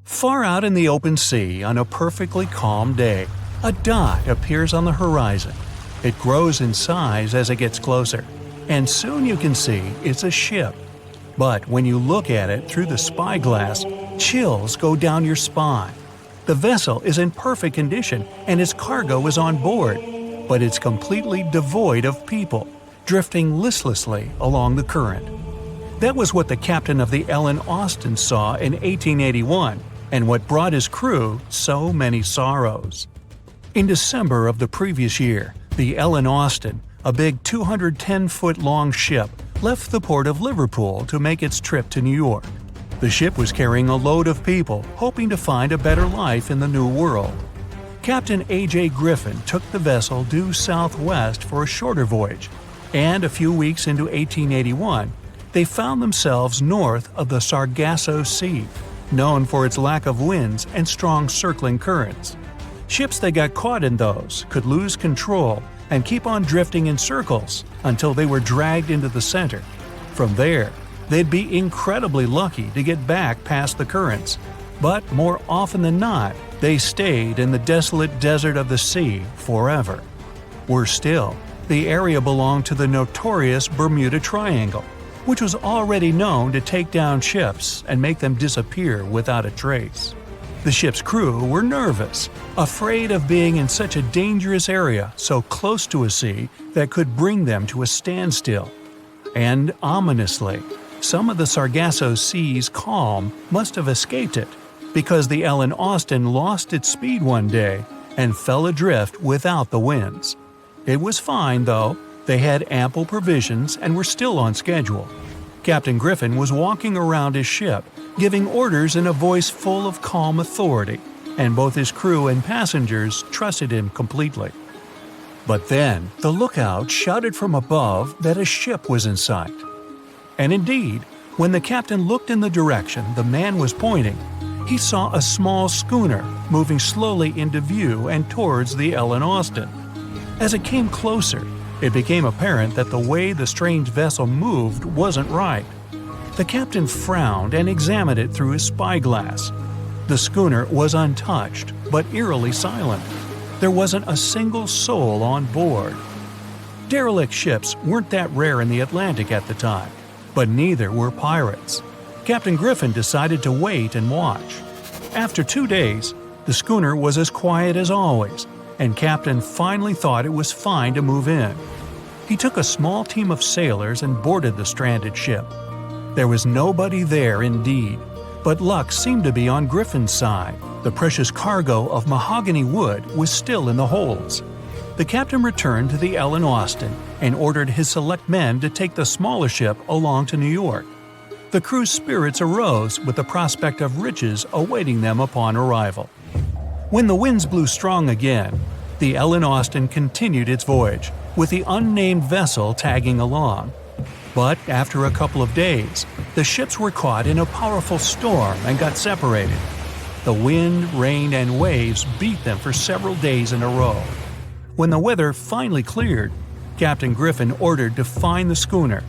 Far out in the open sea on a perfectly calm day, a dot appears on the horizon. It grows in size as it gets closer, and soon you can see it's a ship. But when you look at it through the spyglass, chills go down your spine. The vessel is in perfect condition and its cargo is on board, but it's completely devoid of people, drifting listlessly along the current. That was what the captain of the Ellen Austin saw in 1881, and what brought his crew so many sorrows. In December of the previous year, the Ellen Austin, a big 210-foot-long ship, left the port of Liverpool to make its trip to New York. The ship was carrying a load of people hoping to find a better life in the New World. Captain A.J. Griffin took the vessel due southwest for a shorter voyage, and a few weeks into 1881, they found themselves north of the Sargasso Sea, known for its lack of winds and strong circling currents. Ships that got caught in those could lose control and keep on drifting in circles until they were dragged into the center. From there, they'd be incredibly lucky to get back past the currents, but more often than not, they stayed in the desolate desert of the sea forever. Worse still, the area belonged to the notorious Bermuda Triangle, which was already known to take down ships and make them disappear without a trace. The ship's crew were nervous, afraid of being in such a dangerous area so close to a sea that could bring them to a standstill. And ominously, some of the Sargasso Sea's calm must have escaped it, because the Ellen Austin lost its speed one day and fell adrift without the winds. It was fine, though. They had ample provisions and were still on schedule. Captain Griffin was walking around his ship, giving orders in a voice full of calm authority, and both his crew and passengers trusted him completely. But then, the lookout shouted from above that a ship was in sight. And indeed, when the captain looked in the direction the man was pointing, he saw a small schooner moving slowly into view and towards the Ellen Austin. As it came closer, it became apparent that the way the strange vessel moved wasn't right. The captain frowned and examined it through his spyglass. The schooner was untouched, but eerily silent. There wasn't a single soul on board. Derelict ships weren't that rare in the Atlantic at the time, but neither were pirates. Captain Griffin decided to wait and watch. After 2 days, the schooner was as quiet as always, and Captain finally thought it was fine to move in. He took a small team of sailors and boarded the stranded ship. There was nobody there indeed, but luck seemed to be on Griffin's side. The precious cargo of mahogany wood was still in the holds. The captain returned to the Ellen Austin and ordered his select men to take the smaller ship along to New York. The crew's spirits arose with the prospect of riches awaiting them upon arrival. When the winds blew strong again, the Ellen Austin continued its voyage, with the unnamed vessel tagging along. But after a couple of days, the ships were caught in a powerful storm and got separated. The wind, rain, and waves beat them for several days in a row. When the weather finally cleared, Captain Griffin ordered to find the schooner.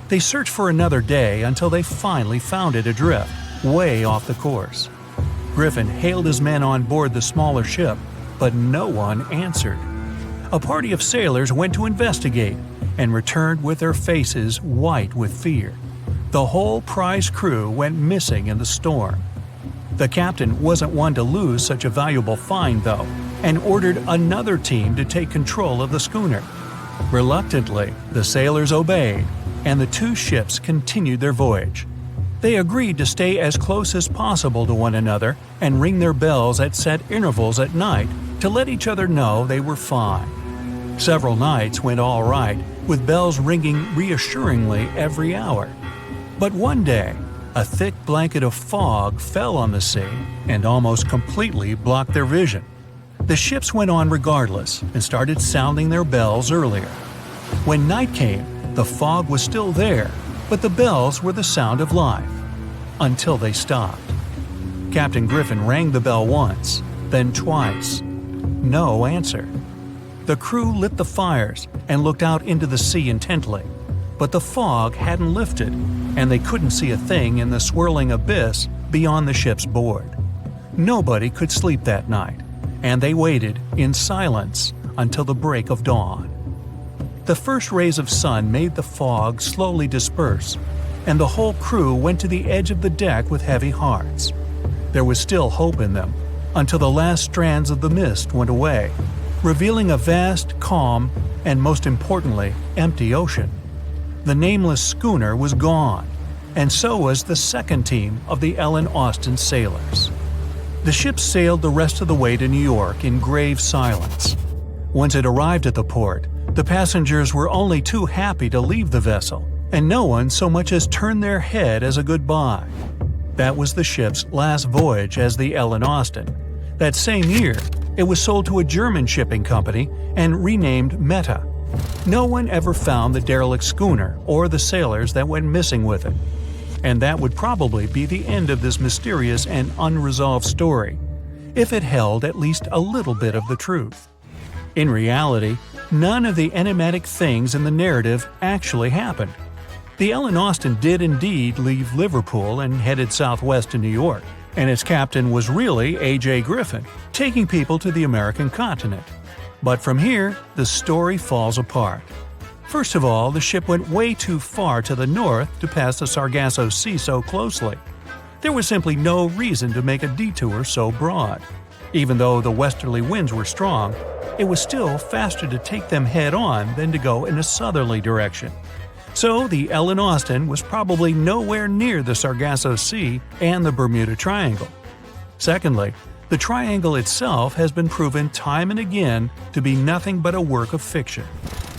They searched for another day until they finally found it adrift, way off the course. Griffin hailed his men on board the smaller ship, but no one answered. A party of sailors went to investigate and returned with their faces white with fear. The whole prize crew went missing in the storm. The captain wasn't one to lose such a valuable find, though, and ordered another team to take control of the schooner. Reluctantly, the sailors obeyed, and the two ships continued their voyage. They agreed to stay as close as possible to one another and ring their bells at set intervals at night to let each other know they were fine. Several nights went all right, with bells ringing reassuringly every hour. But one day, a thick blanket of fog fell on the sea and almost completely blocked their vision. The ships went on regardless and started sounding their bells earlier. When night came, the fog was still there, but the bells were the sound of life. Until they stopped. Captain Griffin rang the bell once, then twice. No answer. The crew lit the fires and looked out into the sea intently, but the fog hadn't lifted, and they couldn't see a thing in the swirling abyss beyond the ship's board. Nobody could sleep that night, and they waited in silence until the break of dawn. The first rays of sun made the fog slowly disperse, and the whole crew went to the edge of the deck with heavy hearts. There was still hope in them, until the last strands of the mist went away, revealing a vast, calm, and most importantly, empty ocean. The nameless schooner was gone, and so was the second team of the Ellen Austin sailors. The ship sailed the rest of the way to New York in grave silence. Once it arrived at the port, the passengers were only too happy to leave the vessel, and no one so much as turned their head as a goodbye. That was the ship's last voyage as the Ellen Austin. That same year, it was sold to a German shipping company and renamed Meta. No one ever found the derelict schooner or the sailors that went missing with it. And that would probably be the end of this mysterious and unresolved story, if it held at least a little bit of the truth. In reality, none of the enigmatic things in the narrative actually happened. The Ellen Austin did indeed leave Liverpool and headed southwest to New York, and its captain was really A.J. Griffin, taking people to the American continent. But from here, the story falls apart. First of all, the ship went way too far to the north to pass the Sargasso Sea so closely. There was simply no reason to make a detour so broad. Even though the westerly winds were strong, it was still faster to take them head-on than to go in a southerly direction. So the Ellen Austin was probably nowhere near the Sargasso Sea and the Bermuda Triangle. Secondly, the triangle itself has been proven time and again to be nothing but a work of fiction.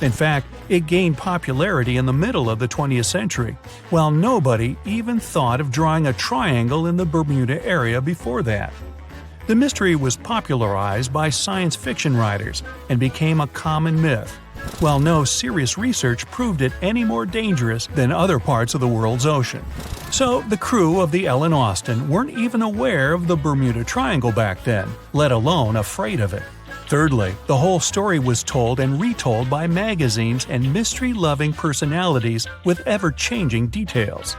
In fact, it gained popularity in the middle of the 20th century, while nobody even thought of drawing a triangle in the Bermuda area before that. The mystery was popularized by science fiction writers and became a common myth, while no serious research proved it any more dangerous than other parts of the world's ocean. So the crew of the Ellen Austin weren't even aware of the Bermuda Triangle back then, let alone afraid of it. Thirdly, the whole story was told and retold by magazines and mystery-loving personalities with ever-changing details.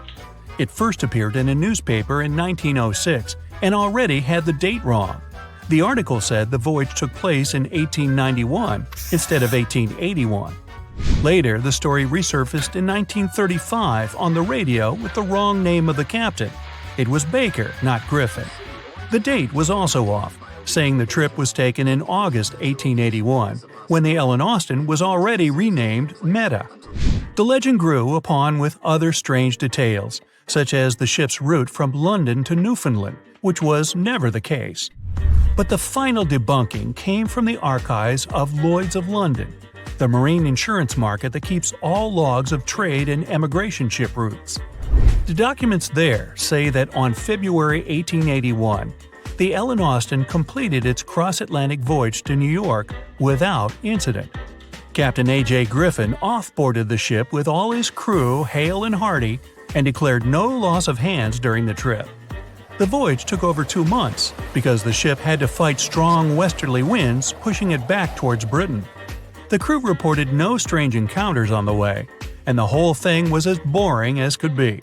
It first appeared in a newspaper in 1906 and already had the date wrong. The article said the voyage took place in 1891 instead of 1881. Later, the story resurfaced in 1935 on the radio with the wrong name of the captain. It was Baker, not Griffin. The date was also off, saying the trip was taken in August 1881, when the Ellen Austin was already renamed Meta. The legend grew upon with other strange details, such as the ship's route from London to Newfoundland, which was never the case. But the final debunking came from the archives of Lloyd's of London, the marine insurance market that keeps all logs of trade and emigration ship routes. The documents there say that on February 1881, the Ellen Austin completed its cross-Atlantic voyage to New York without incident. Captain A.J. Griffin off-boarded the ship with all his crew hale and hearty and declared no loss of hands during the trip. The voyage took over 2 months because the ship had to fight strong westerly winds pushing it back towards Britain. The crew reported no strange encounters on the way, and the whole thing was as boring as could be.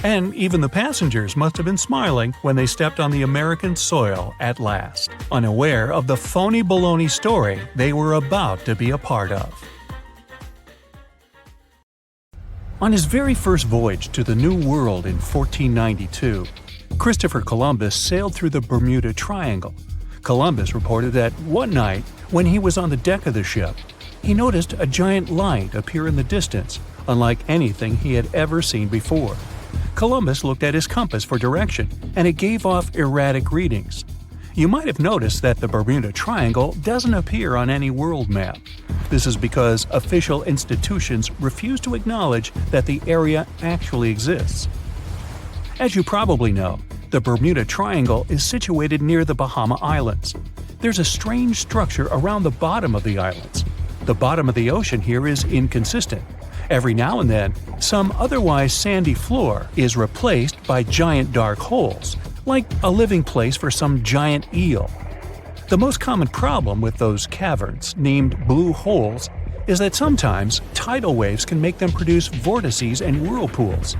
And even the passengers must have been smiling when they stepped on the American soil at last, unaware of the phony baloney story they were about to be a part of. On his very first voyage to the New World in 1492, Christopher Columbus sailed through the Bermuda Triangle. Columbus reported that one night, when he was on the deck of the ship, he noticed a giant light appear in the distance, unlike anything he had ever seen before. Columbus looked at his compass for direction, and it gave off erratic readings. You might have noticed that the Bermuda Triangle doesn't appear on any world map. This is because official institutions refuse to acknowledge that the area actually exists. As you probably know, the Bermuda Triangle is situated near the Bahama Islands. There's a strange structure around the bottom of the islands. The bottom of the ocean here is inconsistent. Every now and then, some otherwise sandy floor is replaced by giant dark holes, like a living place for some giant eel. The most common problem with those caverns, named blue holes, is that sometimes tidal waves can make them produce vortices and whirlpools.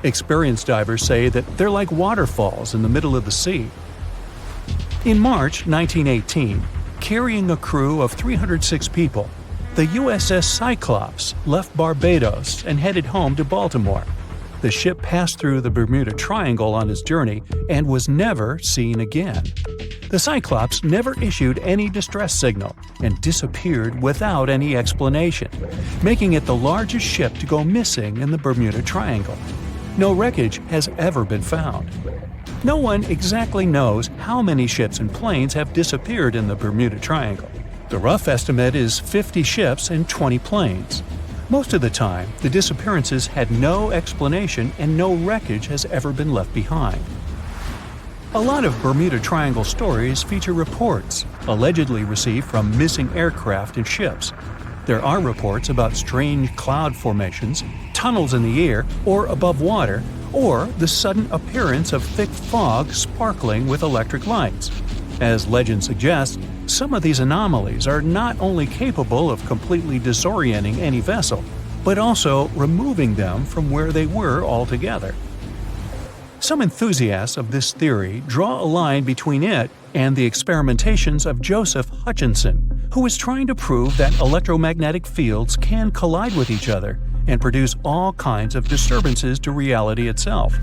Experienced divers say that they're like waterfalls in the middle of the sea. In March 1918, carrying a crew of 306 people, the USS Cyclops left Barbados and headed home to Baltimore. The ship passed through the Bermuda Triangle on its journey and was never seen again. The Cyclops never issued any distress signal and disappeared without any explanation, making it the largest ship to go missing in the Bermuda Triangle. No wreckage has ever been found. No one exactly knows how many ships and planes have disappeared in the Bermuda Triangle. The rough estimate is 50 ships and 20 planes. Most of the time, the disappearances had no explanation and no wreckage has ever been left behind. A lot of Bermuda Triangle stories feature reports allegedly received from missing aircraft and ships. There are reports about strange cloud formations, tunnels in the air or above water, or the sudden appearance of thick fog sparkling with electric lights. As legend suggests, some of these anomalies are not only capable of completely disorienting any vessel, but also removing them from where they were altogether. Some enthusiasts of this theory draw a line between it and the experimentations of Joseph Hutchinson, who is trying to prove that electromagnetic fields can collide with each other and produce all kinds of disturbances to reality itself.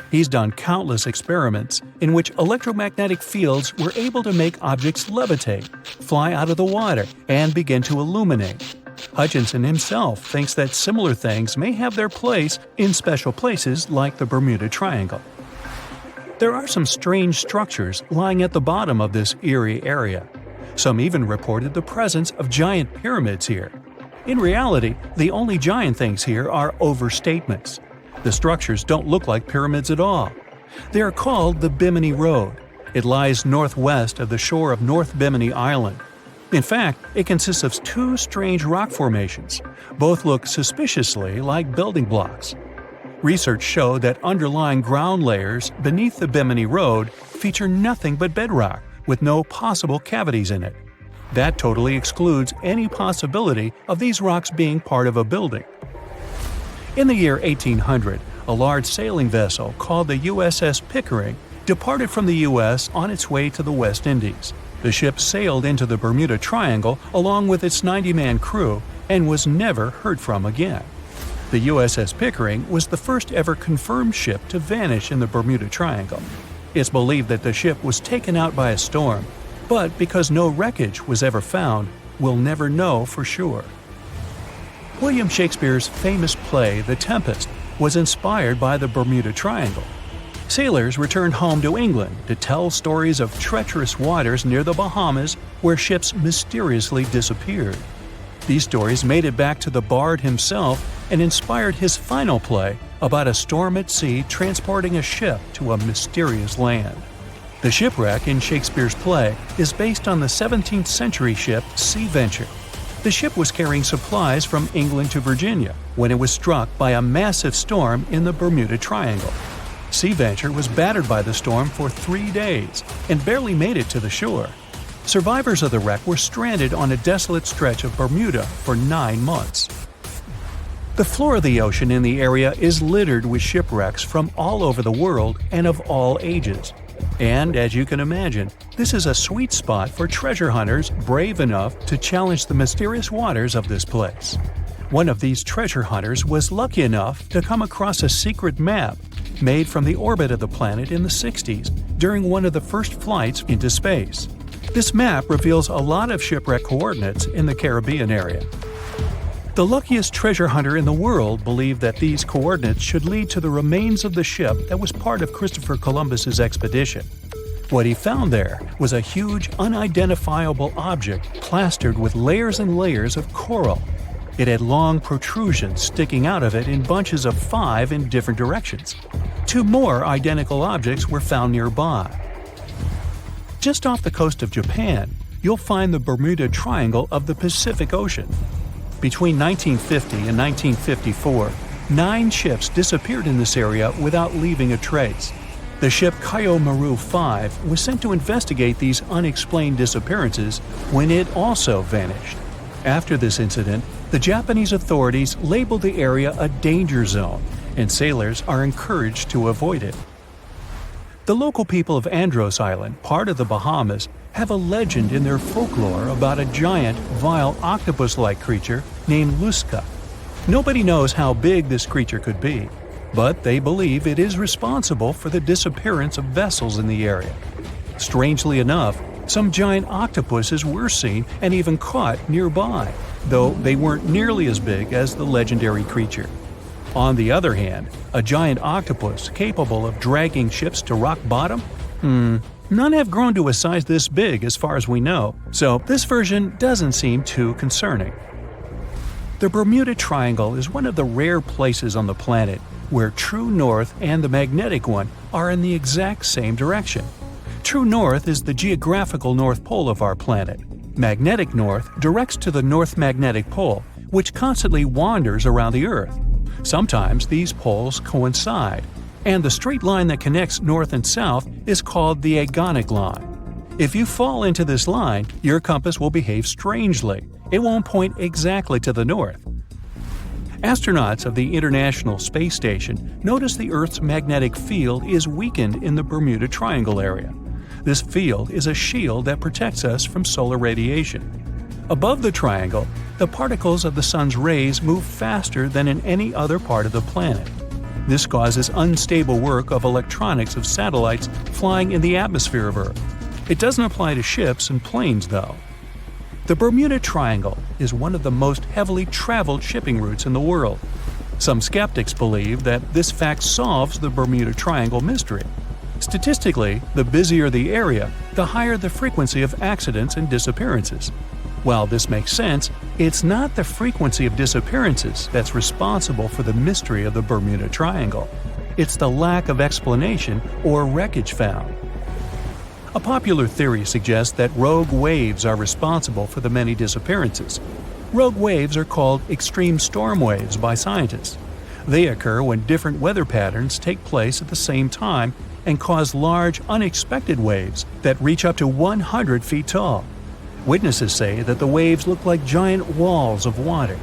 He's done countless experiments in which electromagnetic fields were able to make objects levitate, fly out of the water, and begin to illuminate. Hutchinson himself thinks that similar things may have their place in special places like the Bermuda Triangle. There are some strange structures lying at the bottom of this eerie area. Some even reported the presence of giant pyramids here. In reality, the only giant things here are overstatements. The structures don't look like pyramids at all. They are called the Bimini Road. It lies northwest of the shore of North Bimini Island. In fact, it consists of two strange rock formations. Both look suspiciously like building blocks. Research showed that underlying ground layers beneath the Bimini Road feature nothing but bedrock, with no possible cavities in it. That totally excludes any possibility of these rocks being part of a building. In the year 1800, a large sailing vessel called the USS Pickering departed from the U.S. on its way to the West Indies. The ship sailed into the Bermuda Triangle along with its 90-man crew and was never heard from again. The USS Pickering was the first ever confirmed ship to vanish in the Bermuda Triangle. It's believed that the ship was taken out by a storm, but because no wreckage was ever found, we'll never know for sure. William Shakespeare's famous play The Tempest was inspired by the Bermuda Triangle. Sailors returned home to England to tell stories of treacherous waters near the Bahamas where ships mysteriously disappeared. These stories made it back to the bard himself and inspired his final play about a storm at sea transporting a ship to a mysterious land. The shipwreck in Shakespeare's play is based on the 17th century ship Sea Venture. The ship was carrying supplies from England to Virginia when it was struck by a massive storm in the Bermuda Triangle. Sea Venture was battered by the storm for 3 days and barely made it to the shore. Survivors of the wreck were stranded on a desolate stretch of Bermuda for 9 months. The floor of the ocean in the area is littered with shipwrecks from all over the world and of all ages. And as you can imagine, this is a sweet spot for treasure hunters brave enough to challenge the mysterious waters of this place. One of these treasure hunters was lucky enough to come across a secret map made from the orbit of the planet in the 60s during one of the first flights into space. This map reveals a lot of shipwreck coordinates in the Caribbean area. The luckiest treasure hunter in the world believed that these coordinates should lead to the remains of the ship that was part of Christopher Columbus's expedition. What he found there was a huge, unidentifiable object plastered with layers and layers of coral. It had long protrusions sticking out of it in bunches of 5 in different directions. 2 more identical objects were found nearby. Just off the coast of Japan, you'll find the Bermuda Triangle of the Pacific Ocean. Between 1950 and 1954, 9 ships disappeared in this area without leaving a trace. The ship Kaiomaru 5 was sent to investigate these unexplained disappearances when it also vanished. After this incident, the Japanese authorities labeled the area a danger zone, and sailors are encouraged to avoid it. The local people of Andros Island, part of the Bahamas, have a legend in their folklore about a giant, vile octopus-like creature named Lusca. Nobody knows how big this creature could be, but they believe it is responsible for the disappearance of vessels in the area. Strangely enough, some giant octopuses were seen and even caught nearby, though they weren't nearly as big as the legendary creature. On the other hand, a giant octopus capable of dragging ships to rock bottom? None have grown to a size this big as far as we know, so this version doesn't seem too concerning. The Bermuda Triangle is one of the rare places on the planet where true north and the magnetic one are in the exact same direction. True north is the geographical north pole of our planet. Magnetic north directs to the north magnetic pole, which constantly wanders around the Earth. Sometimes these poles coincide, and the straight line that connects north and south is called the agonic line. If you fall into this line, your compass will behave strangely. It won't point exactly to the north. Astronauts of the International Space Station notice the Earth's magnetic field is weakened in the Bermuda Triangle area. This field is a shield that protects us from solar radiation. Above the triangle, the particles of the sun's rays move faster than in any other part of the planet. This causes unstable work of electronics of satellites flying in the atmosphere of Earth. It doesn't apply to ships and planes, though. The Bermuda Triangle is one of the most heavily traveled shipping routes in the world. Some skeptics believe that this fact solves the Bermuda Triangle mystery. Statistically, the busier the area, the higher the frequency of accidents and disappearances. While this makes sense, it's not the frequency of disappearances that's responsible for the mystery of the Bermuda Triangle. It's the lack of explanation or wreckage found. A popular theory suggests that rogue waves are responsible for the many disappearances. Rogue waves are called extreme storm waves by scientists. They occur when different weather patterns take place at the same time and cause large, unexpected waves that reach up to 100 feet tall. Witnesses say that the waves look like giant walls of water.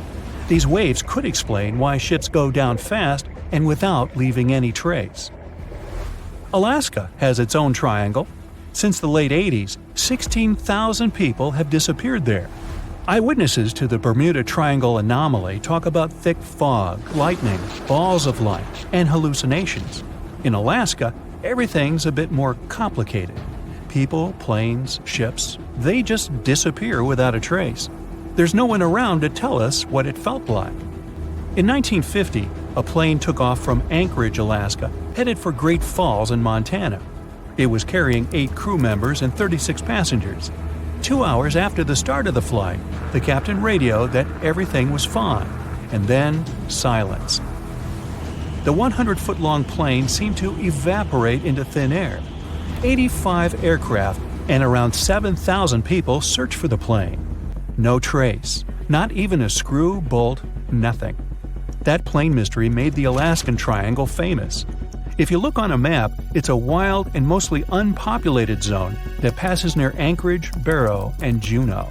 These waves could explain why ships go down fast and without leaving any trace. Alaska has its own triangle. Since the late 80s, 16,000 people have disappeared there. Eyewitnesses to the Bermuda Triangle anomaly talk about thick fog, lightning, balls of light, and hallucinations. In Alaska, everything's a bit more complicated. People, planes, ships, they just disappear without a trace. There's no one around to tell us what it felt like. In 1950, a plane took off from Anchorage, Alaska, headed for Great Falls in Montana. It was carrying 8 crew members and 36 passengers. 2 hours after the start of the flight, the captain radioed that everything was fine, and then silence. The 100-foot-long plane seemed to evaporate into thin air. 85 aircraft and around 7,000 people searched for the plane. No trace, not even a screw, bolt, nothing. That plane mystery made the Alaskan Triangle famous. If you look on a map, it's a wild and mostly unpopulated zone that passes near Anchorage, Barrow, and Juneau.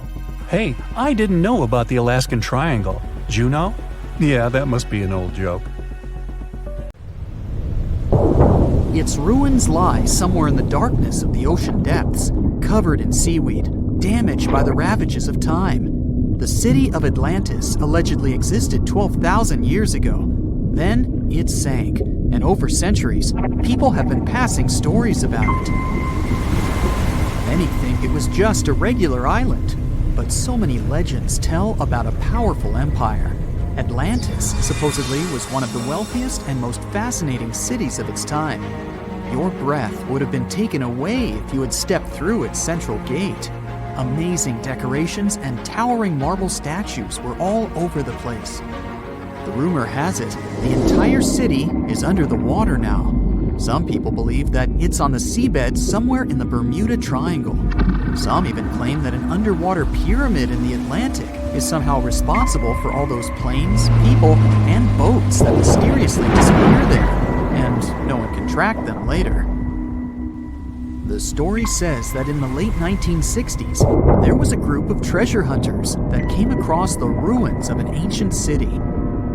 Hey, I didn't know about the Alaskan Triangle. Juneau? Yeah, that must be an old joke. Its ruins lie somewhere in the darkness of the ocean depths, covered in seaweed, damaged by the ravages of time. The city of Atlantis allegedly existed 12,000 years ago. Then it sank, and over centuries, people have been passing stories about it. Many think it was just a regular island, but so many legends tell about a powerful empire. Atlantis supposedly was one of the wealthiest and most fascinating cities of its time. Your breath would have been taken away if you had stepped through its central gate. Amazing decorations and towering marble statues were all over the place. The rumor has it, the entire city is under the water now. Some people believe that it's on the seabed somewhere in the Bermuda Triangle. Some even claim that an underwater pyramid in the Atlantic is somehow responsible for all those planes, people, and boats that mysteriously disappear there, and no one can track them later. The story says that in the late 1960s, there was a group of treasure hunters that came across the ruins of an ancient city.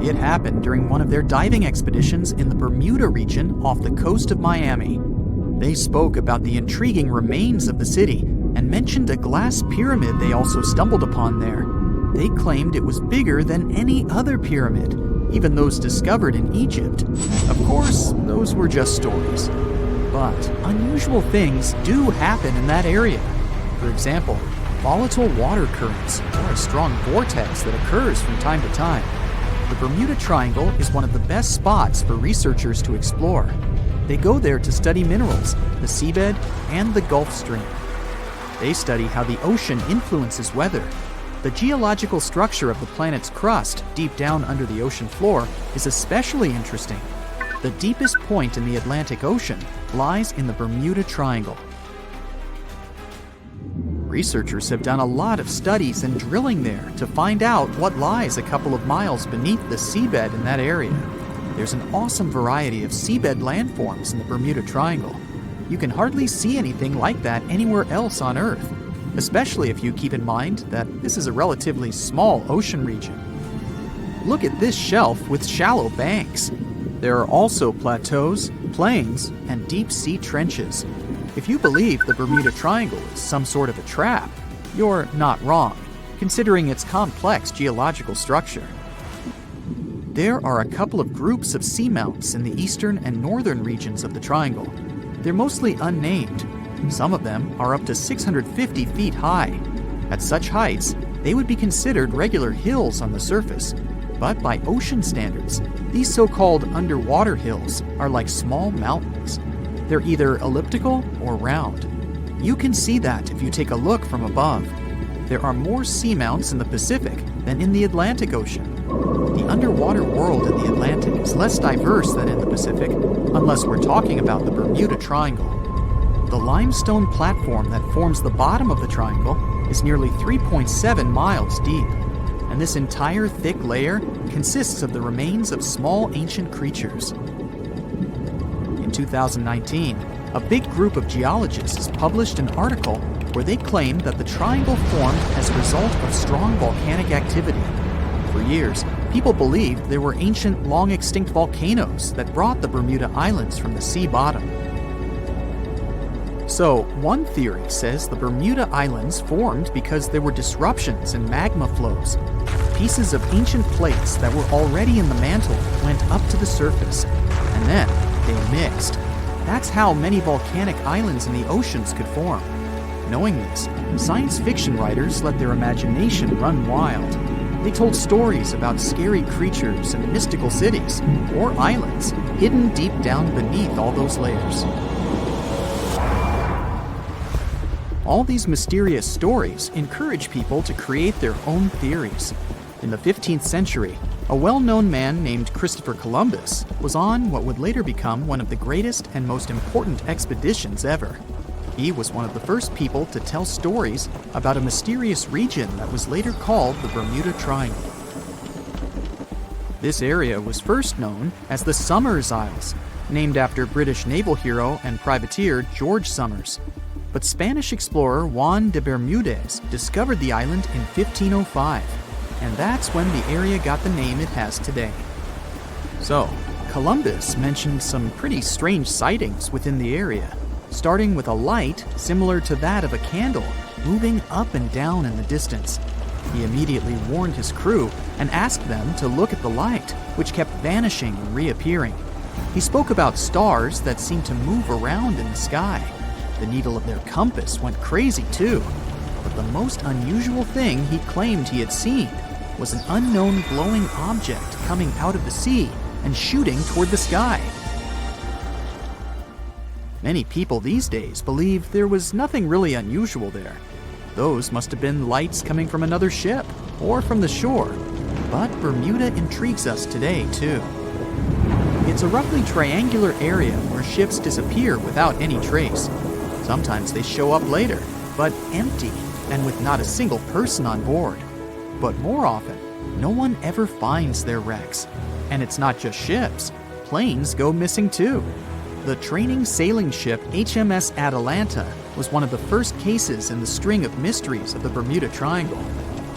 It happened during one of their diving expeditions in the Bermuda region off the coast of Miami. They spoke about the intriguing remains of the city and mentioned a glass pyramid they also stumbled upon there. They claimed it was bigger than any other pyramid, even those discovered in Egypt. Of course, those were just stories. But unusual things do happen in that area. For example, volatile water currents or a strong vortex that occurs from time to time. The Bermuda Triangle is one of the best spots for researchers to explore. They go there to study minerals, the seabed, and the Gulf Stream. They study how the ocean influences weather. The geological structure of the planet's crust deep down under the ocean floor is especially interesting. The deepest point in the Atlantic Ocean lies in the Bermuda Triangle. Researchers have done a lot of studies and drilling there to find out what lies a couple of miles beneath the seabed in that area. There's an awesome variety of seabed landforms in the Bermuda Triangle. You can hardly see anything like that anywhere else on Earth, especially if you keep in mind that this is a relatively small ocean region. Look at this shelf with shallow banks. There are also plateaus, plains, and deep-sea trenches. If you believe the Bermuda Triangle is some sort of a trap, you're not wrong, considering its complex geological structure. There are a couple of groups of seamounts in the eastern and northern regions of the triangle. They're mostly unnamed. Some of them are up to 650 feet high. At such heights, they would be considered regular hills on the surface. But by ocean standards, these so-called underwater hills are like small mountains. They're either elliptical or round. You can see that if you take a look from above. There are more seamounts in the Pacific than in the Atlantic Ocean. The underwater world in the Atlantic is less diverse than in the Pacific, unless we're talking about the Bermuda Triangle. The limestone platform that forms the bottom of the triangle is nearly 3.7 miles deep, and this entire thick layer consists of the remains of small ancient creatures. In 2019, a big group of geologists published an article where they claimed that the triangle formed as a result of strong volcanic activity. For years, people believed there were ancient, long-extinct volcanoes that brought the Bermuda Islands from the sea bottom. So, one theory says the Bermuda Islands formed because there were disruptions in magma flows. Pieces of ancient plates that were already in the mantle went up to the surface, and then they mixed. That's how many volcanic islands in the oceans could form. Knowing this, science fiction writers let their imagination run wild. They told stories about scary creatures and mystical cities, or islands, hidden deep down beneath all those layers. All these mysterious stories encourage people to create their own theories. In the 15th century, a well-known man named Christopher Columbus was on what would later become one of the greatest and most important expeditions ever. He was one of the first people to tell stories about a mysterious region that was later called the Bermuda Triangle. This area was first known as the Somers Isles, named after British naval hero and privateer George Somers. But Spanish explorer Juan de Bermudez discovered the island in 1505, and that's when the area got the name it has today. So, Columbus mentioned some pretty strange sightings within the area, starting with a light similar to that of a candle moving up and down in the distance. He immediately warned his crew and asked them to look at the light, which kept vanishing and reappearing. He spoke about stars that seemed to move around in the sky. The needle of their compass went crazy too. But the most unusual thing he claimed he had seen was an unknown glowing object coming out of the sea and shooting toward the sky. Many people these days believe there was nothing really unusual there. Those must have been lights coming from another ship or from the shore. But Bermuda intrigues us today too. It's a roughly triangular area where ships disappear without any trace. Sometimes they show up later, but empty and with not a single person on board. But more often, no one ever finds their wrecks. And it's not just ships. Planes go missing too. The training sailing ship HMS Atalanta was one of the first cases in the string of mysteries of the Bermuda Triangle.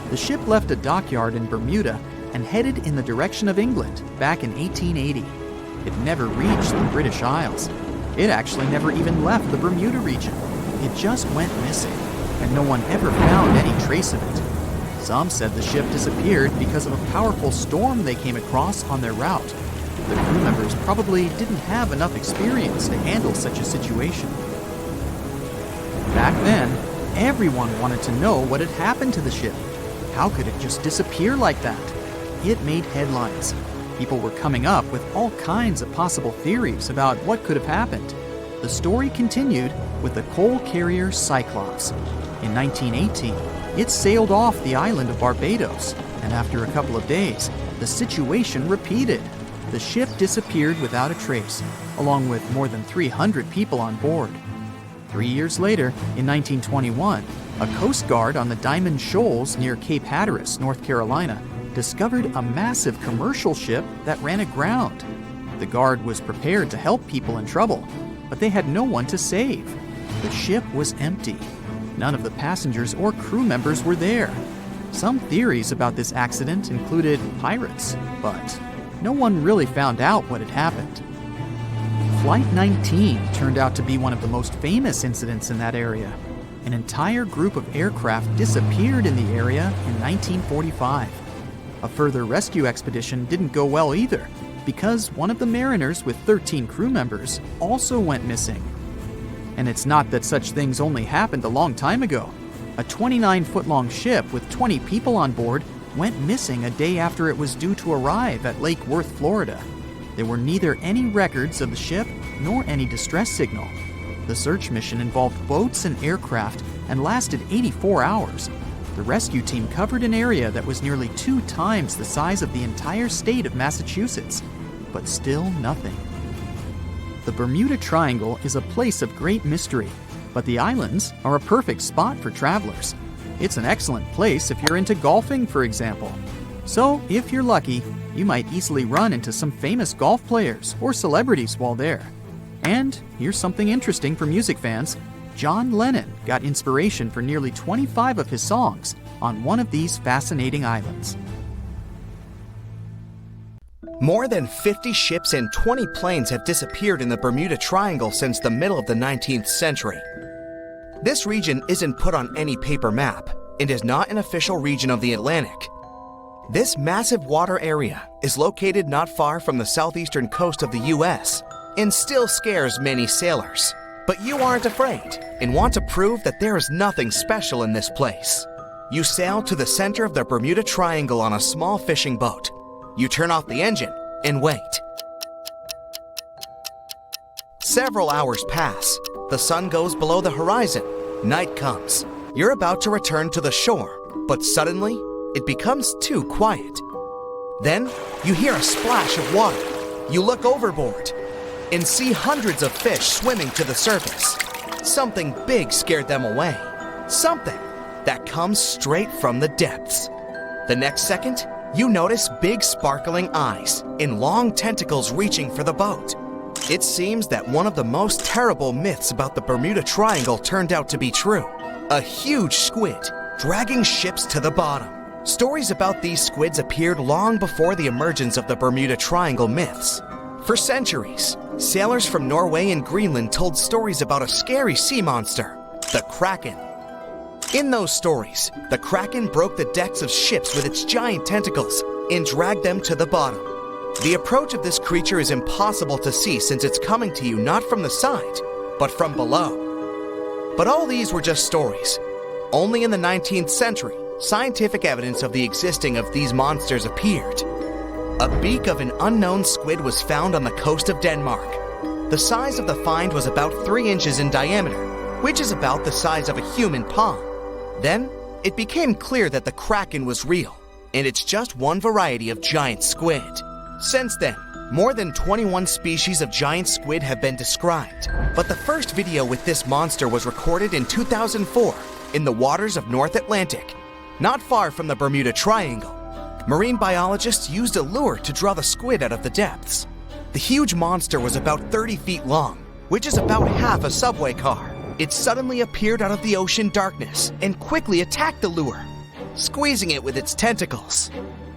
The ship left a dockyard in Bermuda and headed in the direction of England back in 1880. It never reached the British Isles. It actually never even left the Bermuda region. It just went missing, and no one ever found any trace of it. Some said the ship disappeared because of a powerful storm they came across on their route. The crew members probably didn't have enough experience to handle such a situation. Back then, everyone wanted to know what had happened to the ship. How could it just disappear like that? It made headlines. People were coming up with all kinds of possible theories about what could have happened. The story continued with the coal carrier Cyclops. In 1918, it sailed off the island of Barbados, and after a couple of days, the situation repeated. The ship disappeared without a trace, along with more than 300 people on board. 3 years later, in 1921, a Coast Guard on the Diamond Shoals near Cape Hatteras, North Carolina, discovered a massive commercial ship that ran aground. The Guard was prepared to help people in trouble, but they had no one to save. The ship was empty. None of the passengers or crew members were there. Some theories about this accident included pirates, but no one really found out what had happened. Flight 19 turned out to be one of the most famous incidents in that area. An entire group of aircraft disappeared in the area in 1945. A further rescue expedition didn't go well either, because one of the mariners with 13 crew members also went missing. And it's not that such things only happened a long time ago. A 29-foot-long ship with 20 people on board went missing a day after it was due to arrive at Lake Worth, Florida. There were neither any records of the ship nor any distress signal. The search mission involved boats and aircraft and lasted 84 hours. The rescue team covered an area that was nearly 2 times the size of the entire state of Massachusetts, but still nothing. The Bermuda Triangle is a place of great mystery, but the islands are a perfect spot for travelers. It's an excellent place if you're into golfing, for example. So, if you're lucky, you might easily run into some famous golf players or celebrities while there. And here's something interesting for music fans. John Lennon got inspiration for nearly 25 of his songs on one of these fascinating islands. More than 50 ships and 20 planes have disappeared in the Bermuda Triangle since the middle of the 19th century. This region isn't put on any paper map and is not an official region of the Atlantic. This massive water area is located not far from the southeastern coast of the US and still scares many sailors. But you aren't afraid and want to prove that there is nothing special in this place. You sail to the center of the Bermuda Triangle on a small fishing boat. You turn off the engine and wait. Several hours pass. The sun goes below the horizon. Night comes. You're about to return to the shore, but suddenly it becomes too quiet. Then you hear a splash of water. You look overboard and see hundreds of fish swimming to the surface. Something big scared them away. Something that comes straight from the depths. The next second, you notice big sparkling eyes and long tentacles reaching for the boat. It seems that one of the most terrible myths about the Bermuda Triangle turned out to be true. A huge squid dragging ships to the bottom. Stories about these squids appeared long before the emergence of the Bermuda Triangle myths. For centuries, sailors from Norway and Greenland told stories about a scary sea monster, the Kraken. In those stories, the Kraken broke the decks of ships with its giant tentacles and dragged them to the bottom. The approach of this creature is impossible to see since it's coming to you not from the side, but from below. But all these were just stories. Only in the 19th century, scientific evidence of the existing of these monsters appeared. A beak of an unknown squid was found on the coast of Denmark. The size of the find was about 3 inches in diameter, which is about the size of a human palm. Then, it became clear that the Kraken was real, and it's just one variety of giant squid. Since then, more than 21 species of giant squid have been described, but the first video with this monster was recorded in 2004 in the waters of North Atlantic, not far from the Bermuda Triangle. Marine biologists used a lure to draw the squid out of the depths. The huge monster was about 30 feet long, which is about half a subway car. It suddenly appeared out of the ocean darkness and quickly attacked the lure, squeezing it with its tentacles.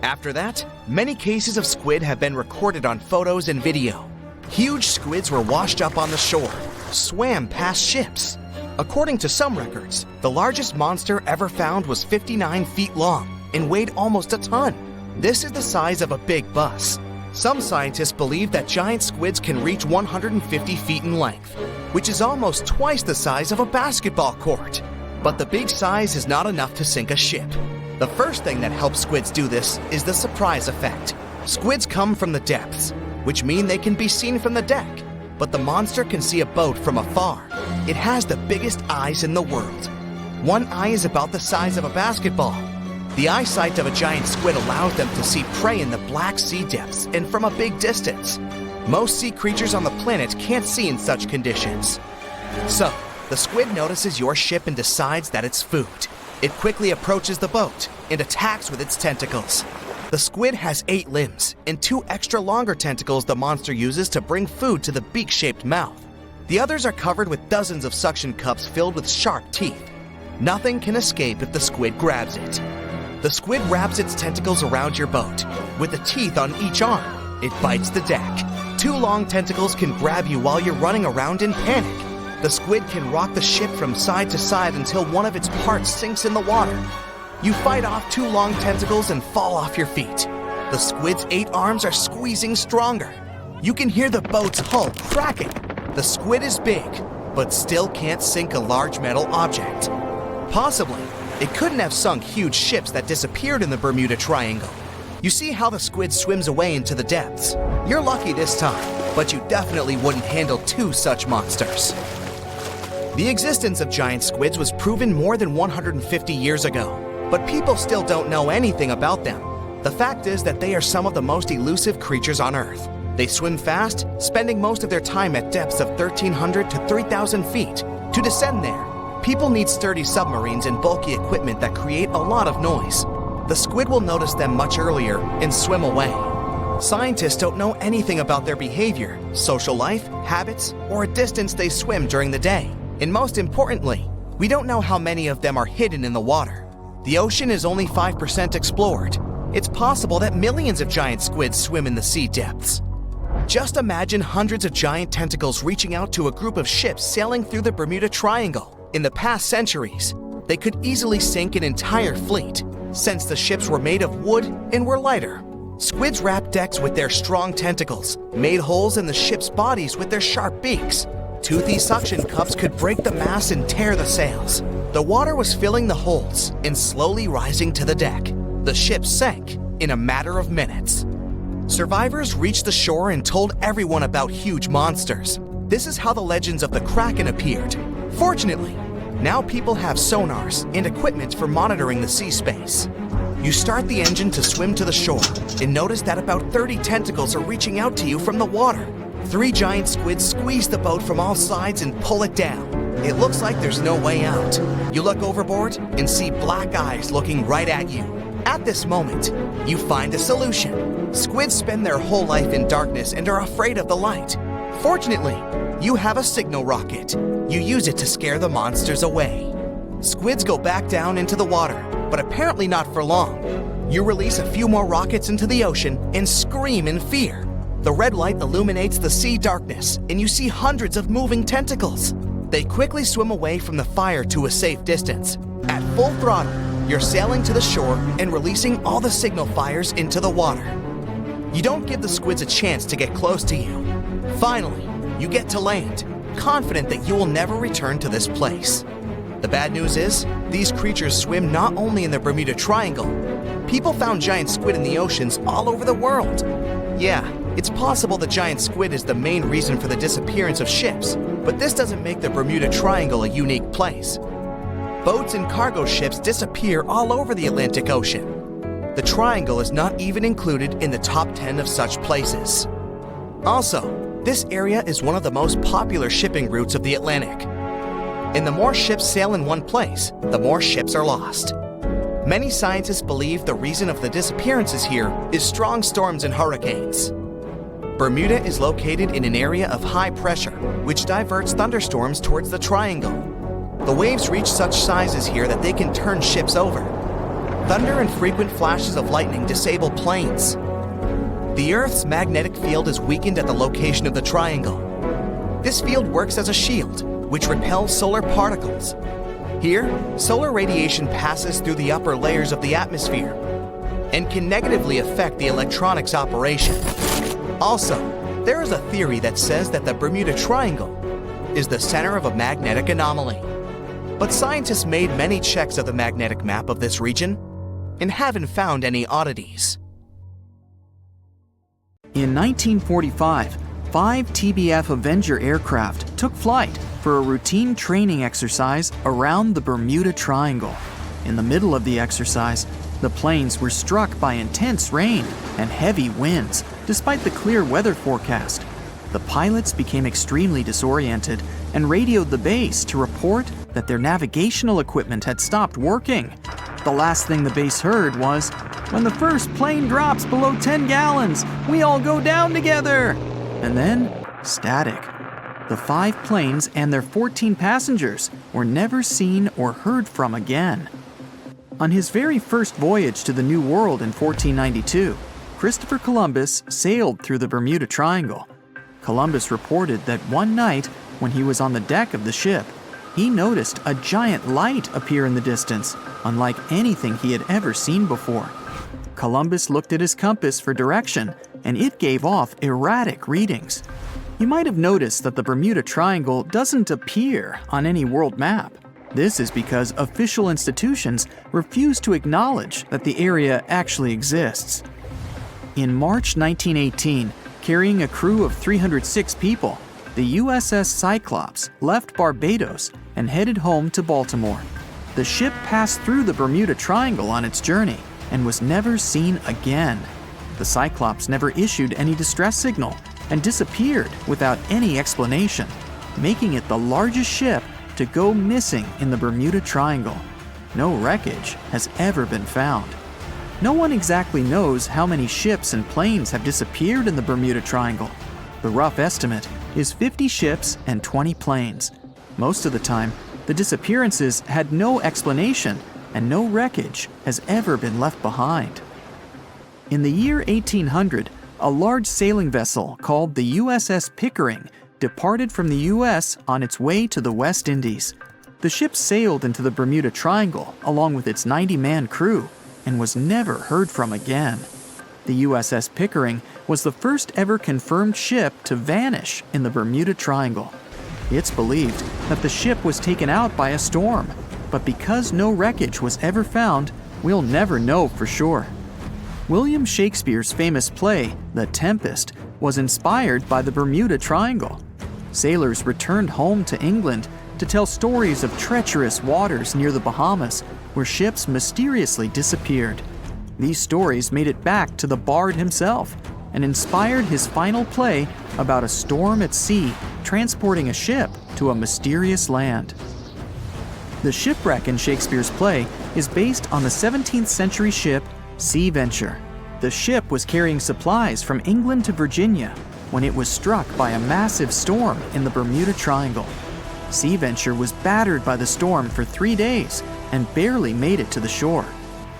After that, many cases of squid have been recorded on photos and video. Huge squids were washed up on the shore, swam past ships. According to some records, the largest monster ever found was 59 feet long and weighed almost a ton. This is the size of a big bus. Some scientists believe that giant squids can reach 150 feet in length, which is almost twice the size of a basketball court. But the big size is not enough to sink a ship. The first thing that helps squids do this is the surprise effect. Squids come from the depths, which mean they can be seen from the deck, but the monster can see a boat from afar. It has the biggest eyes in the world. One eye is about the size of a basketball. The eyesight of a giant squid allows them to see prey in the Black Sea depths and from a big distance. Most sea creatures on the planet can't see in such conditions. So, the squid notices your ship and decides that it's food. It quickly approaches the boat and attacks with its tentacles. The squid has 8 limbs and 2 extra longer tentacles the monster uses to bring food to the beak-shaped mouth. The others are covered with dozens of suction cups filled with sharp teeth. Nothing can escape if the squid grabs it. The squid wraps its tentacles around your boat. With the teeth on each arm, it bites the deck. 2 long tentacles can grab you while you're running around in panic. The squid can rock the ship from side to side until one of its parts sinks in the water. You fight off 2 long tentacles and fall off your feet. The squid's 8 arms are squeezing stronger. You can hear the boat's hull cracking. The squid is big, but still can't sink a large metal object. Possibly, it couldn't have sunk huge ships that disappeared in the Bermuda Triangle. You see how the squid swims away into the depths. You're lucky this time, but you definitely wouldn't handle 2 such monsters. The existence of giant squids was proven more than 150 years ago, but people still don't know anything about them. The fact is that they are some of the most elusive creatures on Earth. They swim fast, spending most of their time at depths of 1,300 to 3,000 feet. To descend there, people need sturdy submarines and bulky equipment that create a lot of noise. The squid will notice them much earlier and swim away. Scientists don't know anything about their behavior, social life, habits, or a distance they swim during the day. And most importantly, we don't know how many of them are hidden in the water. The ocean is only 5% explored. It's possible that millions of giant squids swim in the sea depths. Just imagine hundreds of giant tentacles reaching out to a group of ships sailing through the Bermuda Triangle. In the past centuries, they could easily sink an entire fleet, since the ships were made of wood and were lighter. Squids wrapped decks with their strong tentacles, made holes in the ship's bodies with their sharp beaks. Toothy suction cups could break the masts and tear the sails. The water was filling the holes and slowly rising to the deck. The ship sank in a matter of minutes. Survivors reached the shore and told everyone about huge monsters. This is how the legends of the Kraken appeared. Fortunately, now people have sonars and equipment for monitoring the sea space. You start the engine to swim to the shore and notice that about 30 tentacles are reaching out to you from the water. 3 giant squids squeeze the boat from all sides and pull it down. It looks like there's no way out. You look overboard and see black eyes looking right at you. At this moment, you find a solution. Squids spend their whole life in darkness and are afraid of the light. Fortunately, you have a signal rocket. You use it to scare the monsters away. Squids go back down into the water, but apparently not for long. You release a few more rockets into the ocean and scream in fear. The red light illuminates the sea darkness, and you see hundreds of moving tentacles. They quickly swim away from the fire to a safe distance. At full throttle, you're sailing to the shore and releasing all the signal fires into the water. You don't give the squids a chance to get close to you. Finally, you get to land, confident that you will never return to this place. The bad news is, these creatures swim not only in the Bermuda Triangle. People found giant squid in the oceans all over the world. Yeah, it's possible the giant squid is the main reason for the disappearance of ships, but this doesn't make the Bermuda Triangle a unique place. Boats and cargo ships disappear all over the Atlantic Ocean. The Triangle is not even included in the top 10 of such places. Also, this area is one of the most popular shipping routes of the Atlantic. And the more ships sail in one place, the more ships are lost. Many scientists believe the reason of the disappearances here is strong storms and hurricanes. Bermuda is located in an area of high pressure, which diverts thunderstorms towards the triangle. The waves reach such sizes here that they can turn ships over. Thunder and frequent flashes of lightning disable planes. The Earth's magnetic field is weakened at the location of the triangle. This field works as a shield, which repels solar particles. Here, solar radiation passes through the upper layers of the atmosphere and can negatively affect the electronics operation. Also, there is a theory that says that the Bermuda Triangle is the center of a magnetic anomaly. But scientists made many checks of the magnetic map of this region and haven't found any oddities. In 1945, 5 TBF Avenger aircraft took flight for a routine training exercise around the Bermuda Triangle. In the middle of the exercise, the planes were struck by intense rain and heavy winds, despite the clear weather forecast. The pilots became extremely disoriented and radioed the base to report that their navigational equipment had stopped working. The last thing the base heard was, "When the first plane drops below 10 gallons, we all go down together." And then, static. The 5 planes and their 14 passengers were never seen or heard from again. On his very first voyage to the New World in 1492, Christopher Columbus sailed through the Bermuda Triangle. Columbus reported that one night, when he was on the deck of the ship, he noticed a giant light appear in the distance, unlike anything he had ever seen before. Columbus looked at his compass for direction, and it gave off erratic readings. You might have noticed that the Bermuda Triangle doesn't appear on any world map. This is because official institutions refuse to acknowledge that the area actually exists. In March 1918, carrying a crew of 306 people, the USS Cyclops left Barbados and headed home to Baltimore. The ship passed through the Bermuda Triangle on its journey and was never seen again. The Cyclops never issued any distress signal and disappeared without any explanation, making it the largest ship to go missing in the Bermuda Triangle. No wreckage has ever been found. No one exactly knows how many ships and planes have disappeared in the Bermuda Triangle. The rough estimate is 50 ships and 20 planes. Most of the time, the disappearances had no explanation and no wreckage has ever been left behind. In the year 1800, a large sailing vessel called the USS Pickering departed from the US on its way to the West Indies. The ship sailed into the Bermuda Triangle along with its 90-man crew and was never heard from again. The USS Pickering was the first ever confirmed ship to vanish in the Bermuda Triangle. It's believed that the ship was taken out by a storm, but because no wreckage was ever found, we'll never know for sure. William Shakespeare's famous play, The Tempest, was inspired by the Bermuda Triangle. Sailors returned home to England to tell stories of treacherous waters near the Bahamas, where ships mysteriously disappeared. These stories made it back to the bard himself and inspired his final play about a storm at sea transporting a ship to a mysterious land. The shipwreck in Shakespeare's play is based on the 17th century ship Sea Venture. The ship was carrying supplies from England to Virginia when it was struck by a massive storm in the Bermuda Triangle. Sea Venture was battered by the storm for 3 days and barely made it to the shore.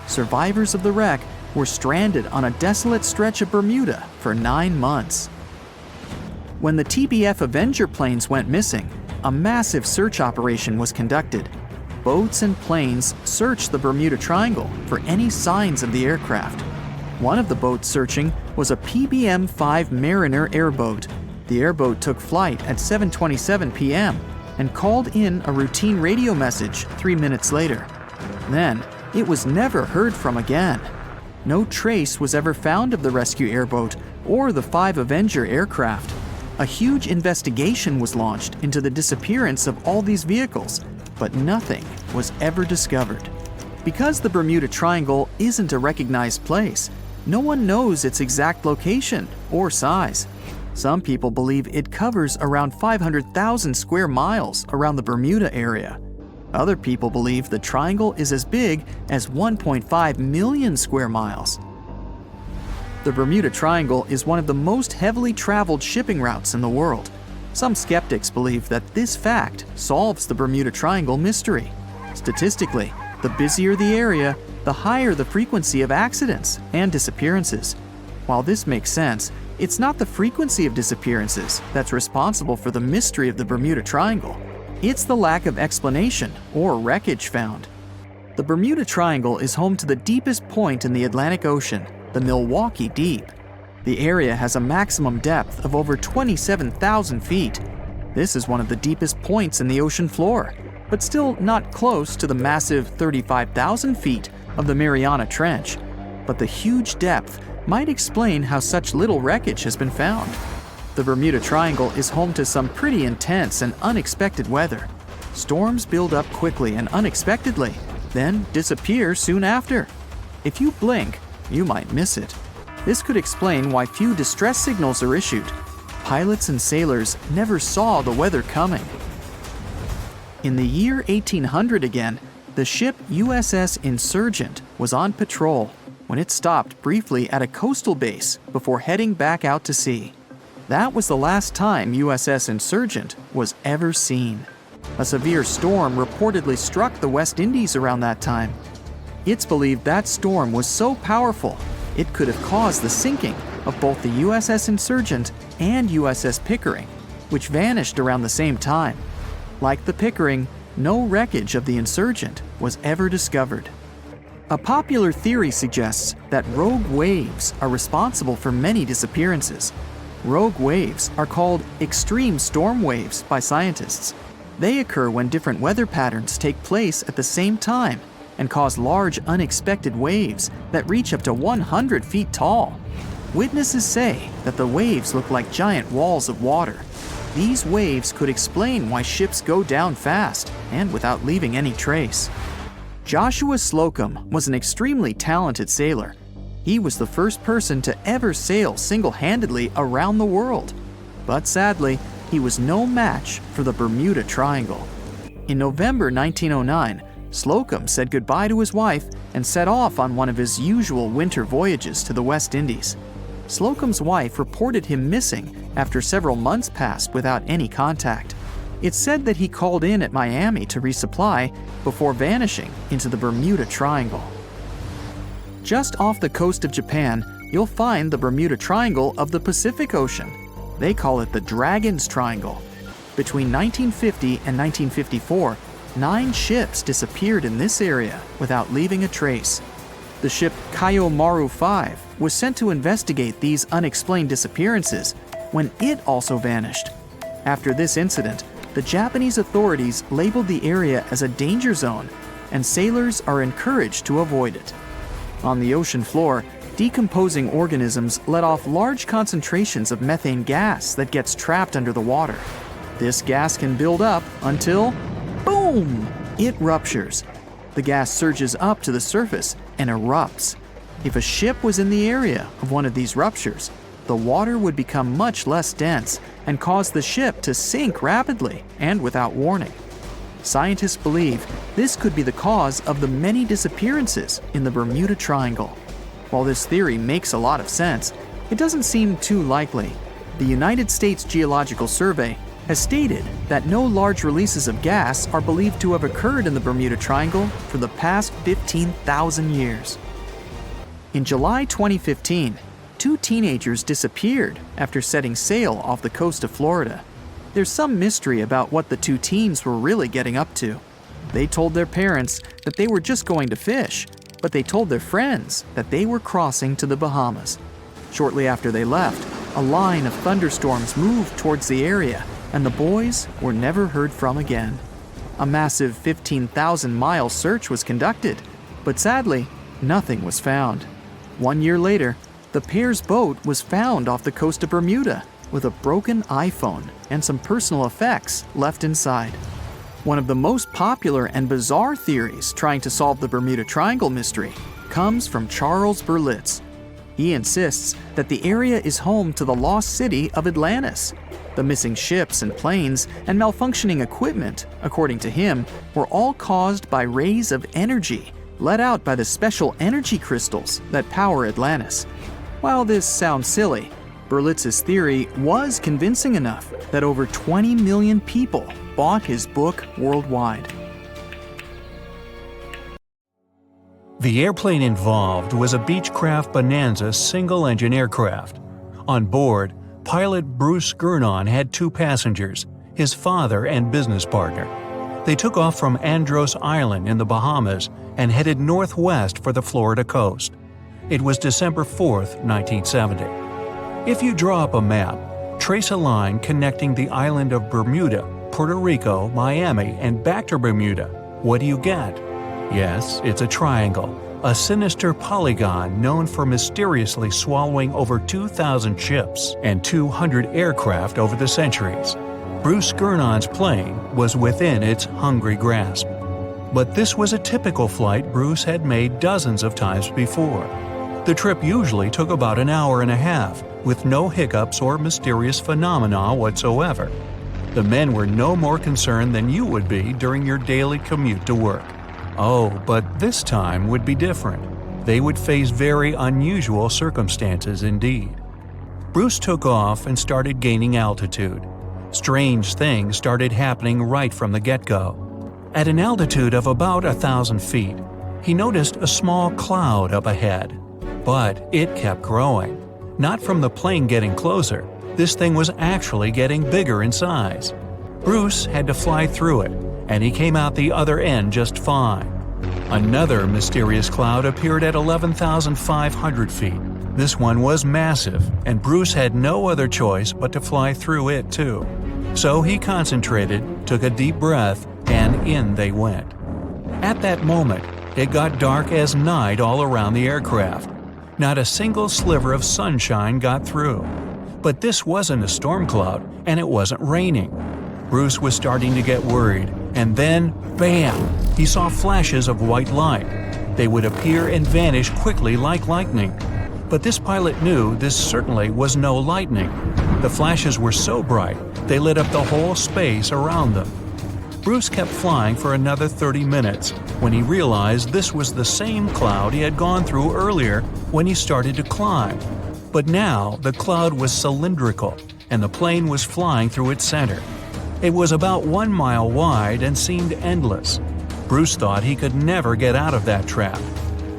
Survivors of the wreck were stranded on a desolate stretch of Bermuda for 9 months. When the TBF Avenger planes went missing, a massive search operation was conducted. Boats and planes searched the Bermuda Triangle for any signs of the aircraft. One of the boats searching was a PBM-5 Mariner airboat. The airboat took flight at 7:27 p.m. and called in a routine radio message 3 minutes later. Then, it was never heard from again. No trace was ever found of the rescue airboat or the 5 Avenger aircraft. A huge investigation was launched into the disappearance of all these vehicles, but nothing was ever discovered. Because the Bermuda Triangle isn't a recognized place, no one knows its exact location or size. Some people believe it covers around 500,000 square miles around the Bermuda area. Other people believe the triangle is as big as 1.5 million square miles. The Bermuda Triangle is one of the most heavily traveled shipping routes in the world. Some skeptics believe that this fact solves the Bermuda Triangle mystery. Statistically, the busier the area, the higher the frequency of accidents and disappearances. While this makes sense, it's not the frequency of disappearances that's responsible for the mystery of the Bermuda Triangle. It's the lack of explanation or wreckage found. The Bermuda Triangle is home to the deepest point in the Atlantic Ocean, the Milwaukee Deep. The area has a maximum depth of over 27,000 feet. This is one of the deepest points in the ocean floor, but still not close to the massive 35,000 feet of the Mariana Trench. But the huge depth might explain how such little wreckage has been found. The Bermuda Triangle is home to some pretty intense and unexpected weather. Storms build up quickly and unexpectedly, then disappear soon after. If you blink, you might miss it. This could explain why few distress signals are issued. Pilots and sailors never saw the weather coming. In the year 1800 again, the ship USS Insurgent was on patrol when it stopped briefly at a coastal base before heading back out to sea. That was the last time USS Insurgent was ever seen. A severe storm reportedly struck the West Indies around that time. It's believed that storm was so powerful, it could have caused the sinking of both the USS Insurgent and USS Pickering, which vanished around the same time. Like the Pickering, no wreckage of the Insurgent was ever discovered. A popular theory suggests that rogue waves are responsible for many disappearances. Rogue waves are called extreme storm waves by scientists. They occur when different weather patterns take place at the same time and cause large unexpected waves that reach up to 100 feet tall. Witnesses say that the waves look like giant walls of water. These waves could explain why ships go down fast and without leaving any trace. Joshua Slocum was an extremely talented sailor. He was the first person to ever sail single-handedly around the world. But sadly, he was no match for the Bermuda Triangle. In November 1909, Slocum said goodbye to his wife and set off on one of his usual winter voyages to the West Indies. Slocum's wife reported him missing after several months passed without any contact. It's said that he called in at Miami to resupply before vanishing into the Bermuda Triangle. Just off the coast of Japan, you'll find the Bermuda Triangle of the Pacific Ocean. They call it the Dragon's Triangle. Between 1950 and 1954, 9 ships disappeared in this area without leaving a trace. The ship Kaiomaru 5 was sent to investigate these unexplained disappearances when it also vanished. After this incident, the Japanese authorities labeled the area as a danger zone, and sailors are encouraged to avoid it. On the ocean floor, decomposing organisms let off large concentrations of methane gas that gets trapped under the water. This gas can build up until, boom, it ruptures. The gas surges up to the surface and erupts. If a ship was in the area of one of these ruptures, the water would become much less dense and cause the ship to sink rapidly and without warning. Scientists believe this could be the cause of the many disappearances in the Bermuda Triangle. While this theory makes a lot of sense, it doesn't seem too likely. The United States Geological Survey has stated that no large releases of gas are believed to have occurred in the Bermuda Triangle for the past 15,000 years. In July 2015, 2 teenagers disappeared after setting sail off the coast of Florida. There's some mystery about what the 2 teens were really getting up to. They told their parents that they were just going to fish, but they told their friends that they were crossing to the Bahamas. Shortly after they left, a line of thunderstorms moved towards the area, and the boys were never heard from again. A massive 15,000-mile search was conducted, but sadly, nothing was found. 1 year later, the pair's boat was found off the coast of Bermuda with a broken iPhone and some personal effects left inside. One of the most popular and bizarre theories trying to solve the Bermuda Triangle mystery comes from Charles Berlitz. He insists that the area is home to the lost city of Atlantis. The missing ships and planes and malfunctioning equipment, according to him, were all caused by rays of energy let out by the special energy crystals that power Atlantis. While this sounds silly, Berlitz's theory was convincing enough that over 20 million people bought his book worldwide. The airplane involved was a Beechcraft Bonanza single-engine aircraft. On board, pilot Bruce Gurnon had 2 passengers, his father and business partner. They took off from Andros Island in the Bahamas and headed northwest for the Florida coast. It was December 4, 1970. If you draw up a map, trace a line connecting the island of Bermuda, Puerto Rico, Miami, and back to Bermuda, what do you get? Yes, it's a triangle, a sinister polygon known for mysteriously swallowing over 2,000 ships and 200 aircraft over the centuries. Bruce Gurnon's plane was within its hungry grasp. But this was a typical flight Bruce had made dozens of times before. The trip usually took about an hour and a half, with no hiccups or mysterious phenomena whatsoever. The men were no more concerned than you would be during your daily commute to work. Oh, but this time would be different. They would face very unusual circumstances indeed. Bruce took off and started gaining altitude. Strange things started happening right from the get-go. At an altitude of about 1,000 feet, he noticed a small cloud up ahead. But it kept growing. Not from the plane getting closer, this thing was actually getting bigger in size. Bruce had to fly through it, and he came out the other end just fine. Another mysterious cloud appeared at 11,500 feet. This one was massive, and Bruce had no other choice but to fly through it too. So he concentrated, took a deep breath, and in they went. At that moment, it got dark as night all around the aircraft. Not a single sliver of sunshine got through. But this wasn't a storm cloud, and it wasn't raining. Bruce was starting to get worried, and then, bam! He saw flashes of white light. They would appear and vanish quickly like lightning. But this pilot knew this certainly was no lightning. The flashes were so bright, they lit up the whole space around them. Bruce kept flying for another 30 minutes when he realized this was the same cloud he had gone through earlier when he started to climb. But now the cloud was cylindrical, and the plane was flying through its center. It was about 1 mile wide and seemed endless. Bruce thought he could never get out of that trap.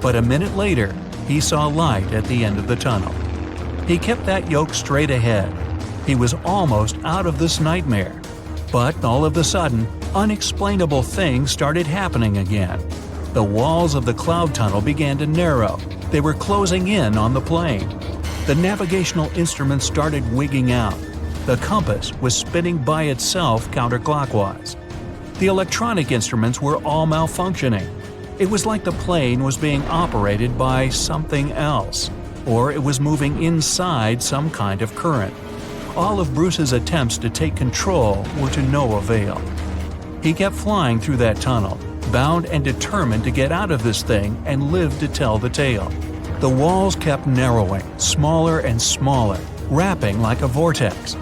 But a minute later, he saw light at the end of the tunnel. He kept that yoke straight ahead. He was almost out of this nightmare. But all of a sudden, unexplainable things started happening again. The walls of the cloud tunnel began to narrow. They were closing in on the plane. The navigational instruments started wigging out. The compass was spinning by itself counterclockwise. The electronic instruments were all malfunctioning. It was like the plane was being operated by something else, or it was moving inside some kind of current. All of Bruce's attempts to take control were to no avail. He kept flying through that tunnel, bound and determined to get out of this thing and live to tell the tale. The walls kept narrowing, smaller and smaller, wrapping like a vortex.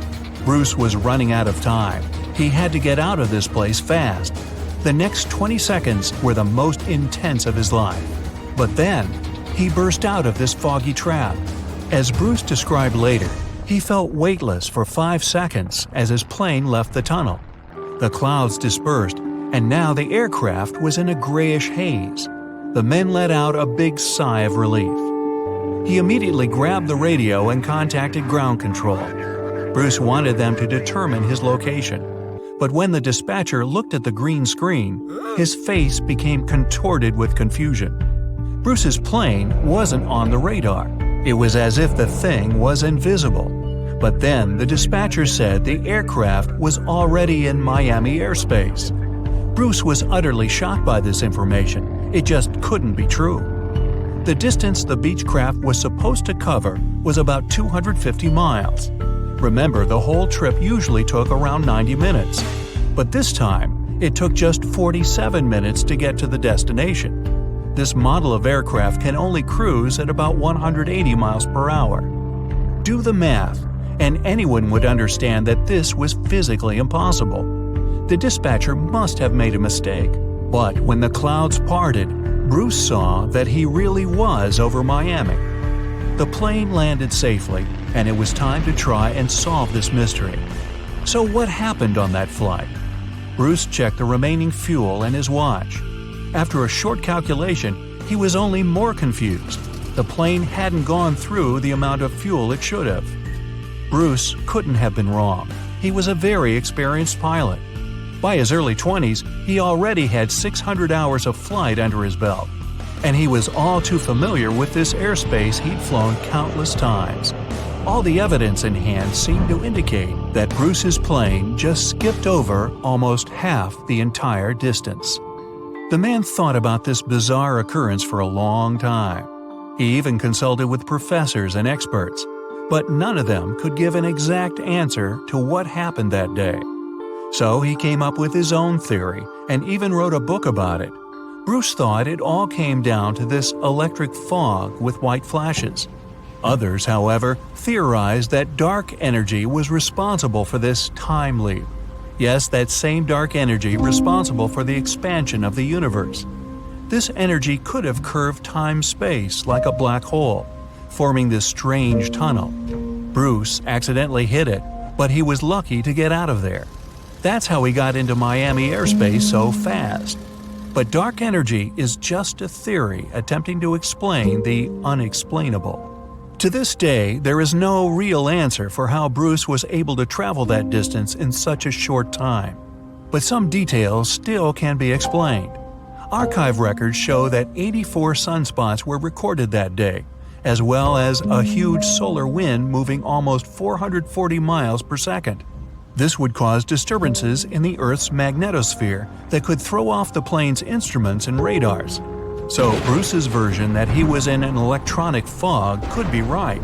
Bruce was running out of time. He had to get out of this place fast. The next 20 seconds were the most intense of his life. But then, he burst out of this foggy trap. As Bruce described later, he felt weightless for 5 seconds as his plane left the tunnel. The clouds dispersed, and now the aircraft was in a grayish haze. The men let out a big sigh of relief. He immediately grabbed the radio and contacted ground control. Bruce wanted them to determine his location. But when the dispatcher looked at the green screen, his face became contorted with confusion. Bruce's plane wasn't on the radar. It was as if the thing was invisible. But then the dispatcher said the aircraft was already in Miami airspace. Bruce was utterly shocked by this information. It just couldn't be true. The distance the Beechcraft was supposed to cover was about 250 miles. Remember, the whole trip usually took around 90 minutes. But this time, it took just 47 minutes to get to the destination. This model of aircraft can only cruise at about 180 miles per hour. Do the math, and anyone would understand that this was physically impossible. The dispatcher must have made a mistake. But when the clouds parted, Bruce saw that he really was over Miami. The plane landed safely, and it was time to try and solve this mystery. So what happened on that flight? Bruce checked the remaining fuel and his watch. After a short calculation, he was only more confused. The plane hadn't gone through the amount of fuel it should have. Bruce couldn't have been wrong. He was a very experienced pilot. By his early 20s, he already had 600 hours of flight under his belt, and he was all too familiar with this airspace he'd flown countless times. All the evidence in hand seemed to indicate that Bruce's plane just skipped over almost half the entire distance. The man thought about this bizarre occurrence for a long time. He even consulted with professors and experts, but none of them could give an exact answer to what happened that day. So he came up with his own theory and even wrote a book about it. Bruce thought it all came down to this electric fog with white flashes. Others, however, theorized that dark energy was responsible for this time leap. Yes, that same dark energy responsible for the expansion of the universe. This energy could have curved time-space like a black hole, forming this strange tunnel. Bruce accidentally hit it, but he was lucky to get out of there. That's how he got into Miami airspace so fast. But dark energy is just a theory attempting to explain the unexplainable. To this day, there is no real answer for how Bruce was able to travel that distance in such a short time. But some details still can be explained. Archive records show that 84 sunspots were recorded that day, as well as a huge solar wind moving almost 440 miles per second. This would cause disturbances in the Earth's magnetosphere that could throw off the plane's instruments and radars. So Bruce's version that he was in an electronic fog could be right.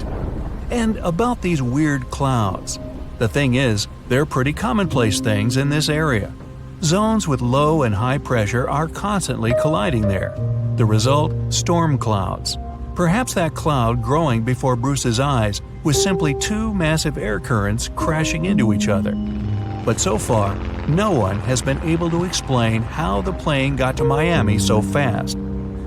And about these weird clouds. The thing is, they're pretty commonplace things in this area. Zones with low and high pressure are constantly colliding there. The result, storm clouds. Perhaps that cloud growing before Bruce's eyes was simply two massive air currents crashing into each other. But so far, no one has been able to explain how the plane got to Miami so fast.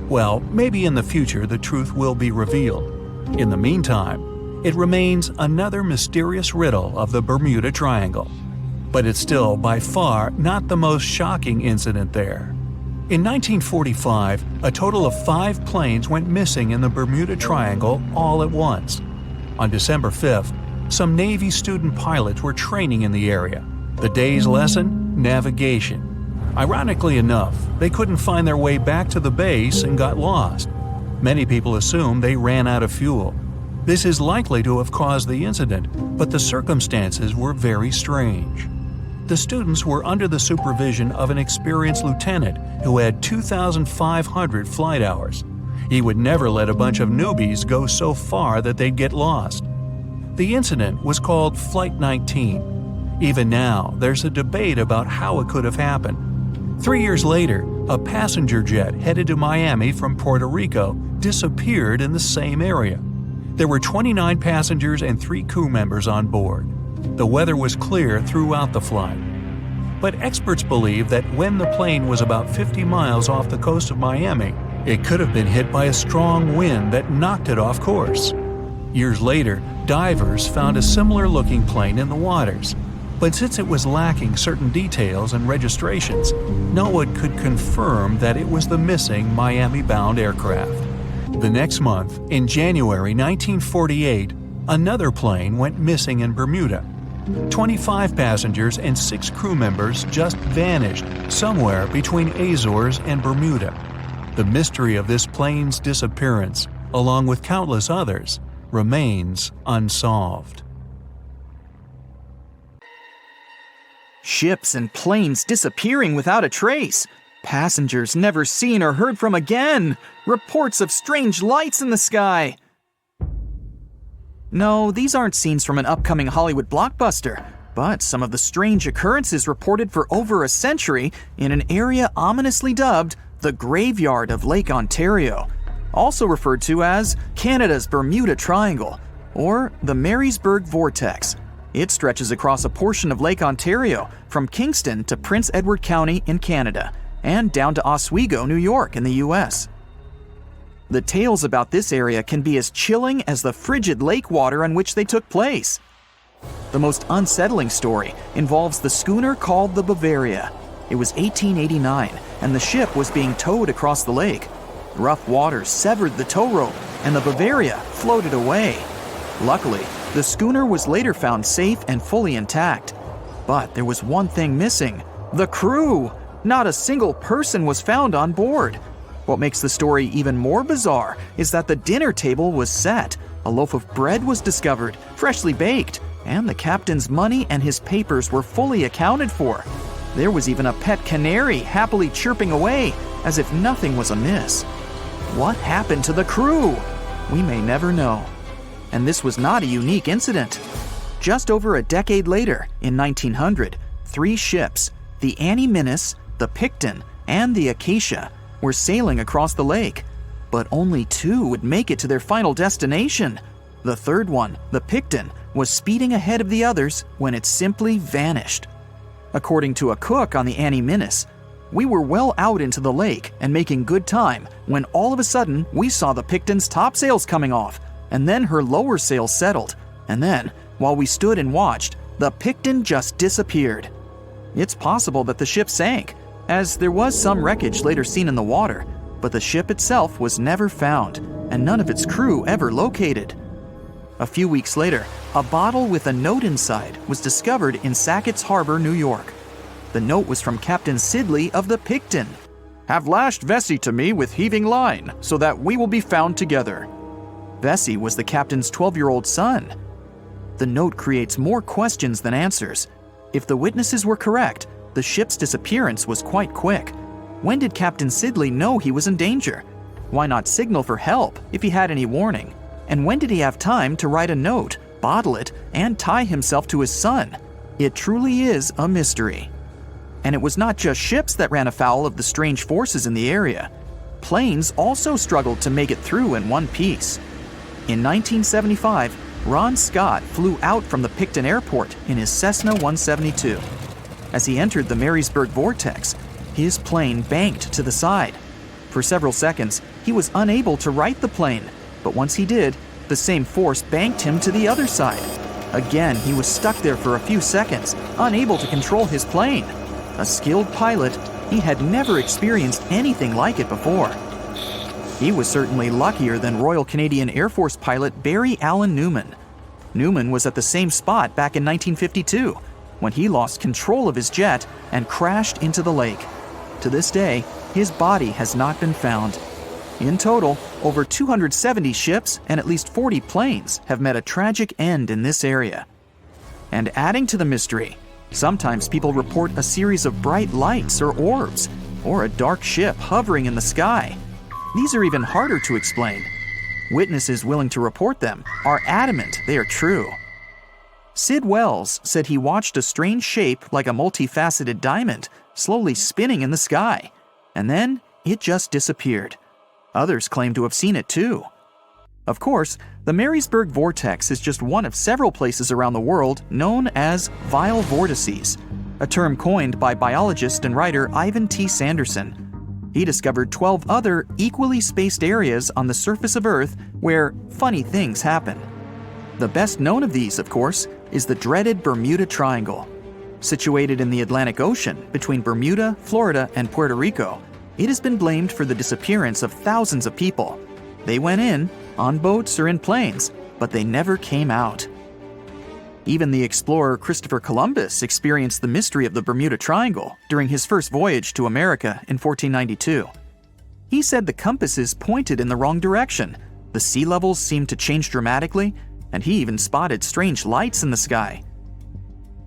Well, maybe in the future the truth will be revealed. In the meantime, it remains another mysterious riddle of the Bermuda Triangle. But it's still by far not the most shocking incident there. In 1945, a total of 5 planes went missing in the Bermuda Triangle all at once. On December 5th, some Navy student pilots were training in the area. The day's lesson? Navigation. Ironically enough, they couldn't find their way back to the base and got lost. Many people assume they ran out of fuel. This is likely to have caused the incident, but the circumstances were very strange. The students were under the supervision of an experienced lieutenant who had 2,500 flight hours. He would never let a bunch of newbies go so far that they'd get lost. The incident was called Flight 19. Even now, there's a debate about how it could have happened. 3 years later, a passenger jet headed to Miami from Puerto Rico disappeared in the same area. There were 29 passengers and 3 crew members on board. The weather was clear throughout the flight. But experts believe that when the plane was about 50 miles off the coast of Miami, it could have been hit by a strong wind that knocked it off course. Years later, divers found a similar-looking plane in the waters. But since it was lacking certain details and registrations, no one could confirm that it was the missing Miami-bound aircraft. The next month, in January 1948, another plane went missing in Bermuda. 25 passengers and 6 crew members just vanished somewhere between Azores and Bermuda. The mystery of this plane's disappearance, along with countless others, remains unsolved. Ships and planes disappearing without a trace. Passengers never seen or heard from again. Reports of strange lights in the sky. No, these aren't scenes from an upcoming Hollywood blockbuster, but some of the strange occurrences reported for over a century in an area ominously dubbed the Graveyard of Lake Ontario, also referred to as Canada's Bermuda Triangle, or the Marysburg Vortex. It stretches across a portion of Lake Ontario from Kingston to Prince Edward County in Canada, and down to Oswego, New York in the US. The tales about this area can be as chilling as the frigid lake water on which they took place. The most unsettling story involves the schooner called the Bavaria. It was 1889, and the ship was being towed across the lake. Rough waters severed the tow rope, and the Bavaria floated away. Luckily, the schooner was later found safe and fully intact. But there was one thing missing: the crew. Not a single person was found on board. What makes the story even more bizarre is that the dinner table was set, a loaf of bread was discovered, freshly baked, and the captain's money and his papers were fully accounted for. There was even a pet canary happily chirping away, as if nothing was amiss. What happened to the crew? We may never know. And this was not a unique incident. Just over a decade later, in 1900, 3 ships, the Annie Minnis, the Picton, and the Acacia, were sailing across the lake. But only 2 would make it to their final destination. The third one, the Picton, was speeding ahead of the others when it simply vanished. According to a cook on the Annie Minnis, "We were well out into the lake and making good time when all of a sudden we saw the Picton's topsails coming off, and then her lower sails settled, and then, while we stood and watched, the Picton just disappeared." It's possible that the ship sank, as there was some wreckage later seen in the water, but the ship itself was never found, and none of its crew ever located. A few weeks later, a bottle with a note inside was discovered in Sackett's Harbor, New York. The note was from Captain Sidley of the Picton. "Have lashed Vesey to me with heaving line, so that we will be found together." Vesey was the captain's 12-year-old son. The note creates more questions than answers. If the witnesses were correct, the ship's disappearance was quite quick. When did Captain Sidley know he was in danger? Why not signal for help if he had any warning? And when did he have time to write a note, bottle it, and tie himself to his son? It truly is a mystery. And it was not just ships that ran afoul of the strange forces in the area. Planes also struggled to make it through in one piece. In 1975, Ron Scott flew out from the Picton Airport in his Cessna 172. As he entered the Marysburg vortex, his plane banked to the side. For several seconds, he was unable to right the plane, but once he did, the same force banked him to the other side. Again, he was stuck there for a few seconds, unable to control his plane. A skilled pilot, he had never experienced anything like it before. He was certainly luckier than Royal Canadian Air Force pilot Barry Allen Newman. Newman was at the same spot back in 1952, when he lost control of his jet and crashed into the lake. To this day, his body has not been found. In total, over 270 ships and at least 40 planes have met a tragic end in this area. And adding to the mystery, sometimes people report a series of bright lights or orbs, or a dark ship hovering in the sky. These are even harder to explain. Witnesses willing to report them are adamant they are true. Sid Wells said he watched a strange shape like a multifaceted diamond slowly spinning in the sky, and then it just disappeared. Others claim to have seen it too. Of course, the Marysburg vortex is just one of several places around the world known as vile vortices, a term coined by biologist and writer Ivan T. Sanderson. He discovered 12 other equally spaced areas on the surface of Earth where funny things happen. The best known of these, of course, is the dreaded Bermuda Triangle. Situated in the Atlantic Ocean between Bermuda, Florida, and Puerto Rico, it has been blamed for the disappearance of thousands of people. They went in, on boats or in planes, but they never came out. Even the explorer Christopher Columbus experienced the mystery of the Bermuda Triangle during his first voyage to America in 1492. He said the compasses pointed in the wrong direction, the sea levels seemed to change dramatically, and he even spotted strange lights in the sky.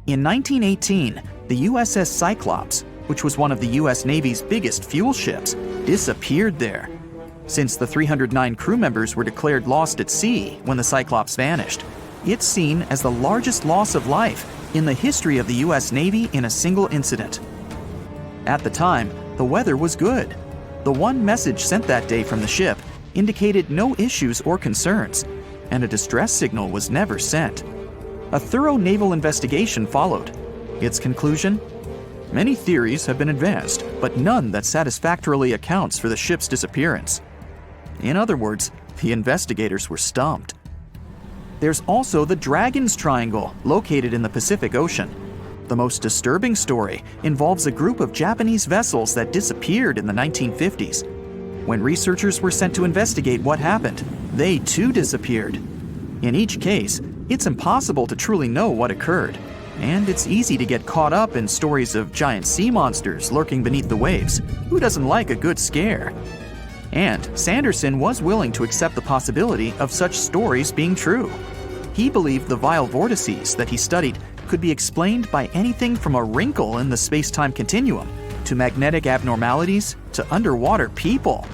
In 1918, the USS Cyclops, which was one of the US Navy's biggest fuel ships, disappeared there. Since the 309 crew members were declared lost at sea when the Cyclops vanished, it's seen as the largest loss of life in the history of the US Navy in a single incident. At the time, the weather was good. The one message sent that day from the ship indicated no issues or concerns, and a distress signal was never sent. A thorough naval investigation followed. Its conclusion? Many theories have been advanced, but none that satisfactorily accounts for the ship's disappearance. In other words, the investigators were stumped. There's also the Dragon's Triangle, located in the Pacific Ocean. The most disturbing story involves a group of Japanese vessels that disappeared in the 1950s. When researchers were sent to investigate what happened, they too disappeared. In each case, it's impossible to truly know what occurred, and it's easy to get caught up in stories of giant sea monsters lurking beneath the waves. Who doesn't like a good scare? And Sanderson was willing to accept the possibility of such stories being true. He believed the vile vortices that he studied could be explained by anything from a wrinkle in the space-time continuum to magnetic abnormalities to underwater people.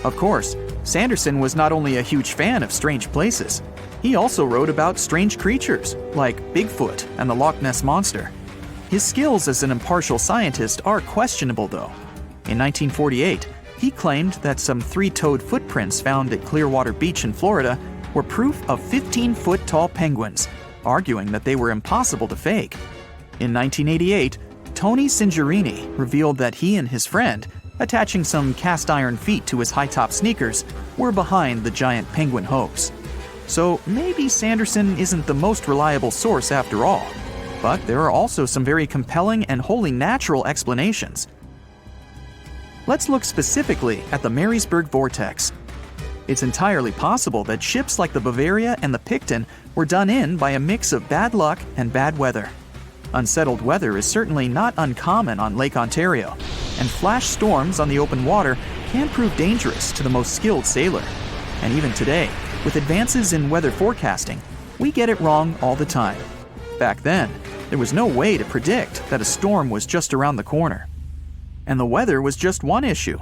Of course, Sanderson was not only a huge fan of strange places, he also wrote about strange creatures like Bigfoot and the Loch Ness Monster. His skills as an impartial scientist are questionable though. In 1948, he claimed that some 3-toed footprints found at Clearwater Beach in Florida were proof of 15-foot-tall penguins, arguing that they were impossible to fake. In 1988, Tony Singerini revealed that he and his friend, attaching some cast-iron feet to his high-top sneakers, were behind the giant penguin hoax. So maybe Sanderson isn't the most reliable source after all, but there are also some very compelling and wholly natural explanations. Let's look specifically at the Marysburg Vortex. It's entirely possible that ships like the Bavaria and the Picton were done in by a mix of bad luck and bad weather. Unsettled weather is certainly not uncommon on Lake Ontario, and flash storms on the open water can prove dangerous to the most skilled sailor. And even today, with advances in weather forecasting, we get it wrong all the time. Back then, there was no way to predict that a storm was just around the corner. And the weather was just one issue.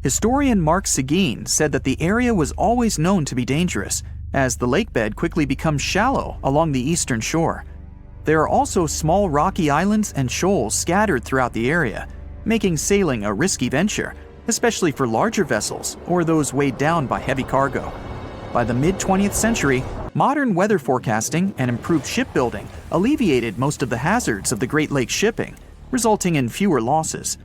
Historian Mark Seguin said that the area was always known to be dangerous, as the lake bed quickly becomes shallow along the eastern shore. There are also small rocky islands and shoals scattered throughout the area, making sailing a risky venture, especially for larger vessels or those weighed down by heavy cargo. By the mid-20th century, modern weather forecasting and improved shipbuilding alleviated most of the hazards of the Great Lakes shipping, resulting in fewer losses.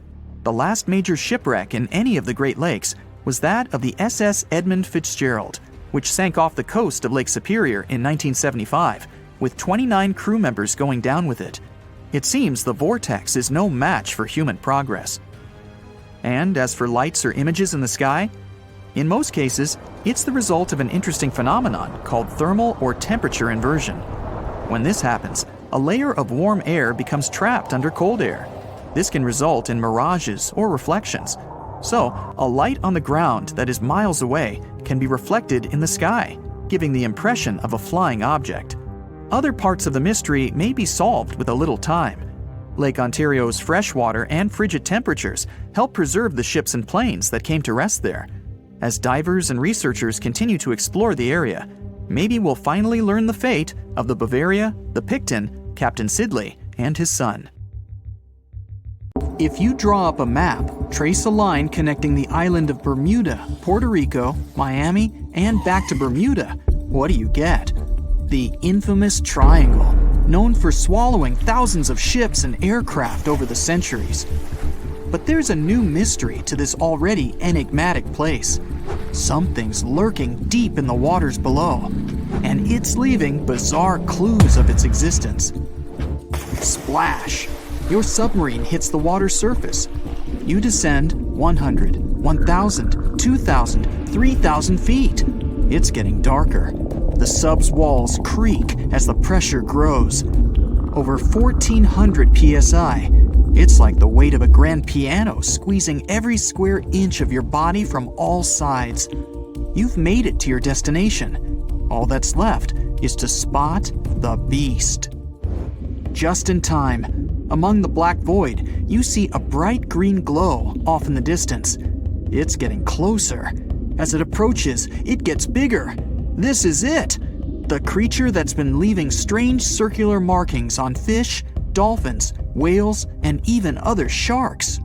The last major shipwreck in any of the Great Lakes was that of the SS Edmund Fitzgerald, which sank off the coast of Lake Superior in 1975, with 29 crew members going down with it. It seems the vortex is no match for human progress. And as for lights or images in the sky, in most cases, it's the result of an interesting phenomenon called thermal or temperature inversion. When this happens, a layer of warm air becomes trapped under cold air. This can result in mirages or reflections. So, a light on the ground that is miles away can be reflected in the sky, giving the impression of a flying object. Other parts of the mystery may be solved with a little time. Lake Ontario's freshwater and frigid temperatures help preserve the ships and planes that came to rest there. As divers and researchers continue to explore the area, maybe we'll finally learn the fate of the Bavaria, the Picton, Captain Sidley, and his son. If you draw up a map, trace a line connecting the island of Bermuda, Puerto Rico, Miami, and back to Bermuda, what do you get? The infamous triangle, known for swallowing thousands of ships and aircraft over the centuries. But there's a new mystery to this already enigmatic place. Something's lurking deep in the waters below, and it's leaving bizarre clues of its existence. Splash! Your submarine hits the water surface. You descend 100, 1,000, 2,000, 3,000 feet. It's getting darker. The sub's walls creak as the pressure grows. Over 1,400 psi. It's like the weight of a grand piano squeezing every square inch of your body from all sides. You've made it to your destination. All that's left is to spot the beast. Just in time. Among the black void, you see a bright green glow off in the distance. It's getting closer. As it approaches, it gets bigger. This is it! The creature that's been leaving strange circular markings on fish, dolphins, whales, and even other sharks.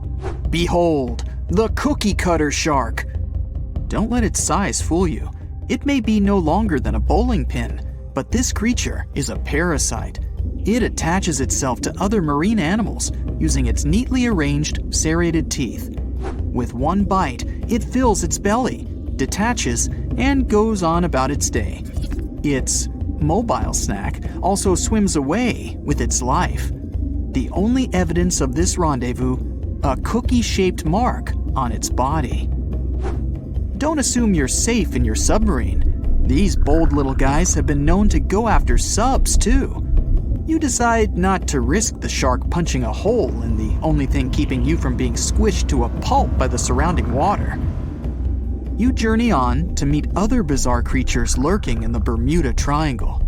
Behold, the cookie cutter shark! Don't let its size fool you. It may be no longer than a bowling pin, but this creature is a parasite. It attaches itself to other marine animals using its neatly arranged, serrated teeth. With one bite, it fills its belly, detaches, and goes on about its day. Its mobile snack also swims away with its life. The only evidence of this rendezvous, a cookie-shaped mark on its body. Don't assume you're safe in your submarine. These bold little guys have been known to go after subs too. You decide not to risk the shark punching a hole in the only thing keeping you from being squished to a pulp by the surrounding water. You journey on to meet other bizarre creatures lurking in the Bermuda Triangle.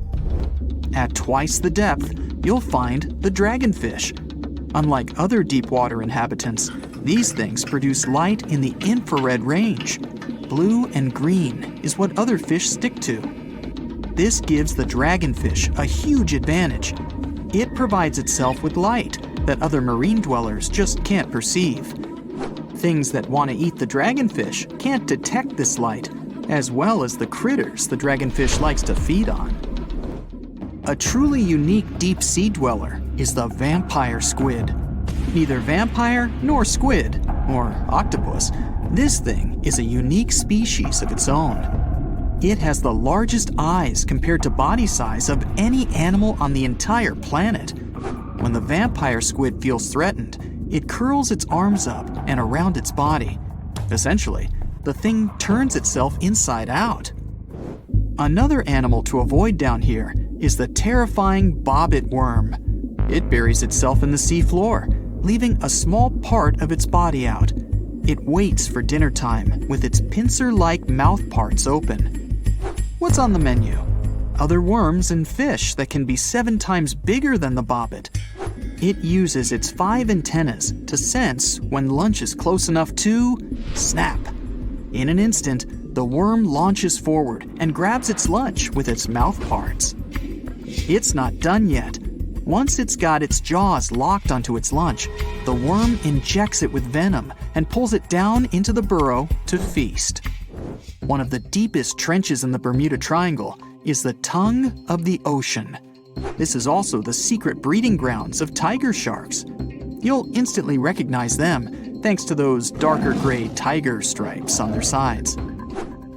At twice the depth, you'll find the dragonfish. Unlike other deep-water inhabitants, these things produce light in the infrared range. Blue and green is what other fish stick to. This gives the dragonfish a huge advantage. It provides itself with light that other marine dwellers just can't perceive. Things that want to eat the dragonfish can't detect this light, as well as the critters the dragonfish likes to feed on. A truly unique deep-sea dweller is the vampire squid. Neither vampire nor squid, or octopus, this thing is a unique species of its own. It has the largest eyes compared to body size of any animal on the entire planet. When the vampire squid feels threatened, it curls its arms up and around its body. Essentially, the thing turns itself inside out. Another animal to avoid down here is the terrifying bobbit worm. It buries itself in the seafloor, leaving a small part of its body out. It waits for dinner time with its pincer-like mouth parts open. What's on the menu? Other worms and fish that can be 7 times bigger than the bobbit. It uses its 5 antennas to sense when lunch is close enough to snap. In an instant, the worm launches forward and grabs its lunch with its mouth parts. It's not done yet. Once it's got its jaws locked onto its lunch, the worm injects it with venom and pulls it down into the burrow to feast. One of the deepest trenches in the Bermuda Triangle is the tongue of the ocean. This is also the secret breeding grounds of tiger sharks. You'll instantly recognize them thanks to those darker gray tiger stripes on their sides.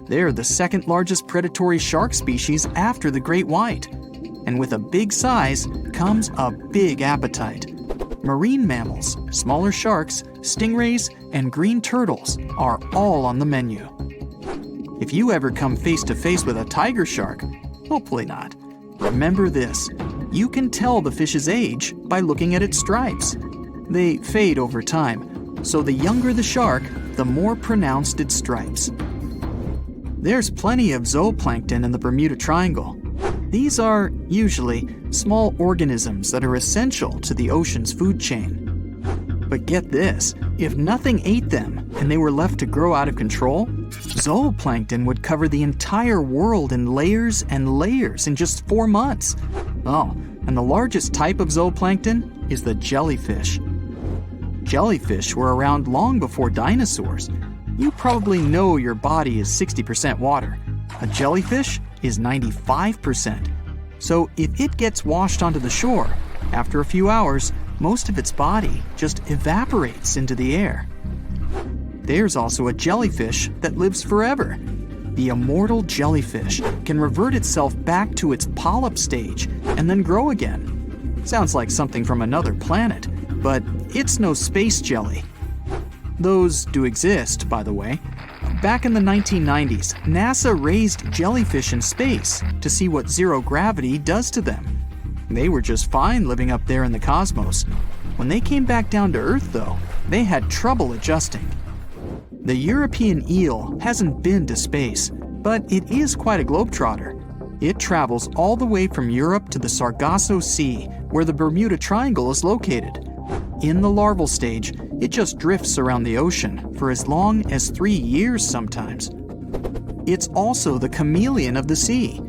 They're the second largest predatory shark species after the great white. And with a big size comes a big appetite. Marine mammals, smaller sharks, stingrays, and green turtles are all on the menu. If you ever come face to face with a tiger shark, hopefully not, remember this: you can tell the fish's age by looking at its stripes. They fade over time, so the younger the shark, the more pronounced its stripes. There's plenty of zooplankton in the Bermuda Triangle. These are, usually, small organisms that are essential to the ocean's food chain. But get this, if nothing ate them and they were left to grow out of control, zooplankton would cover the entire world in layers and layers in just 4 months. Oh, and the largest type of zooplankton is the jellyfish. Jellyfish were around long before dinosaurs. You probably know your body is 60% water. A jellyfish is 95%. So if it gets washed onto the shore, after a few hours, most of its body just evaporates into the air. There's also a jellyfish that lives forever. The immortal jellyfish can revert itself back to its polyp stage and then grow again. Sounds like something from another planet, but it's no space jelly. Those do exist, by the way. Back in the 1990s, NASA raised jellyfish in space to see what zero gravity does to them. They were just fine living up there in the cosmos. When they came back down to Earth, though, they had trouble adjusting. The European eel hasn't been to space, but it is quite a globetrotter. It travels all the way from Europe to the Sargasso Sea, where the Bermuda Triangle is located. In the larval stage, it just drifts around the ocean for as long as 3 years sometimes. It's also the chameleon of the sea.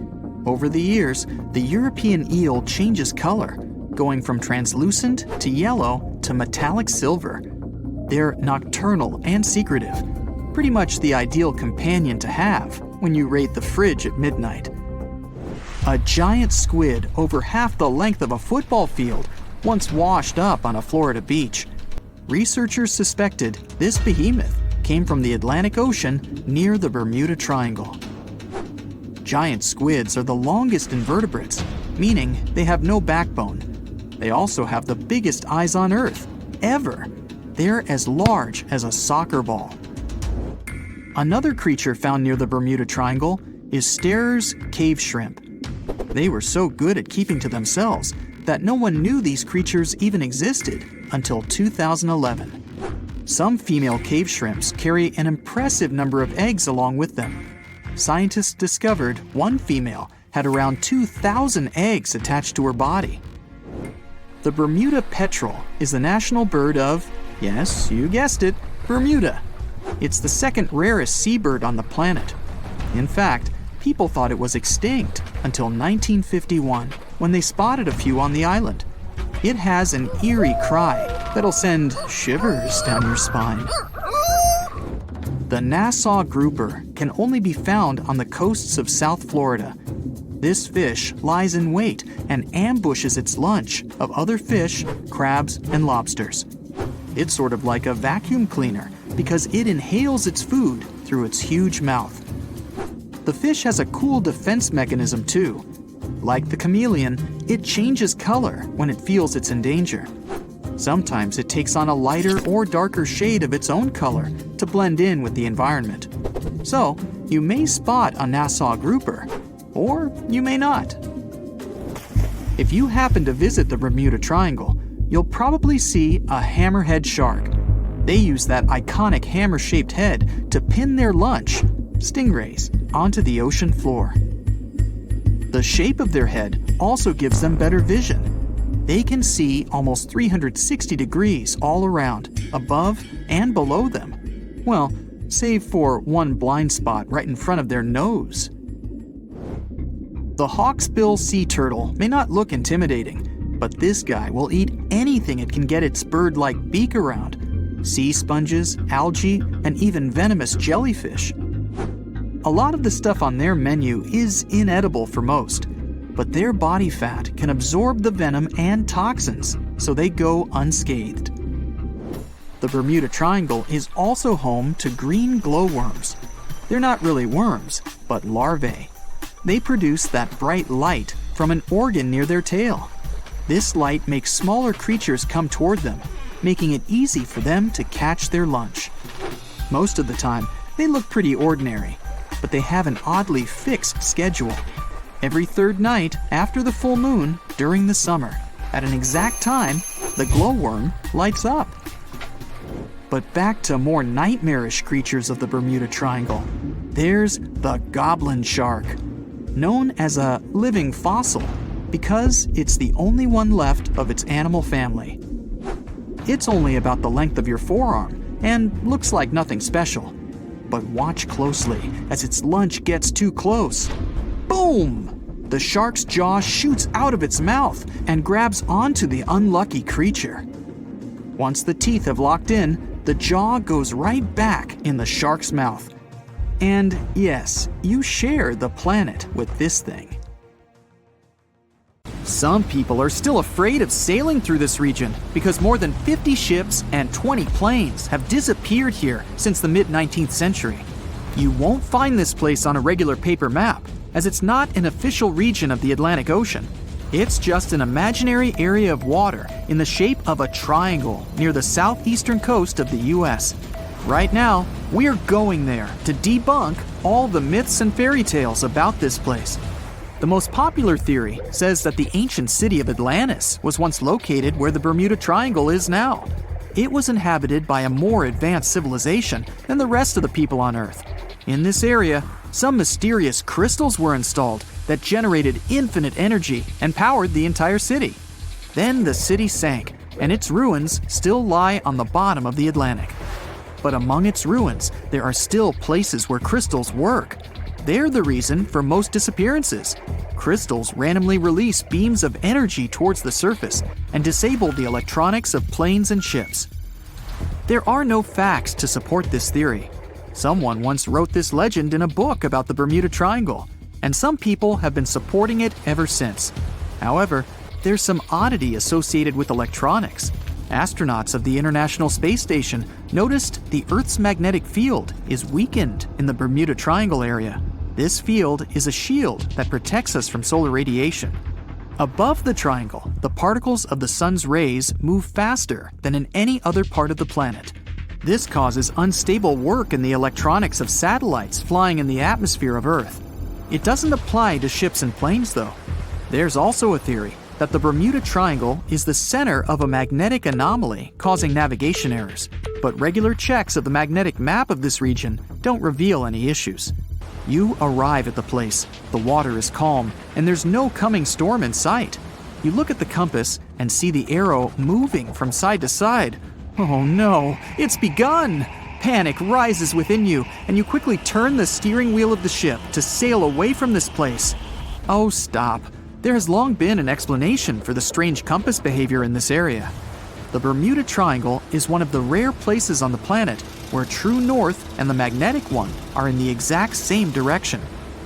Over the years, the European eel changes color, going from translucent to yellow to metallic silver. They're nocturnal and secretive, pretty much the ideal companion to have when you raid the fridge at midnight. A giant squid over half the length of a football field once washed up on a Florida beach. Researchers suspected this behemoth came from the Atlantic Ocean near the Bermuda Triangle. Giant squids are the longest invertebrates, meaning they have no backbone. They also have the biggest eyes on Earth, ever. They're as large as a soccer ball. Another creature found near the Bermuda Triangle is Sterer's cave shrimp. They were so good at keeping to themselves that no one knew these creatures even existed until 2011. Some female cave shrimps carry an impressive number of eggs along with them. Scientists discovered one female had around 2,000 eggs attached to her body. The Bermuda petrel is the national bird of, yes, you guessed it, Bermuda. It's the second rarest seabird on the planet. In fact, people thought it was extinct until 1951, when they spotted a few on the island. It has an eerie cry that'll send shivers down your spine. The Nassau grouper can only be found on the coasts of South Florida. This fish lies in wait and ambushes its lunch of other fish, crabs, and lobsters. It's sort of like a vacuum cleaner because it inhales its food through its huge mouth. The fish has a cool defense mechanism too. Like the chameleon, it changes color when it feels it's in danger. Sometimes it takes on a lighter or darker shade of its own color to blend in with the environment. So, you may spot a Nassau grouper, or you may not. If you happen to visit the Bermuda Triangle, you'll probably see a hammerhead shark. They use that iconic hammer-shaped head to pin their lunch, stingrays, onto the ocean floor. The shape of their head also gives them better vision. They can see almost 360 degrees all around, above and below them. Well, save for one blind spot right in front of their nose. The hawksbill sea turtle may not look intimidating, but this guy will eat anything it can get its bird-like beak around. Sea sponges, algae, and even venomous jellyfish. A lot of the stuff on their menu is inedible for most, but their body fat can absorb the venom and toxins, so they go unscathed. The Bermuda Triangle is also home to green glowworms. They're not really worms, but larvae. They produce that bright light from an organ near their tail. This light makes smaller creatures come toward them, making it easy for them to catch their lunch. Most of the time, they look pretty ordinary, but they have an oddly fixed schedule. Every third night after the full moon during the summer, at an exact time, the glowworm lights up. But back to more nightmarish creatures of the Bermuda Triangle. There's the goblin shark, known as a living fossil because it's the only one left of its animal family. It's only about the length of your forearm and looks like nothing special. But watch closely as its lunch gets too close. Boom! The shark's jaw shoots out of its mouth and grabs onto the unlucky creature. Once the teeth have locked in, the jaw goes right back in the shark's mouth. And yes, you share the planet with this thing. Some people are still afraid of sailing through this region because more than 50 ships and 20 planes have disappeared here since the mid-19th century. You won't find this place on a regular paper map, as it's not an official region of the Atlantic Ocean. It's just an imaginary area of water in the shape of a triangle near the southeastern coast of the US. Right now, we're going there to debunk all the myths and fairy tales about this place. The most popular theory says that the ancient city of Atlantis was once located where the Bermuda Triangle is now. It was inhabited by a more advanced civilization than the rest of the people on Earth. In this area, some mysterious crystals were installed that generated infinite energy and powered the entire city. Then the city sank, and its ruins still lie on the bottom of the Atlantic. But among its ruins, there are still places where crystals work. They're the reason for most disappearances. Crystals randomly release beams of energy towards the surface and disable the electronics of planes and ships. There are no facts to support this theory. Someone once wrote this legend in a book about the Bermuda Triangle, and some people have been supporting it ever since. However, there's some oddity associated with electronics. Astronauts of the International Space Station noticed the Earth's magnetic field is weakened in the Bermuda Triangle area. This field is a shield that protects us from solar radiation. Above the triangle, the particles of the sun's rays move faster than in any other part of the planet. This causes unstable work in the electronics of satellites flying in the atmosphere of Earth. It doesn't apply to ships and planes, though. There's also a theory that the Bermuda Triangle is the center of a magnetic anomaly causing navigation errors, but regular checks of the magnetic map of this region don't reveal any issues. You arrive at the place, the water is calm, and there's no coming storm in sight. You look at the compass and see the arrow moving from side to side. Oh no, it's begun! Panic rises within you, and you quickly turn the steering wheel of the ship to sail away from this place. Oh, stop. There has long been an explanation for the strange compass behavior in this area. The Bermuda Triangle is one of the rare places on the planet where true north and the magnetic one are in the exact same direction.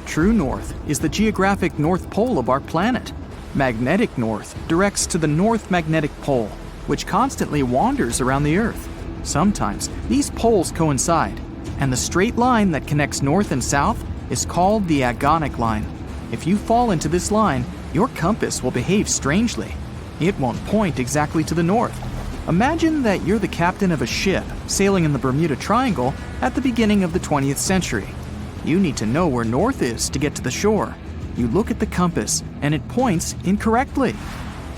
True north is the geographic north pole of our planet. Magnetic north directs to the north magnetic pole, which constantly wanders around the Earth. Sometimes these poles coincide, and the straight line that connects north and south is called the agonic line. If you fall into this line, your compass will behave strangely. It won't point exactly to the north. Imagine that you're the captain of a ship sailing in the Bermuda Triangle at the beginning of the 20th century. You need to know where north is to get to the shore. You look at the compass and it points incorrectly.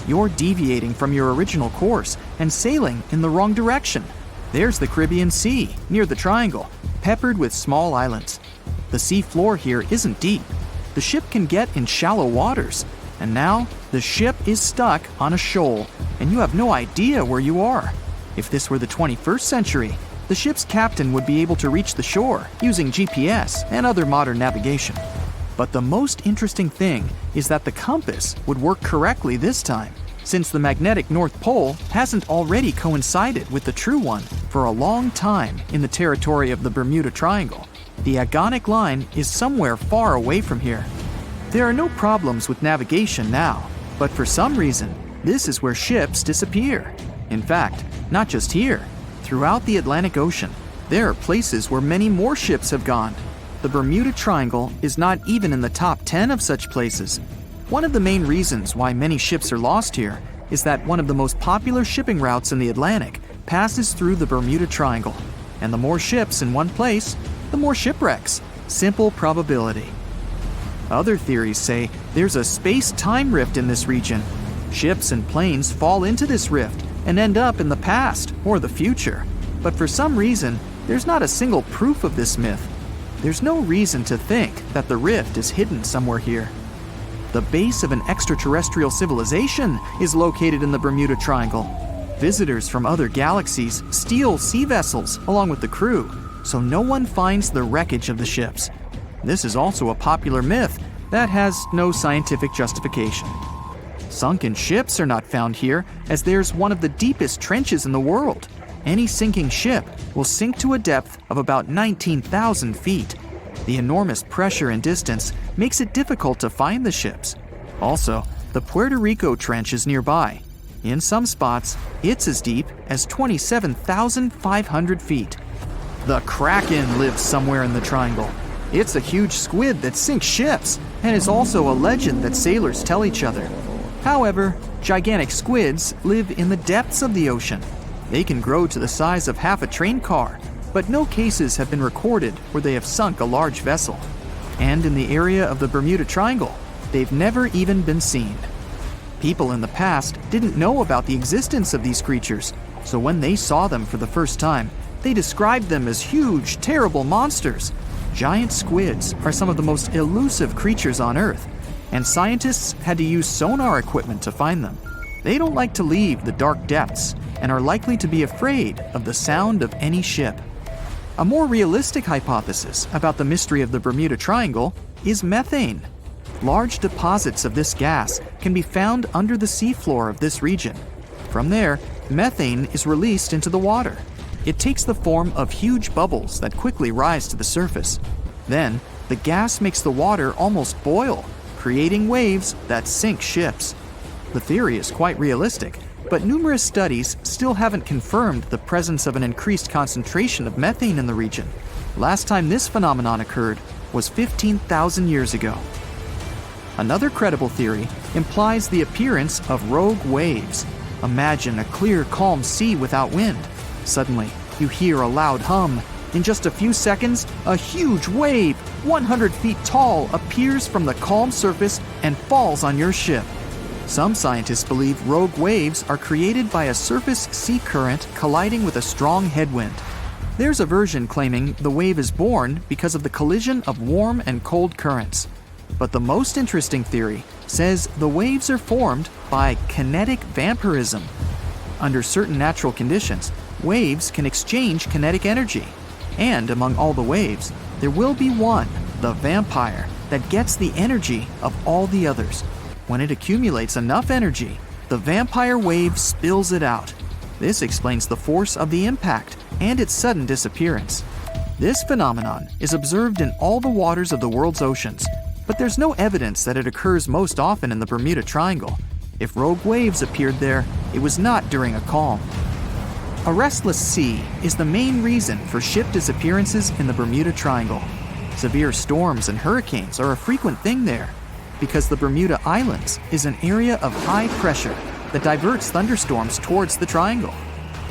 You're deviating from your original course and sailing in the wrong direction. There's the Caribbean Sea near the triangle, peppered with small islands. The sea floor here isn't deep. The ship can get in shallow waters, and now the ship is stuck on a shoal, and you have no idea where you are. If this were the 21st century, the ship's captain would be able to reach the shore using GPS and other modern navigation. But the most interesting thing is that the compass would work correctly this time, since the magnetic North Pole hasn't already coincided with the true one for a long time in the territory of the Bermuda Triangle. The agonic line is somewhere far away from here. There are no problems with navigation now, but for some reason, this is where ships disappear. In fact, not just here. Throughout the Atlantic Ocean, there are places where many more ships have gone. The Bermuda Triangle is not even in the top 10 of such places. One of the main reasons why many ships are lost here is that one of the most popular shipping routes in the Atlantic passes through the Bermuda Triangle. And the more ships in one place, the more shipwrecks. Simple probability. Other theories say there's a space-time rift in this region. Ships and planes fall into this rift and end up in the past or the future. But for some reason, there's not a single proof of this myth. There's no reason to think that the rift is hidden somewhere here. The base of an extraterrestrial civilization is located in the Bermuda Triangle. Visitors from other galaxies steal sea vessels along with the crew, so no one finds the wreckage of the ships. This is also a popular myth that has no scientific justification. Sunken ships are not found here, as there's one of the deepest trenches in the world. Any sinking ship will sink to a depth of about 19,000 feet. The enormous pressure and distance makes it difficult to find the ships. Also, the Puerto Rico Trench is nearby. In some spots, it's as deep as 27,500 feet. The Kraken lives somewhere in the triangle. It's a huge squid that sinks ships, and is also a legend that sailors tell each other. However, gigantic squids live in the depths of the ocean. They can grow to the size of half a train car, but no cases have been recorded where they have sunk a large vessel. And in the area of the Bermuda Triangle, they've never even been seen. People in the past didn't know about the existence of these creatures, so when they saw them for the first time, they described them as huge, terrible monsters. Giant squids are some of the most elusive creatures on Earth, and scientists had to use sonar equipment to find them. They don't like to leave the dark depths and are likely to be afraid of the sound of any ship. A more realistic hypothesis about the mystery of the Bermuda Triangle is methane. Large deposits of this gas can be found under the seafloor of this region. From there, methane is released into the water. It takes the form of huge bubbles that quickly rise to the surface. Then, the gas makes the water almost boil, creating waves that sink ships. The theory is quite realistic, but numerous studies still haven't confirmed the presence of an increased concentration of methane in the region. Last time this phenomenon occurred was 15,000 years ago. Another credible theory implies the appearance of rogue waves. Imagine a clear, calm sea without wind. Suddenly, you hear a loud hum. In just a few seconds, a huge wave, 100 feet tall, appears from the calm surface and falls on your ship. Some scientists believe rogue waves are created by a surface sea current colliding with a strong headwind. There's a version claiming the wave is born because of the collision of warm and cold currents. But the most interesting theory says the waves are formed by kinetic vampirism. Under certain natural conditions, waves can exchange kinetic energy. And among all the waves, there will be one, the vampire, that gets the energy of all the others. When it accumulates enough energy, the vampire wave spills it out. This explains the force of the impact and its sudden disappearance. This phenomenon is observed in all the waters of the world's oceans, but there's no evidence that it occurs most often in the Bermuda Triangle. If rogue waves appeared there, it was not during a calm. A restless sea is the main reason for ship disappearances in the Bermuda Triangle. Severe storms and hurricanes are a frequent thing there, because the Bermuda Islands is an area of high pressure that diverts thunderstorms towards the triangle.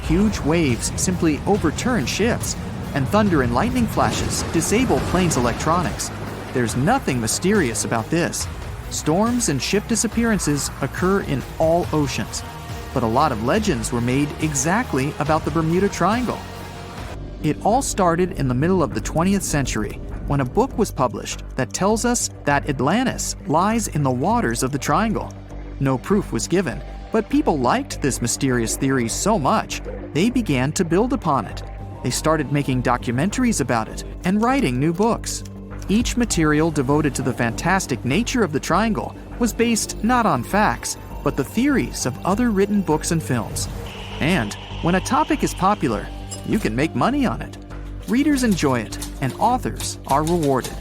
Huge waves simply overturn ships, and thunder and lightning flashes disable planes' electronics. There's nothing mysterious about this. Storms and ship disappearances occur in all oceans, but a lot of legends were made exactly about the Bermuda Triangle. It all started in the middle of the 20th century when a book was published that tells us that Atlantis lies in the waters of the triangle. No proof was given, but people liked this mysterious theory so much, they began to build upon it. They started making documentaries about it and writing new books. Each material devoted to the fantastic nature of the triangle was based not on facts, but the theories of other written books and films. And when a topic is popular, you can make money on it. Readers enjoy it, and authors are rewarded.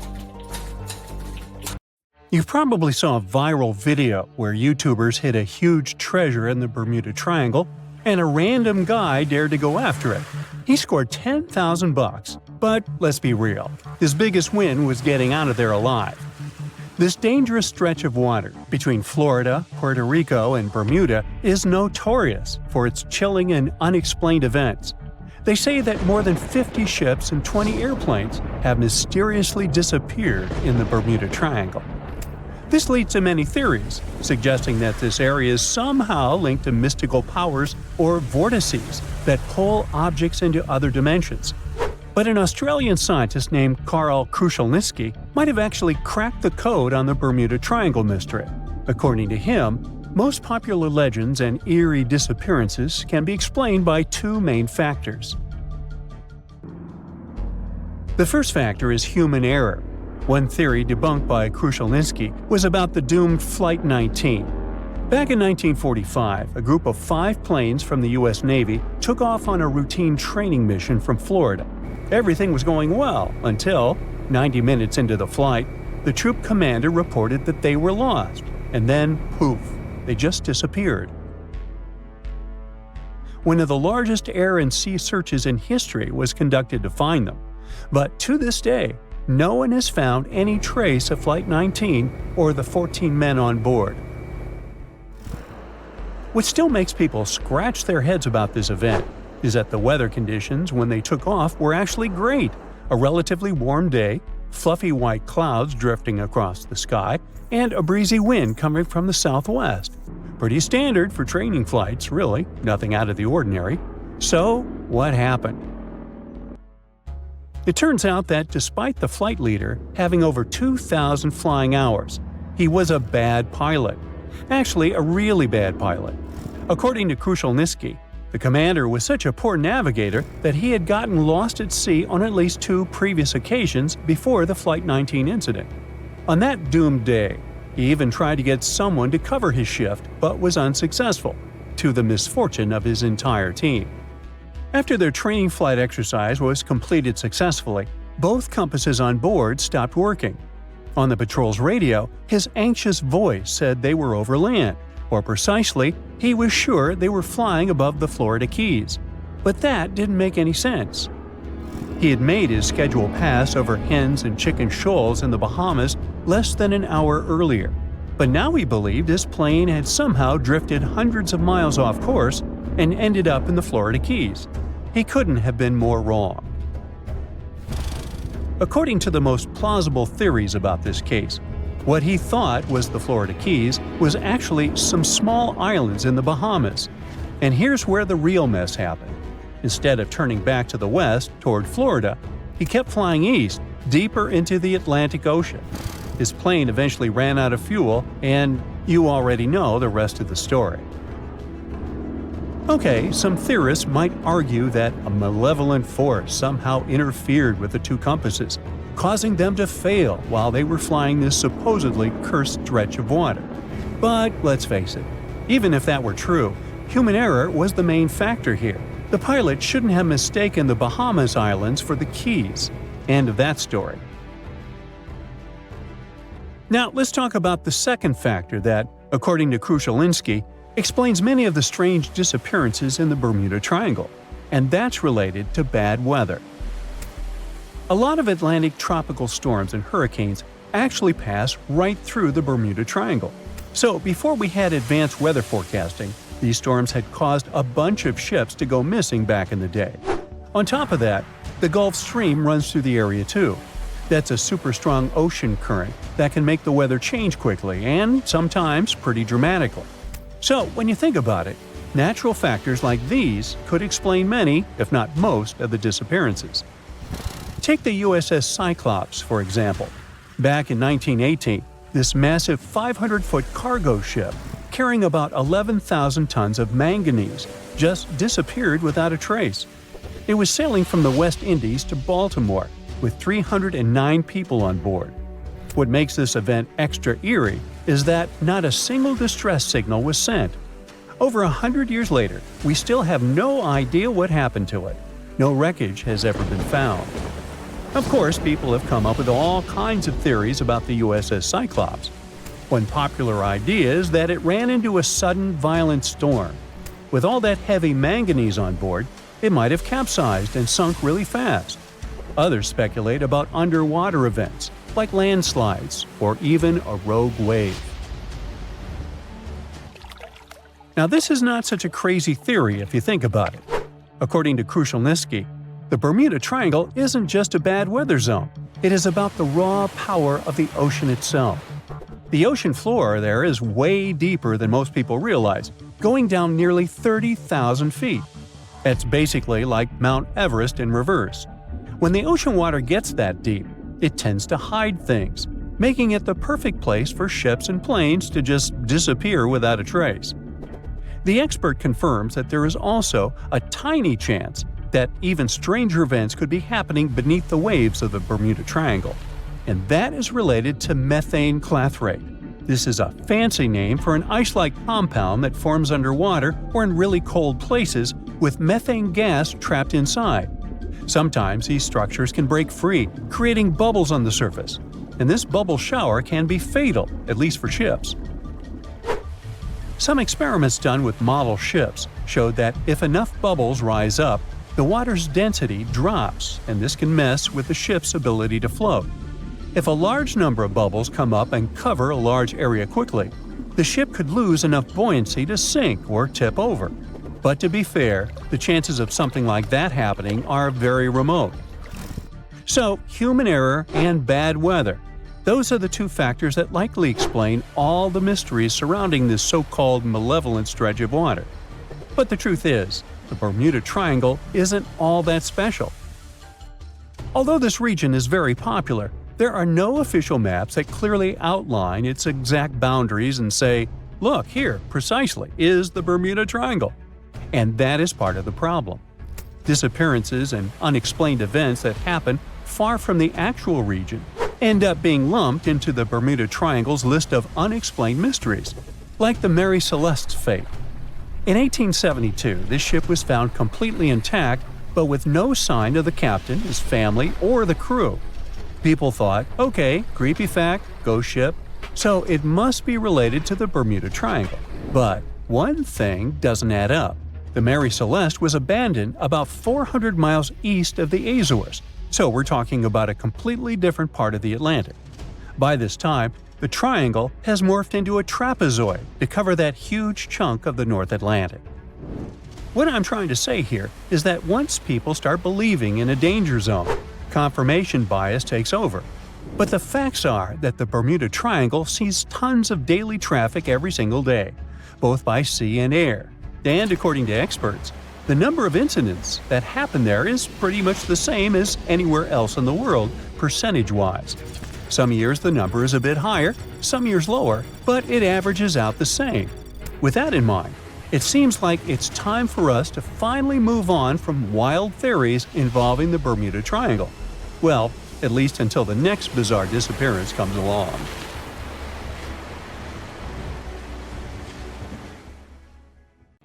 You probably saw a viral video where YouTubers hid a huge treasure in the Bermuda Triangle, and a random guy dared to go after it. He scored $10,000, but let's be real, his biggest win was getting out of there alive. This dangerous stretch of water between Florida, Puerto Rico, and Bermuda is notorious for its chilling and unexplained events. They say that more than 50 ships and 20 airplanes have mysteriously disappeared in the Bermuda Triangle. This leads to many theories, suggesting that this area is somehow linked to mystical powers or vortices that pull objects into other dimensions. But an Australian scientist named Karl Kruszelnicki might have actually cracked the code on the Bermuda Triangle mystery. According to him, most popular legends and eerie disappearances can be explained by two main factors. The first factor is human error. One theory debunked by Kruszelnicki was about the doomed Flight 19. Back in 1945, a group of 5 planes from the U.S. Navy took off on a routine training mission from Florida. Everything was going well until, 90 minutes into the flight, the troop commander reported that they were lost, and then, poof, they just disappeared. One of the largest air and sea searches in history was conducted to find them, but to this day, no one has found any trace of Flight 19 or the 14 men on board. What still makes people scratch their heads about this event is that the weather conditions when they took off were actually great. A relatively warm day, fluffy white clouds drifting across the sky, and a breezy wind coming from the southwest. Pretty standard for training flights, really, nothing out of the ordinary. So, what happened? It turns out that despite the flight leader having over 2,000 flying hours, he was a bad pilot. Actually, a really bad pilot. According to Kruszelnicki, the commander was such a poor navigator that he had gotten lost at sea on at least 2 previous occasions before the Flight 19 incident. On that doomed day, he even tried to get someone to cover his shift but was unsuccessful, to the misfortune of his entire team. After their training flight exercise was completed successfully, both compasses on board stopped working. On the patrol's radio, his anxious voice said they were over land, or precisely, he was sure they were flying above the Florida Keys. But that didn't make any sense. He had made his scheduled pass over hens and chicken shoals in the Bahamas less than an hour earlier, But now he believed his plane had somehow drifted hundreds of miles off course and ended up in the Florida Keys. He couldn't have been more wrong. According to the most plausible theories about this case, what he thought was the Florida Keys was actually some small islands in the Bahamas. And here's where the real mess happened. Instead of turning back to the west toward Florida, he kept flying east, deeper into the Atlantic Ocean. His plane eventually ran out of fuel, and you already know the rest of the story. Okay, some theorists might argue that a malevolent force somehow interfered with the two compasses, causing them to fail while they were flying this supposedly cursed stretch of water. But let's face it, even if that were true, human error was the main factor here. The pilot shouldn't have mistaken the Bahamas Islands for the Keys. End of that story. Now, let's talk about the second factor that, according to Krushelinski, explains many of the strange disappearances in the Bermuda Triangle, and that's related to bad weather. A lot of Atlantic tropical storms and hurricanes actually pass right through the Bermuda Triangle. So, before we had advanced weather forecasting, these storms had caused a bunch of ships to go missing back in the day. On top of that, the Gulf Stream runs through the area too. That's a super strong ocean current that can make the weather change quickly and sometimes pretty dramatically. So, when you think about it, natural factors like these could explain many, if not most, of the disappearances. Take the USS Cyclops, for example. Back in 1918, this massive 500-foot cargo ship, carrying about 11,000 tons of manganese, just disappeared without a trace. It was sailing from the West Indies to Baltimore, with 309 people on board. What makes this event extra eerie is that not a single distress signal was sent. Over 100 years later, we still have no idea what happened to it. No wreckage has ever been found. Of course, people have come up with all kinds of theories about the USS Cyclops. One popular idea is that it ran into a sudden, violent storm. With all that heavy manganese on board, it might have capsized and sunk really fast. Others speculate about underwater events, like landslides or even a rogue wave. Now, this is not such a crazy theory if you think about it. According to Krushelinski, the Bermuda Triangle isn't just a bad weather zone. It is about the raw power of the ocean itself. The ocean floor there is way deeper than most people realize, going down nearly 30,000 feet. That's basically like Mount Everest in reverse. When the ocean water gets that deep, it tends to hide things, making it the perfect place for ships and planes to just disappear without a trace. The expert confirms that there is also a tiny chance that even stranger events could be happening beneath the waves of the Bermuda Triangle, and that is related to methane clathrate. This is a fancy name for an ice-like compound that forms underwater or in really cold places with methane gas trapped inside. Sometimes these structures can break free, creating bubbles on the surface, and this bubble shower can be fatal, at least for ships. Some experiments done with model ships showed that if enough bubbles rise up, the water's density drops, and this can mess with the ship's ability to float. If a large number of bubbles come up and cover a large area quickly, the ship could lose enough buoyancy to sink or tip over. But to be fair, the chances of something like that happening are very remote. So, human error and bad weather. Those are the two factors that likely explain all the mysteries surrounding this so-called malevolent stretch of water. But the truth is, the Bermuda Triangle isn't all that special. Although this region is very popular, there are no official maps that clearly outline its exact boundaries and say, look, here, precisely, is the Bermuda Triangle. And that is part of the problem. Disappearances and unexplained events that happen far from the actual region end up being lumped into the Bermuda Triangle's list of unexplained mysteries, like the Mary Celeste's fate. In 1872, this ship was found completely intact, but with no sign of the captain, his family, or the crew. People thought, okay, creepy fact, ghost ship, so it must be related to the Bermuda Triangle. But one thing doesn't add up. The Mary Celeste was abandoned about 400 miles east of the Azores, so we're talking about a completely different part of the Atlantic. By this time, the triangle has morphed into a trapezoid to cover that huge chunk of the North Atlantic. What I'm trying to say here is that once people start believing in a danger zone, confirmation bias takes over. But the facts are that the Bermuda Triangle sees tons of daily traffic every single day, both by sea and air. And according to experts, the number of incidents that happen there is pretty much the same as anywhere else in the world, percentage-wise. Some years the number is a bit higher, some years lower, but it averages out the same. With that in mind, it seems like it's time for us to finally move on from wild theories involving the Bermuda Triangle. Well, at least until the next bizarre disappearance comes along.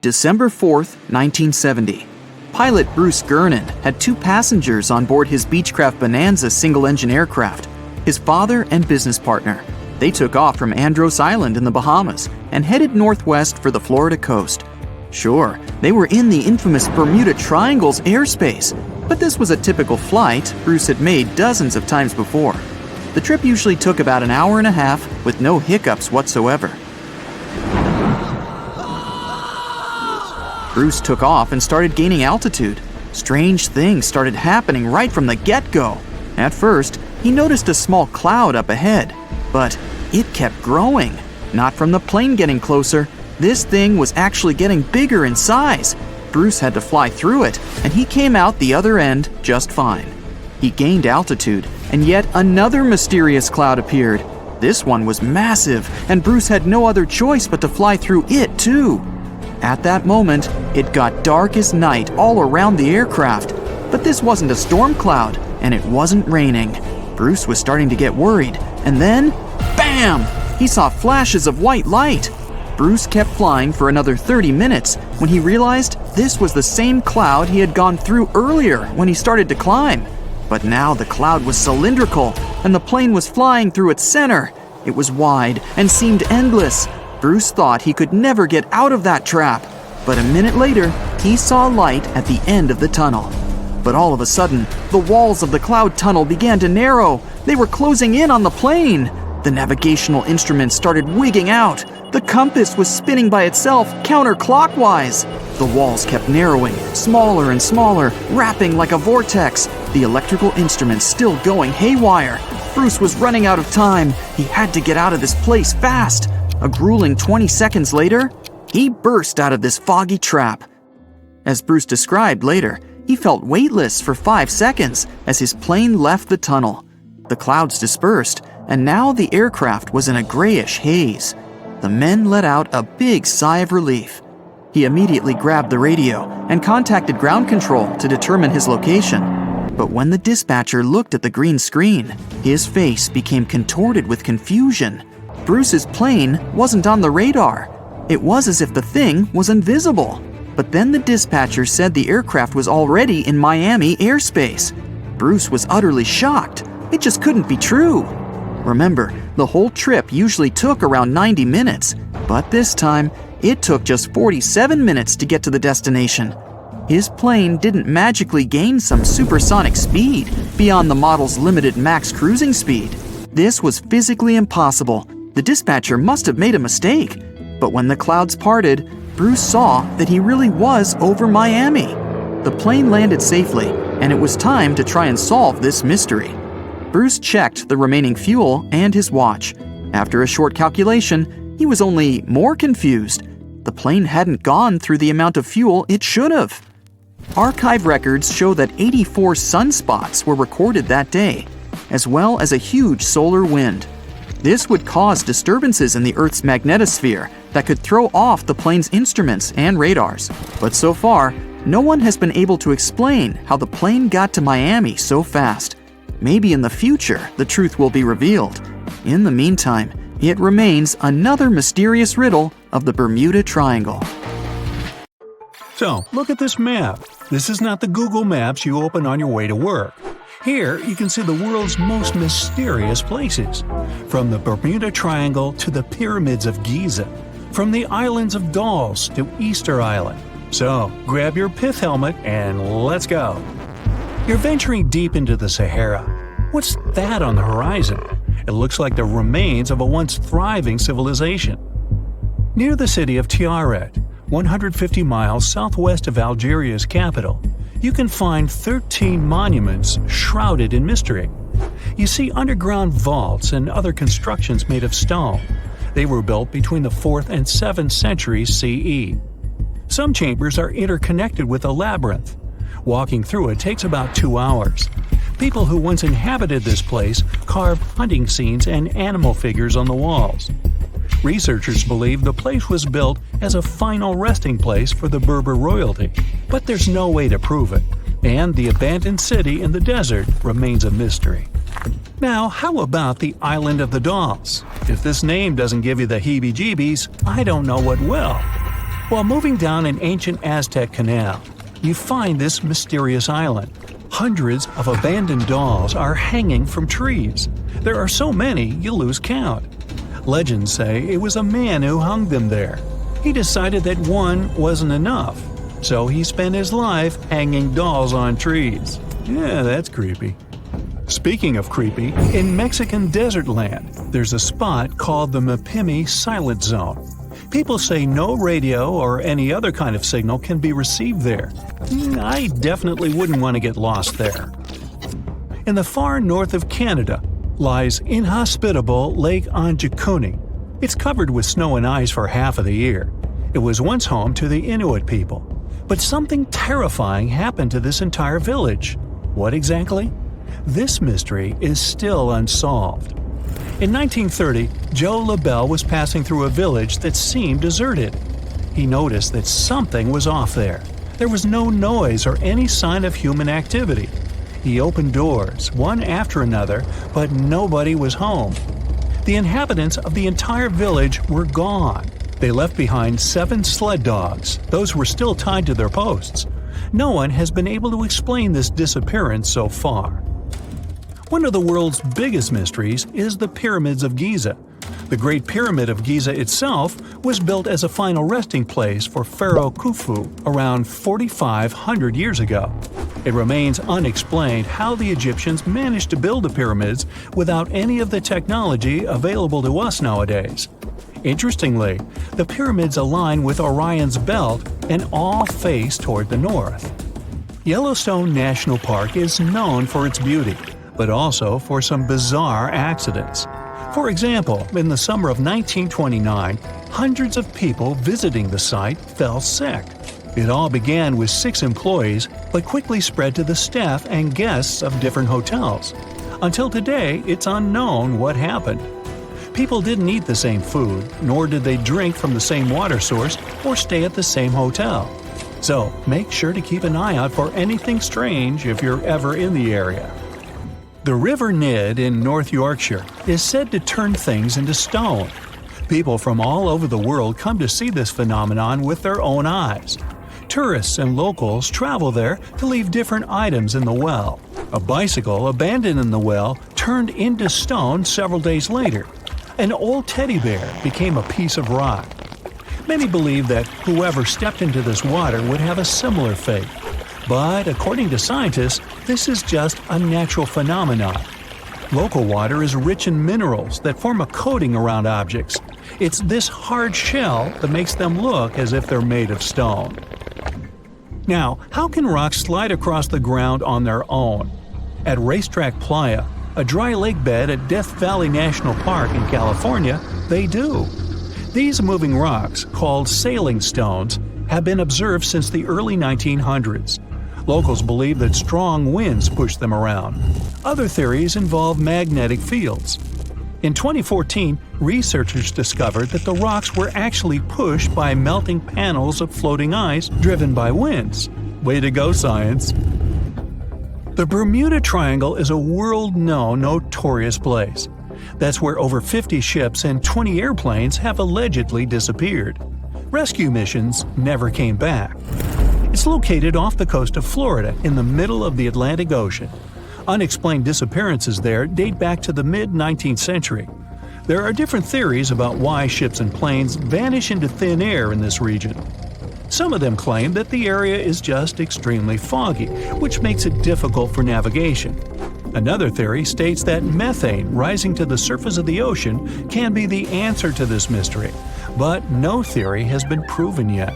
December 4th, 1970. Pilot Bruce Gurnon had 2 passengers on board his Beechcraft Bonanza single-engine aircraft, his father and business partner. They took off from Andros Island in the Bahamas and headed northwest for the Florida coast. Sure, they were in the infamous Bermuda Triangle's airspace, but this was a typical flight Bruce had made dozens of times before. The trip usually took about an hour and a half with no hiccups whatsoever. Bruce took off and started gaining altitude. Strange things started happening right from the get-go. At first, he noticed a small cloud up ahead, but it kept growing. Not from the plane getting closer. This thing was actually getting bigger in size. Bruce had to fly through it, and he came out the other end just fine. He gained altitude, and yet another mysterious cloud appeared. This one was massive, and Bruce had no other choice but to fly through it too. At that moment, it got dark as night all around the aircraft. But this wasn't a storm cloud, and it wasn't raining. Bruce was starting to get worried, and then, bam! He saw flashes of white light. Bruce kept flying for another 30 minutes when he realized this was the same cloud he had gone through earlier when he started to climb. But now the cloud was cylindrical, and the plane was flying through its center. It was wide and seemed endless. Bruce thought he could never get out of that trap. But a minute later, he saw light at the end of the tunnel. But all of a sudden, the walls of the cloud tunnel began to narrow. They were closing in on the plane. The navigational instruments started wigging out. The compass was spinning by itself counterclockwise. The walls kept narrowing, smaller and smaller, wrapping like a vortex. The electrical instruments still going haywire. Bruce was running out of time. He had to get out of this place fast. A grueling 20 seconds later, he burst out of this foggy trap. As Bruce described later, he felt weightless for 5 seconds as his plane left the tunnel. The clouds dispersed, and now the aircraft was in a grayish haze. The men let out a big sigh of relief. He immediately grabbed the radio and contacted ground control to determine his location. But when the dispatcher looked at the green screen, his face became contorted with confusion. Bruce's plane wasn't on the radar. It was as if the thing was invisible. But then the dispatcher said the aircraft was already in Miami airspace. Bruce was utterly shocked. It just couldn't be true. Remember, the whole trip usually took around 90 minutes, but this time, it took just 47 minutes to get to the destination. His plane didn't magically gain some supersonic speed beyond the model's limited max cruising speed. This was physically impossible. The dispatcher must have made a mistake. But when the clouds parted, Bruce saw that he really was over Miami. The plane landed safely, and it was time to try and solve this mystery. Bruce checked the remaining fuel and his watch. After a short calculation, he was only more confused. The plane hadn't gone through the amount of fuel it should have. Archive records show that 84 sunspots were recorded that day, as well as a huge solar wind. This would cause disturbances in the Earth's magnetosphere that could throw off the plane's instruments and radars. But so far, no one has been able to explain how the plane got to Miami so fast. Maybe in the future, the truth will be revealed. In the meantime, it remains another mysterious riddle of the Bermuda Triangle. So, look at this map. This is not the Google Maps you open on your way to work. Here, you can see the world's most mysterious places. From the Bermuda Triangle to the pyramids of Giza. From the islands of Dolls to Easter Island. So, grab your pith helmet and let's go. You're venturing deep into the Sahara. What's that on the horizon? It looks like the remains of a once thriving civilization. Near the city of Tiaret, 150 miles southwest of Algeria's capital, you can find 13 monuments shrouded in mystery. You see underground vaults and other constructions made of stone. They were built between the 4th and 7th centuries CE. Some chambers are interconnected with a labyrinth. Walking through it takes about 2 hours. People who once inhabited this place carved hunting scenes and animal figures on the walls. Researchers believe the place was built as a final resting place for the Berber royalty, but there's no way to prove it, and the abandoned city in the desert remains a mystery. Now, how about the Island of the Dolls? If this name doesn't give you the heebie-jeebies, I don't know what will. While moving down an ancient Aztec canal, you find this mysterious island. Hundreds of abandoned dolls are hanging from trees. There are so many, you lose count. Legends say it was a man who hung them there. He decided that one wasn't enough, so he spent his life hanging dolls on trees. Yeah, that's creepy. Speaking of creepy, in Mexican desert land, there's a spot called the Mapimi Silent Zone. People say no radio or any other kind of signal can be received there. I definitely wouldn't want to get lost there. In the far north of Canada lies inhospitable Lake Anjikuni. It's covered with snow and ice for half of the year. It was once home to the Inuit people. But something terrifying happened to this entire village. What exactly? This mystery is still unsolved. In 1930, Joe LaBelle was passing through a village that seemed deserted. He noticed that something was off there. There was no noise or any sign of human activity. He opened doors, one after another, but nobody was home. The inhabitants of the entire village were gone. They left behind 7 sled dogs. Those were still tied to their posts. No one has been able to explain this disappearance so far. One of the world's biggest mysteries is the Pyramids of Giza. The Great Pyramid of Giza itself was built as a final resting place for Pharaoh Khufu around 4,500 years ago. It remains unexplained how the Egyptians managed to build the pyramids without any of the technology available to us nowadays. Interestingly, the pyramids align with Orion's belt and all face toward the north. Yellowstone National Park is known for its beauty, but also for some bizarre accidents. For example, in the summer of 1929, hundreds of people visiting the site fell sick. It all began with 6 employees, but quickly spread to the staff and guests of different hotels. Until today, it's unknown what happened. People didn't eat the same food, nor did they drink from the same water source or stay at the same hotel. So, make sure to keep an eye out for anything strange if you're ever in the area. The River Nid in North Yorkshire is said to turn things into stone. People from all over the world come to see this phenomenon with their own eyes. Tourists and locals travel there to leave different items in the well. A bicycle abandoned in the well turned into stone several days later. An old teddy bear became a piece of rock. Many believe that whoever stepped into this water would have a similar fate. But according to scientists, this is just a natural phenomenon. Local water is rich in minerals that form a coating around objects. It's this hard shell that makes them look as if they're made of stone. Now, how can rocks slide across the ground on their own? At Racetrack Playa, a dry lake bed at Death Valley National Park in California, they do. These moving rocks, called sailing stones, have been observed since the early 1900s. Locals believe that strong winds push them around. Other theories involve magnetic fields. In 2014, researchers discovered that the rocks were actually pushed by melting panels of floating ice driven by winds. Way to go, science! The Bermuda Triangle is a world-known notorious place. That's where over 50 ships and 20 airplanes have allegedly disappeared. Rescue missions never came back. It's located off the coast of Florida in the middle of the Atlantic Ocean. Unexplained disappearances there date back to the mid-19th century. There are different theories about why ships and planes vanish into thin air in this region. Some of them claim that the area is just extremely foggy, which makes it difficult for navigation. Another theory states that methane rising to the surface of the ocean can be the answer to this mystery, but no theory has been proven yet.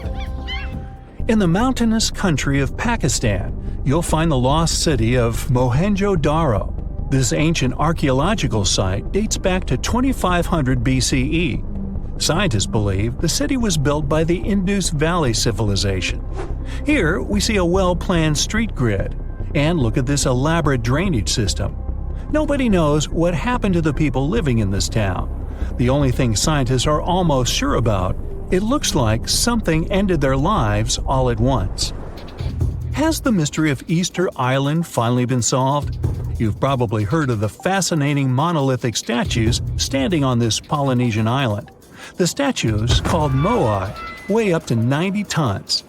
In the mountainous country of Pakistan, you'll find the lost city of Mohenjo-Daro. This ancient archaeological site dates back to 2500 BCE. Scientists believe the city was built by the Indus Valley civilization. Here we see a well-planned street grid. And look at this elaborate drainage system. Nobody knows what happened to the people living in this town. The only thing scientists are almost sure about, it looks like something ended their lives all at once. Has the mystery of Easter Island finally been solved? You've probably heard of the fascinating monolithic statues standing on this Polynesian island. The statues, called moai, weigh up to 90 tons.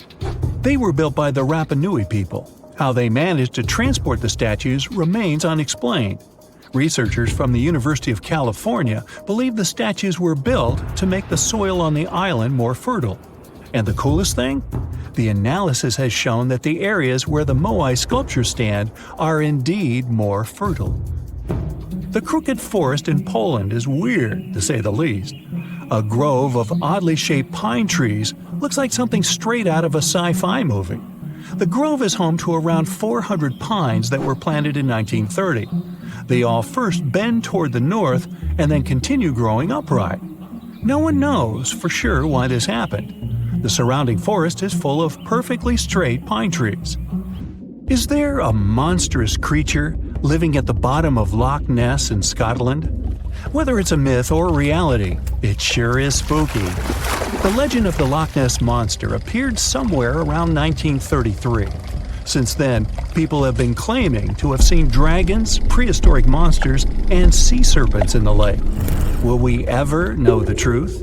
They were built by the Rapa Nui people. How they managed to transport the statues remains unexplained. Researchers from the University of California believe the statues were built to make the soil on the island more fertile. And the coolest thing? The analysis has shown that the areas where the moai sculptures stand are indeed more fertile. The Crooked Forest in Poland is weird, to say the least. A grove of oddly shaped pine trees looks like something straight out of a sci-fi movie. The grove is home to around 400 pines that were planted in 1930. They all first bend toward the north and then continue growing upright. No one knows for sure why this happened. The surrounding forest is full of perfectly straight pine trees. Is there a monstrous creature living at the bottom of Loch Ness in Scotland? Whether it's a myth or reality, it sure is spooky. The legend of the Loch Ness Monster appeared somewhere around 1933. Since then, people have been claiming to have seen dragons, prehistoric monsters, and sea serpents in the lake. Will we ever know the truth?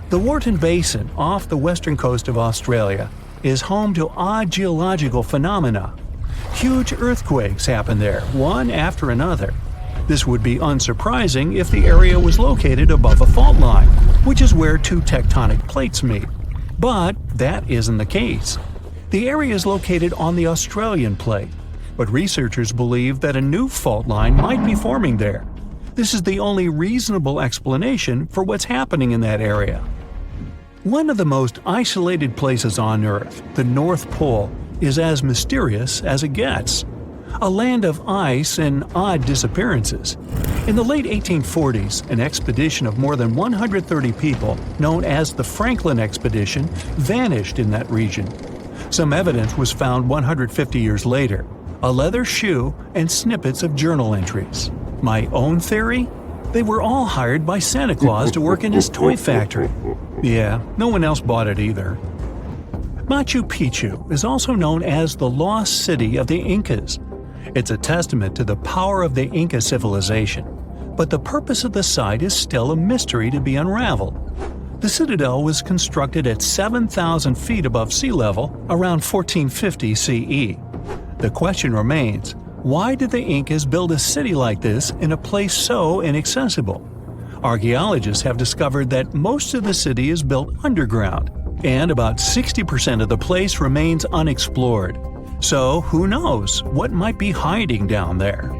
The Wharton Basin off the western coast of Australia is home to odd geological phenomena. Huge earthquakes happen there, one after another. This would be unsurprising if the area was located above a fault line, which is where two tectonic plates meet. But that isn't the case. The area is located on the Australian plate, but researchers believe that a new fault line might be forming there. This is the only reasonable explanation for what's happening in that area. One of the most isolated places on Earth, the North Pole, is as mysterious as it gets. A land of ice and odd disappearances. In the late 1840s, an expedition of more than 130 people, known as the Franklin Expedition, vanished in that region. Some evidence was found 150 years later, a leather shoe and snippets of journal entries. My own theory? They were all hired by Santa Claus to work in his toy factory. Yeah, no one else bought it either. Machu Picchu is also known as the Lost City of the Incas. It's a testament to the power of the Inca civilization, but the purpose of the site is still a mystery to be unraveled. The citadel was constructed at 7,000 feet above sea level around 1450 CE. The question remains, why did the Incas build a city like this in a place so inaccessible? Archaeologists have discovered that most of the city is built underground, and about 60% of the place remains unexplored. So who knows what might be hiding down there?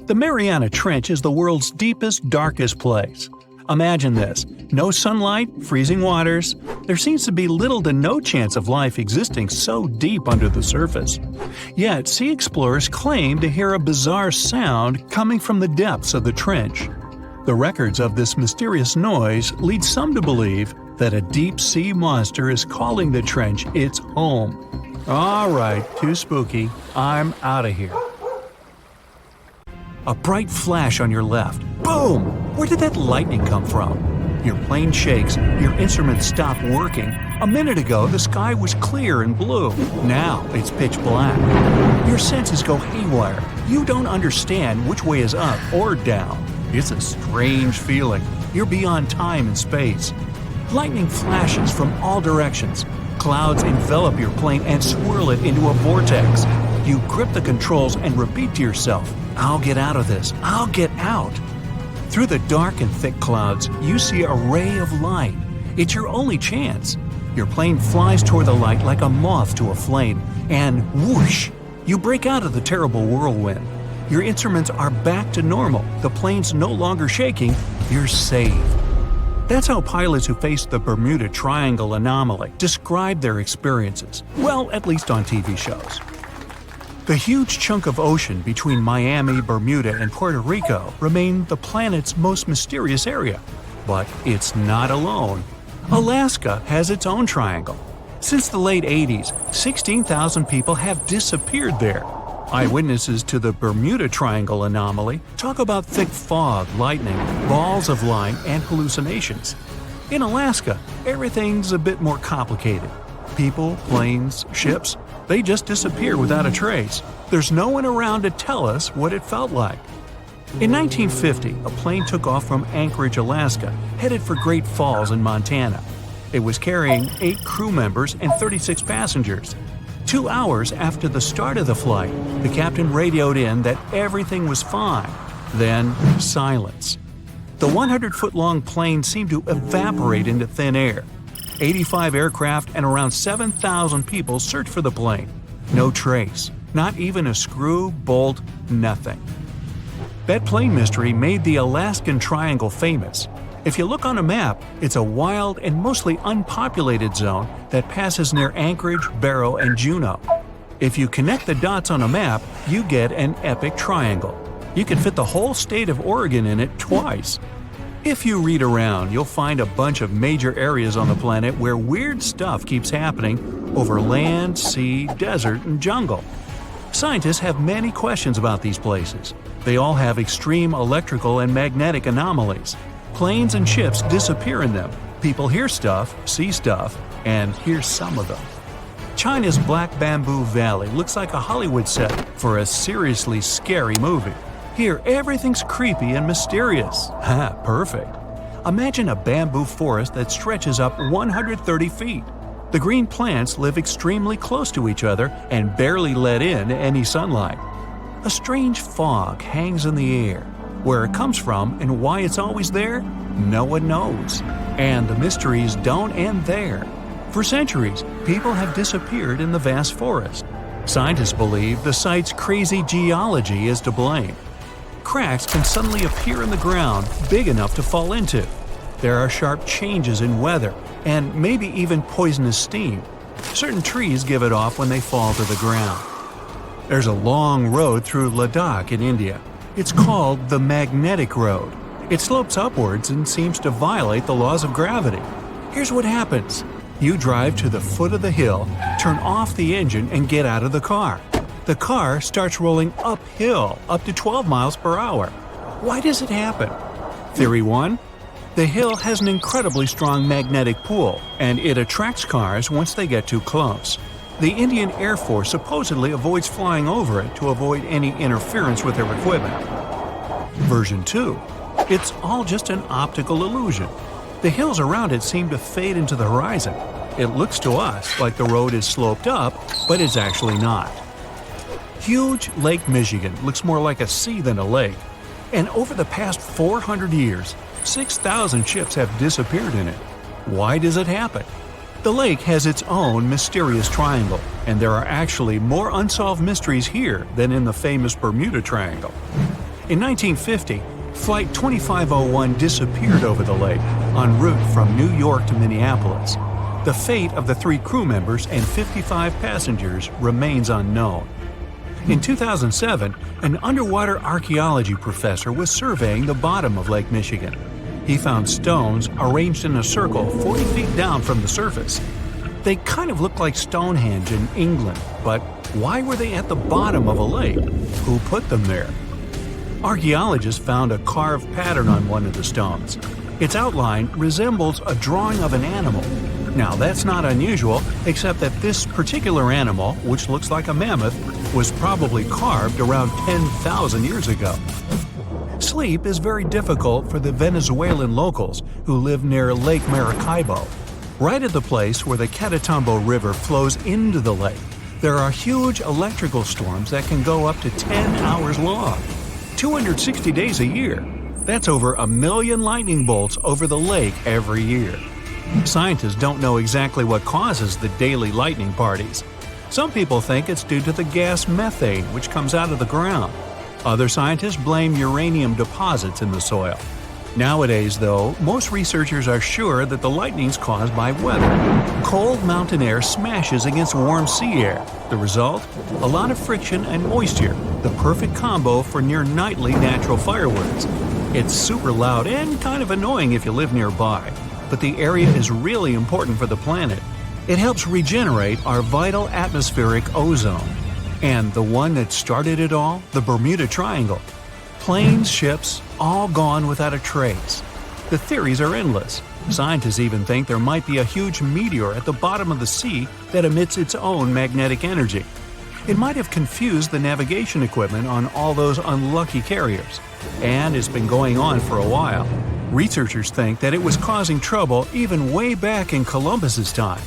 The Mariana Trench is the world's deepest, darkest place. Imagine this: no sunlight, freezing waters. There seems to be little to no chance of life existing so deep under the surface. Yet, sea explorers claim to hear a bizarre sound coming from the depths of the trench. The records of this mysterious noise lead some to believe that a deep-sea monster is calling the trench its home. Alright, too spooky. I'm out of here. A bright flash on your left. Boom! Where did that lightning come from? Your plane shakes, your instruments stop working. A minute ago, the sky was clear and blue. Now, it's pitch black. Your senses go haywire. You don't understand which way is up or down. It's a strange feeling. You're beyond time and space. Lightning flashes from all directions. Clouds envelop your plane and swirl it into a vortex. You grip the controls and repeat to yourself, "I'll get out of this. I'll get out." Through the dark and thick clouds, you see a ray of light. It's your only chance. Your plane flies toward the light like a moth to a flame, and whoosh! You break out of the terrible whirlwind. your instruments are back to normal, the plane's no longer shaking, you're saved. That's how pilots who faced the Bermuda Triangle anomaly describe their experiences, well, at least on TV shows. The huge chunk of ocean between Miami, Bermuda, and Puerto Rico remained the planet's most mysterious area. But it's not alone. Alaska has its own triangle. Since the late 80s, 16,000 people have disappeared there. Eyewitnesses to the Bermuda Triangle anomaly talk about thick fog, lightning, balls of light, and hallucinations. In Alaska, everything's a bit more complicated. People, planes, ships, they just disappear without a trace. There's no one around to tell us what it felt like. In 1950, a plane took off from Anchorage, Alaska, headed for Great Falls in Montana. It was carrying 8 crew members and 36 passengers. 2 hours after the start of the flight, the captain radioed in that everything was fine. Then, silence. The 100-foot-long plane seemed to evaporate into thin air. 85 aircraft and around 7,000 people searched for the plane. No trace. Not even a screw, bolt, nothing. That plane mystery made the Alaskan Triangle famous. If you look on a map, it's a wild and mostly unpopulated zone that passes near Anchorage, Barrow, and Juneau. If you connect the dots on a map, you get an epic triangle. You can fit the whole state of Oregon in it twice. If you read around, you'll find a bunch of major areas on the planet where weird stuff keeps happening over land, sea, desert, and jungle. Scientists have many questions about these places. They all have extreme electrical and magnetic anomalies. Planes and ships disappear in them. People hear stuff, see stuff, and here's some of them. China's Black Bamboo Valley looks like a Hollywood set for a seriously scary movie. Here, everything's creepy and mysterious. Ha, perfect. Imagine a bamboo forest that stretches up 130 feet. The green plants live extremely close to each other and barely let in any sunlight. A strange fog hangs in the air. Where it comes from and why it's always there, no one knows. And the mysteries don't end there. For centuries, people have disappeared in the vast forest. Scientists believe the site's crazy geology is to blame. Cracks can suddenly appear in the ground big enough to fall into. There are sharp changes in weather, and maybe even poisonous steam. Certain trees give it off when they fall to the ground. There's a long road through Ladakh in India. It's called the Magnetic Road. It slopes upwards and seems to violate the laws of gravity. Here's what happens. You drive to the foot of the hill, turn off the engine, and get out of the car. The car starts rolling uphill up to 12 miles per hour. Why does it happen? Theory 1. The hill has an incredibly strong magnetic pull, and it attracts cars once they get too close. The Indian Air Force supposedly avoids flying over it to avoid any interference with their equipment. Version 2. It's all just an optical illusion. The hills around it seem to fade into the horizon. It looks to us like the road is sloped up, but it's actually not. Huge Lake Michigan looks more like a sea than a lake. And over the past 400 years, 6,000 ships have disappeared in it. Why does it happen? The lake has its own mysterious triangle, and there are actually more unsolved mysteries here than in the famous Bermuda Triangle. In 1950, Flight 2501 disappeared over the lake, en route from New York to Minneapolis. The fate of the 3 crew members and 55 passengers remains unknown. In 2007, an underwater archaeology professor was surveying the bottom of Lake Michigan. He found stones arranged in a circle 40 feet down from the surface. They kind of look like Stonehenge in England, but why were they at the bottom of a lake? Who put them there? Archaeologists found a carved pattern on one of the stones. Its outline resembles a drawing of an animal. Now, that's not unusual, except that this particular animal, which looks like a mammoth, was probably carved around 10,000 years ago. Sleep is very difficult for the Venezuelan locals who live near Lake Maracaibo. Right at the place where the Catatumbo River flows into the lake, there are huge electrical storms that can go up to 10 hours long. 260 days a year. That's over 1 million lightning bolts over the lake every year. Scientists don't know exactly what causes the daily lightning parties. Some people think it's due to the gas methane which comes out of the ground. Other scientists blame uranium deposits in the soil. Nowadays, though, most researchers are sure that the lightning's caused by weather. Cold mountain air smashes against warm sea air. The result? A lot of friction and moisture, the perfect combo for near-nightly natural fireworks. It's super loud and kind of annoying if you live nearby, but the area is really important for the planet. It helps regenerate our vital atmospheric ozone. And the one that started it all? The Bermuda Triangle. Planes, ships, all gone without a trace. The theories are endless. Scientists even think there might be a huge meteor at the bottom of the sea that emits its own magnetic energy. It might have confused the navigation equipment on all those unlucky carriers. And it's been going on for a while. Researchers think that it was causing trouble even way back in Columbus's time.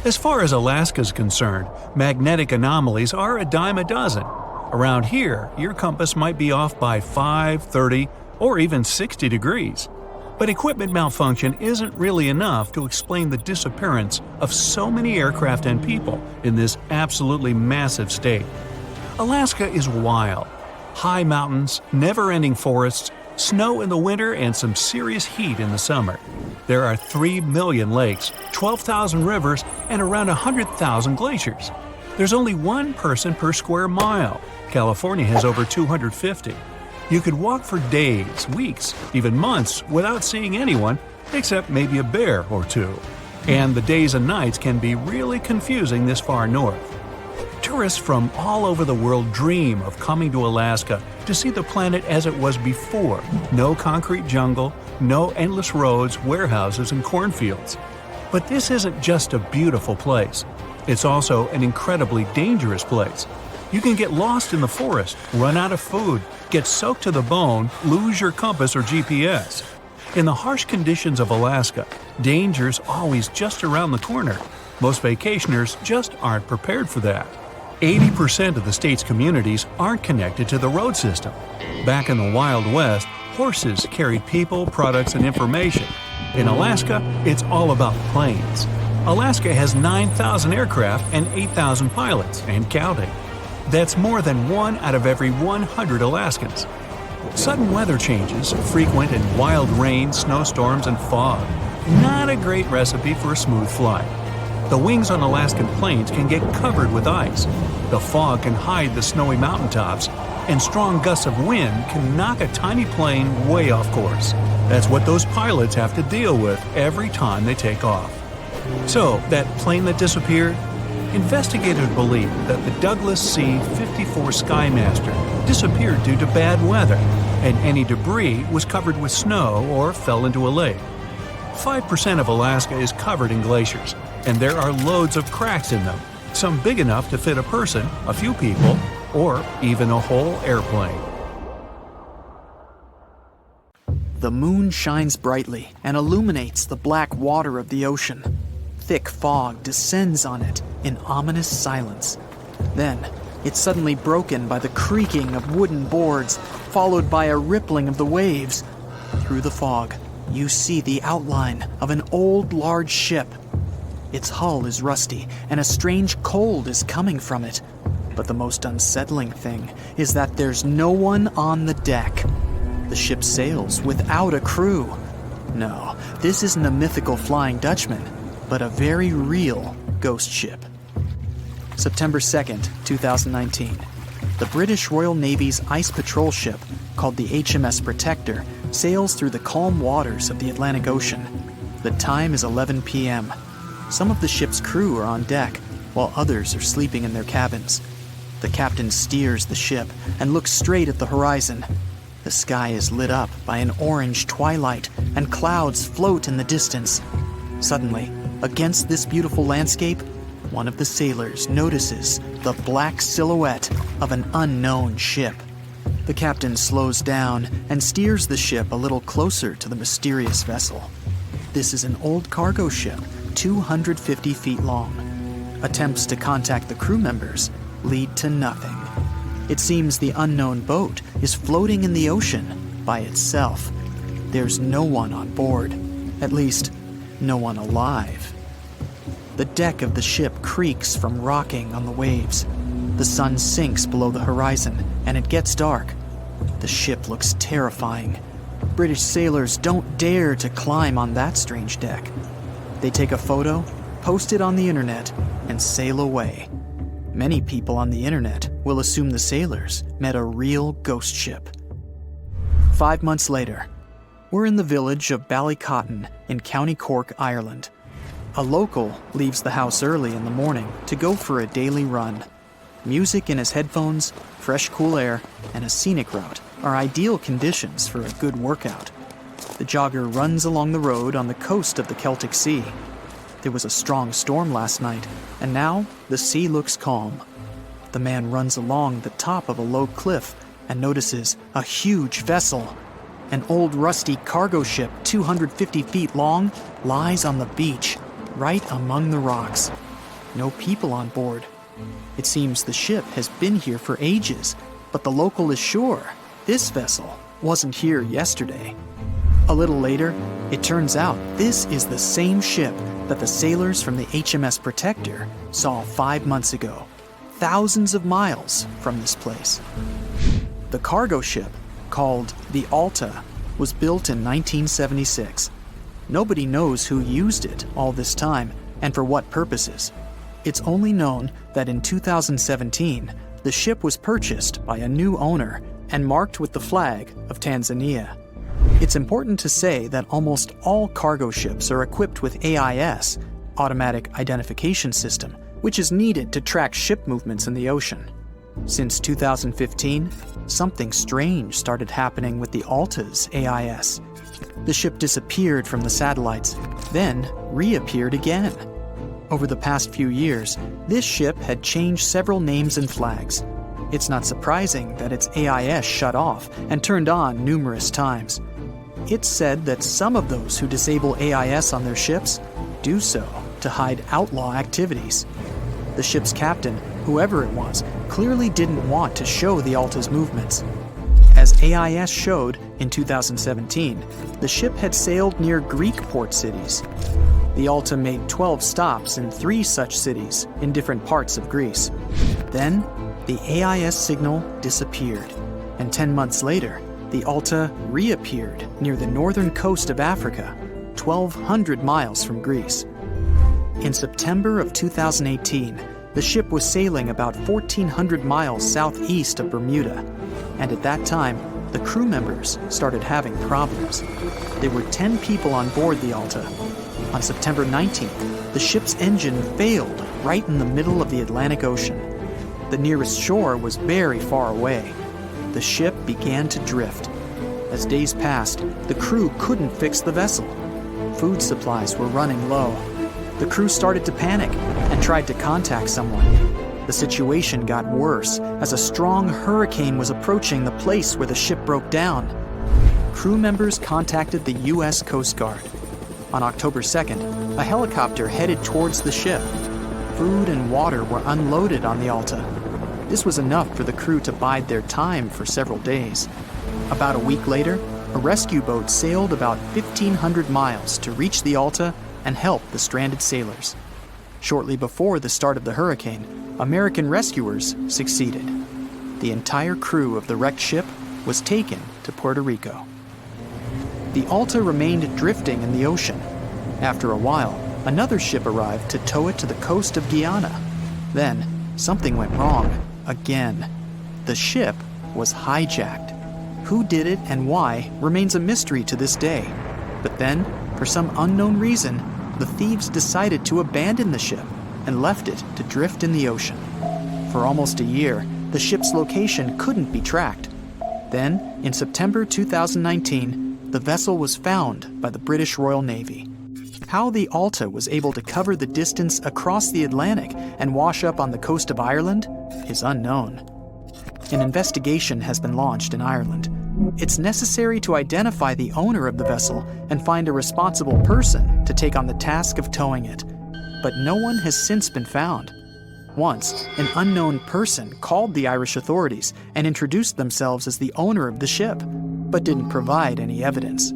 As far as Alaska's concerned, magnetic anomalies are a dime a dozen. Around here, your compass might be off by 5, 30, or even 60 degrees. But equipment malfunction isn't really enough to explain the disappearance of so many aircraft and people in this absolutely massive state. Alaska is wild. High mountains, never-ending forests, snow in the winter, and some serious heat in the summer. There are 3 million lakes, 12,000 rivers, and around 100,000 glaciers. There's only one person per square mile. California has over 250. You could walk for days, weeks, even months without seeing anyone, except maybe a bear or two. And the days and nights can be really confusing this far north. Tourists from all over the world dream of coming to Alaska to see the planet as it was before. No concrete jungle, no endless roads, warehouses, and cornfields. But this isn't just a beautiful place. It's also an incredibly dangerous place. You can get lost in the forest, run out of food, get soaked to the bone, lose your compass or GPS. In the harsh conditions of Alaska, danger's always just around the corner. Most vacationers just aren't prepared for that. 80% of the state's communities aren't connected to the road system. Back in the Wild West, horses carried people, products, and information. In Alaska, it's all about planes. Alaska has 9,000 aircraft and 8,000 pilots, and counting. That's more than 1 out of every 100 Alaskans. Sudden weather changes, frequent and wild rain, snowstorms, and fog. Not a great recipe for a smooth flight. The wings on Alaskan planes can get covered with ice. The fog can hide the snowy mountaintops, and strong gusts of wind can knock a tiny plane way off course. That's what those pilots have to deal with every time they take off. So, that plane that disappeared? Investigators believe that the Douglas C-54 Skymaster disappeared due to bad weather, and any debris was covered with snow or fell into a lake. 5% of Alaska is covered in glaciers, and there are loads of cracks in them, some big enough to fit a person, a few people, or even a whole airplane. The moon shines brightly and illuminates the black water of the ocean. Thick fog descends on it in ominous silence. Then, it's suddenly broken by the creaking of wooden boards, followed by a rippling of the waves. Through the fog, you see the outline of an old large ship. Its hull is rusty, and a strange cold is coming from it. But the most unsettling thing is that there's no one on the deck. The ship sails without a crew. No, this isn't a mythical Flying Dutchman, but a very real ghost ship. September 2nd, 2019. The British Royal Navy's ice patrol ship, called the HMS Protector, sails through the calm waters of the Atlantic Ocean. The time is 11 p.m. Some of the ship's crew are on deck, while others are sleeping in their cabins. The captain steers the ship and looks straight at the horizon. The sky is lit up by an orange twilight, and clouds float in the distance. Suddenly, against this beautiful landscape, one of the sailors notices the black silhouette of an unknown ship. The captain slows down and steers the ship a little closer to the mysterious vessel. This is an old cargo ship, 250 feet long. Attempts to contact the crew members lead to nothing. It seems the unknown boat is floating in the ocean by itself. There's no one on board, at least, no one alive. The deck of the ship creaks from rocking on the waves. The sun sinks below the horizon, and it gets dark. The ship looks terrifying. British sailors don't dare to climb on that strange deck. They take a photo, post it on the internet, and sail away. Many people on the internet will assume the sailors met a real ghost ship. 5 months later, we're in the village of Ballycotton in County Cork, Ireland. A local leaves the house early in the morning to go for a daily run. Music in his headphones, fresh cool air, and a scenic route are ideal conditions for a good workout. The jogger runs along the road on the coast of the Celtic Sea. There was a strong storm last night, and now the sea looks calm. The man runs along the top of a low cliff and notices a huge vessel. An old rusty cargo ship 250 feet long lies on the beach, right among the rocks. No people on board. It seems the ship has been here for ages, but the local is sure this vessel wasn't here yesterday. A little later, it turns out this is the same ship that the sailors from the HMS Protector saw 5 months ago, thousands of miles from this place. The cargo ship, called the Alta, was built in 1976. Nobody knows who used it all this time and for what purposes. It's only known that in 2017, the ship was purchased by a new owner and marked with the flag of Tanzania. It's important to say that almost all cargo ships are equipped with AIS, Automatic Identification System, which is needed to track ship movements in the ocean. Since 2015, something strange started happening with the Alta's AIS. The ship disappeared from the satellites, then reappeared again. Over the past few years, this ship had changed several names and flags. It's not surprising that its AIS shut off and turned on numerous times. It's said that some of those who disable AIS on their ships do so to hide outlaw activities. The ship's captain, whoever it was, clearly didn't want to show the Alta's movements. As AIS showed in 2017, the ship had sailed near Greek port cities. The Alta made 12 stops in 3 such cities in different parts of Greece. Then, the AIS signal disappeared, and 10 months later, the Alta reappeared near the northern coast of Africa, 1,200 miles from Greece. In September of 2018, the ship was sailing about 1,400 miles southeast of Bermuda, and at that time, the crew members started having problems. There were 10 people on board the Alta. On September 19th, the ship's engine failed right in the middle of the Atlantic Ocean. The nearest shore was very far away. The ship began to drift. As days passed, the crew couldn't fix the vessel. Food supplies were running low. The crew started to panic and tried to contact someone. The situation got worse as a strong hurricane was approaching the place where the ship broke down. Crew members contacted the U.S. Coast Guard. On October 2nd, a helicopter headed towards the ship. Food and water were unloaded on the Alta. This was enough for the crew to bide their time for several days. About a week later, a rescue boat sailed about 1,500 miles to reach the Alta and help the stranded sailors. Shortly before the start of the hurricane, American rescuers succeeded. The entire crew of the wrecked ship was taken to Puerto Rico. The Alta remained drifting in the ocean. After a while, another ship arrived to tow it to the coast of Guyana. Then, something went wrong again. The ship was hijacked. Who did it and why remains a mystery to this day. But then, for some unknown reason, the thieves decided to abandon the ship and left it to drift in the ocean. For almost a year, the ship's location couldn't be tracked. Then, in September 2019, the vessel was found by the British Royal Navy. How the Alta was able to cover the distance across the Atlantic and wash up on the coast of Ireland is unknown. An investigation has been launched in Ireland. It's necessary to identify the owner of the vessel and find a responsible person to take on the task of towing it. But no one has since been found. Once, an unknown person called the Irish authorities and introduced themselves as the owner of the ship, but didn't provide any evidence.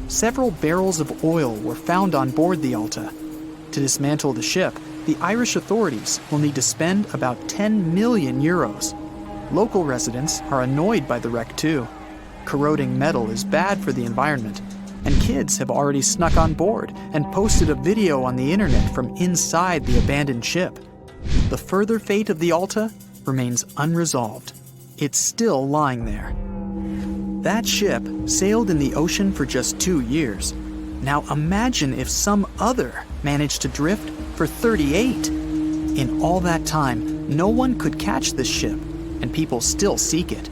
Several barrels of oil were found on board the Alta. To dismantle the ship, the Irish authorities will need to spend about 10 million euros. Local residents are annoyed by the wreck too. Corroding metal is bad for the environment, and kids have already snuck on board and posted a video on the internet from inside the abandoned ship. The further fate of the Alta remains unresolved. It's still lying there. That ship sailed in the ocean for just 2 years. Now imagine if some other managed to drift for 38. In all that time, no one could catch this ship, and people still seek it.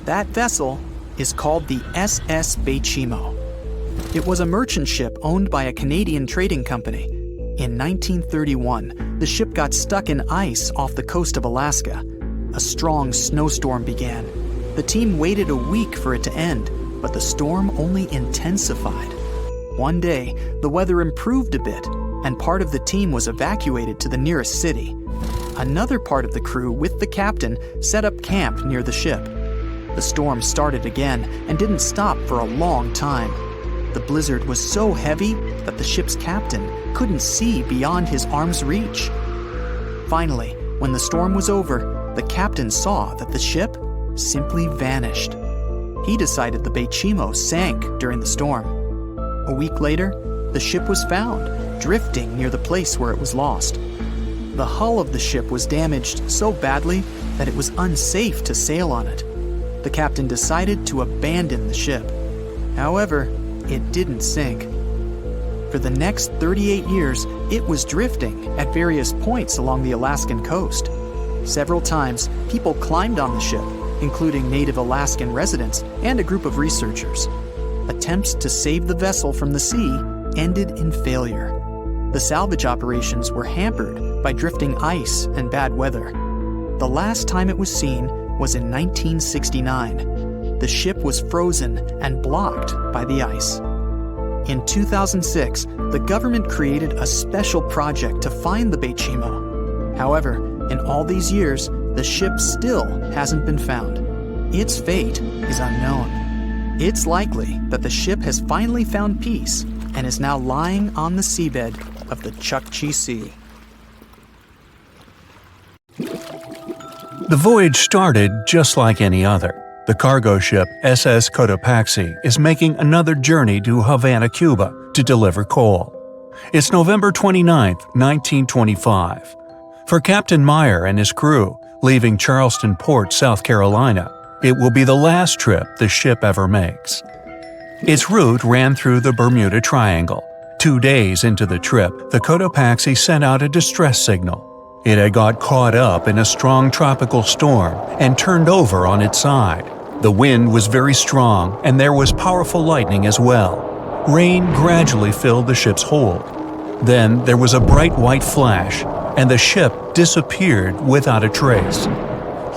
That vessel is called the SS Beichimo. It was a merchant ship owned by a Canadian trading company. In 1931, the ship got stuck in ice off the coast of Alaska. A strong snowstorm began. The team waited a week for it to end, but the storm only intensified. One day, the weather improved a bit, and part of the team was evacuated to the nearest city. Another part of the crew, with the captain, set up camp near the ship. The storm started again and didn't stop for a long time. The blizzard was so heavy that the ship's captain couldn't see beyond his arm's reach. Finally, when the storm was over, the captain saw that the ship simply vanished. He decided the Beichimo sank during the storm. A week later, the ship was found, drifting near the place where it was lost. The hull of the ship was damaged so badly that it was unsafe to sail on it. The captain decided to abandon the ship. However, it didn't sink. For the next 38 years, it was drifting at various points along the Alaskan coast. Several times, people climbed on the ship, including native Alaskan residents and a group of researchers. Attempts to save the vessel from the sea ended in failure. The salvage operations were hampered by drifting ice and bad weather. The last time it was seen was in 1969. The ship was frozen and blocked by the ice. In 2006, the government created a special project to find the Beichimo. However, in all these years, the ship still hasn't been found. Its fate is unknown. It's likely that the ship has finally found peace and is now lying on the seabed of the Chukchi Sea. The voyage started just like any other. The cargo ship SS Cotopaxi is making another journey to Havana, Cuba, to deliver coal. It's November 29, 1925. For Captain Meyer and his crew, leaving Charleston Port, South Carolina, it will be the last trip the ship ever makes. Its route ran through the Bermuda Triangle. 2 days into the trip, the Cotopaxi sent out a distress signal. It had got caught up in a strong tropical storm and turned over on its side. The wind was very strong and there was powerful lightning as well. Rain gradually filled the ship's hold. Then there was a bright white flash, and the ship disappeared without a trace.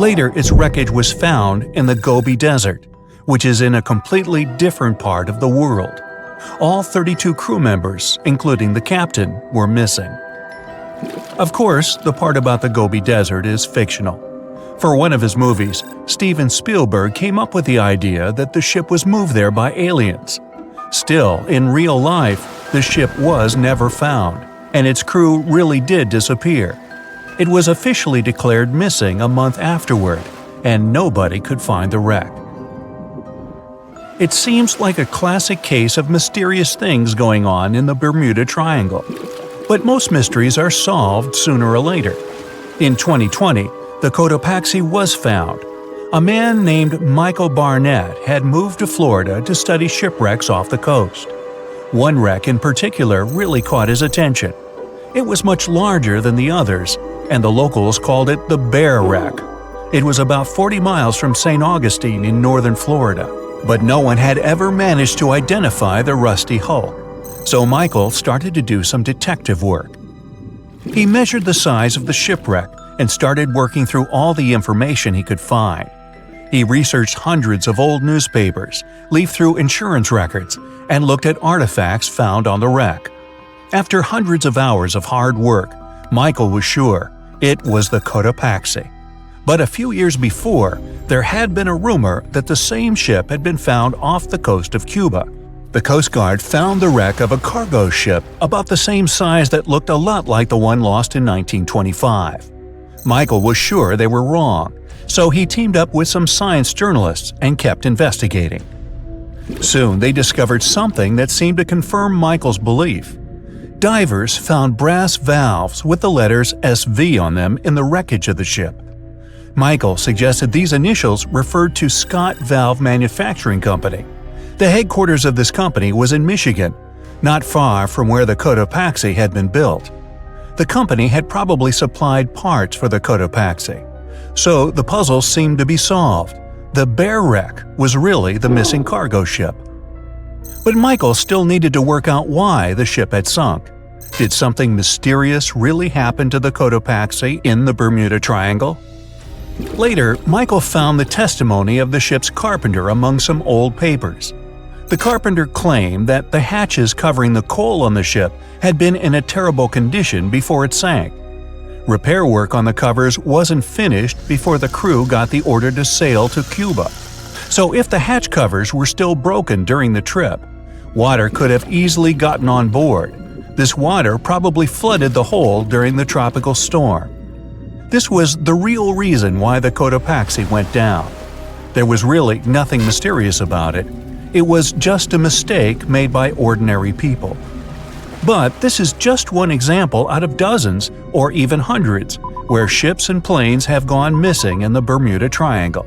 Later, its wreckage was found in the Gobi Desert, which is in a completely different part of the world. All 32 crew members, including the captain, were missing. Of course, the part about the Gobi Desert is fictional. For one of his movies, Steven Spielberg came up with the idea that the ship was moved there by aliens. Still, in real life, the ship was never found, and its crew really did disappear. It was officially declared missing a month afterward, and nobody could find the wreck. It seems like a classic case of mysterious things going on in the Bermuda Triangle. But most mysteries are solved sooner or later. In 2020, the Cotopaxi was found. A man named Michael Barnett had moved to Florida to study shipwrecks off the coast. One wreck in particular really caught his attention. It was much larger than the others, and the locals called it the Bear Wreck. It was about 40 miles from St. Augustine in northern Florida, but no one had ever managed to identify the rusty hull. So Michael started to do some detective work. He measured the size of the shipwreck and started working through all the information he could find. He researched hundreds of old newspapers, leafed through insurance records, and looked at artifacts found on the wreck. After hundreds of hours of hard work, Michael was sure it was the Cotopaxi. But a few years before, there had been a rumor that the same ship had been found off the coast of Cuba. The Coast Guard found the wreck of a cargo ship about the same size that looked a lot like the one lost in 1925. Michael was sure they were wrong, So he teamed up with some science journalists and kept investigating. Soon they discovered something that seemed to confirm Michael's belief. Divers found brass valves with the letters SV on them in the wreckage of the ship. Michael suggested these initials referred to Scott Valve Manufacturing Company. The headquarters of this company was in Michigan, not far from where the Cotopaxi had been built. The company had probably supplied parts for the Cotopaxi. So the puzzle seemed to be solved. The Bear Wreck was really the missing cargo ship. But Michael still needed to work out why the ship had sunk. Did something mysterious really happen to the Cotopaxi in the Bermuda Triangle? Later, Michael found the testimony of the ship's carpenter among some old papers. The carpenter claimed that the hatches covering the coal on the ship had been in a terrible condition before it sank. Repair work on the covers wasn't finished before the crew got the order to sail to Cuba. So if the hatch covers were still broken during the trip, water could have easily gotten on board. This water probably flooded the hold during the tropical storm. This was the real reason why the Cotopaxi went down. There was really nothing mysterious about it. It was just a mistake made by ordinary people. But this is just one example out of dozens, or even hundreds, where ships and planes have gone missing in the Bermuda Triangle.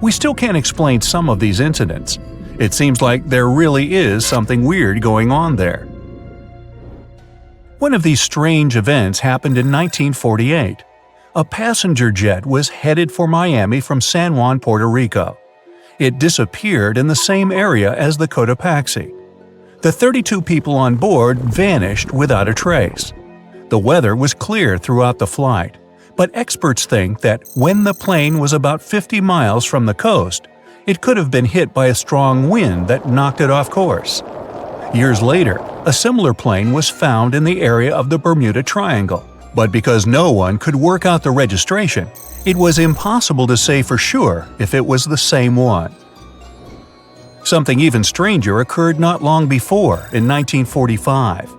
We still can't explain some of these incidents. It seems like there really is something weird going on there. One of these strange events happened in 1948. A passenger jet was headed for Miami from San Juan, Puerto Rico. It disappeared in the same area as the Cotopaxi. The 32 people on board vanished without a trace. The weather was clear throughout the flight, but experts think that when the plane was about 50 miles from the coast, it could have been hit by a strong wind that knocked it off course. Years later, a similar plane was found in the area of the Bermuda Triangle, but because no one could work out the registration, it was impossible to say for sure if it was the same one. Something even stranger occurred not long before, in 1945.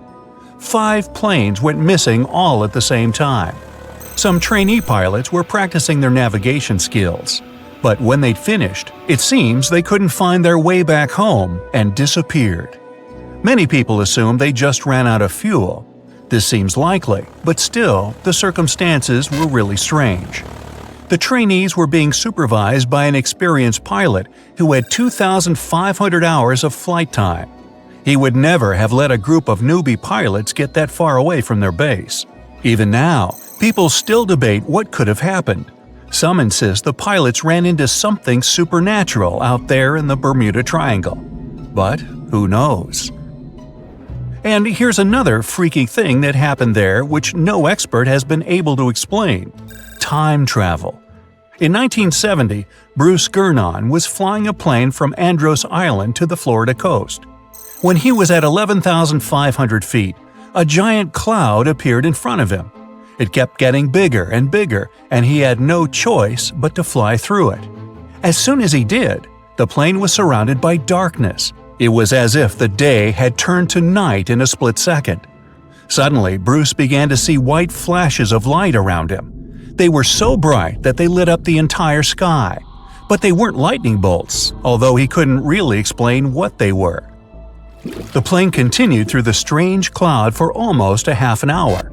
5 planes went missing all at the same time. Some trainee pilots were practicing their navigation skills, but when they'd finished, it seems they couldn't find their way back home and disappeared. Many people assumed they just ran out of fuel. This seems likely, but still, the circumstances were really strange. The trainees were being supervised by an experienced pilot who had 2,500 hours of flight time. He would never have let a group of newbie pilots get that far away from their base. Even now, people still debate what could have happened. Some insist the pilots ran into something supernatural out there in the Bermuda Triangle. But who knows? And here's another freaky thing that happened there which no expert has been able to explain: time travel. In 1970, Bruce Gernon was flying a plane from Andros Island to the Florida coast. When he was at 11,500 feet, a giant cloud appeared in front of him. It kept getting bigger and bigger, and he had no choice but to fly through it. As soon as he did, the plane was surrounded by darkness. It was as if the day had turned to night in a split second. Suddenly, Bruce began to see white flashes of light around him. They were so bright that they lit up the entire sky. But they weren't lightning bolts, although he couldn't really explain what they were. The plane continued through the strange cloud for almost a half an hour.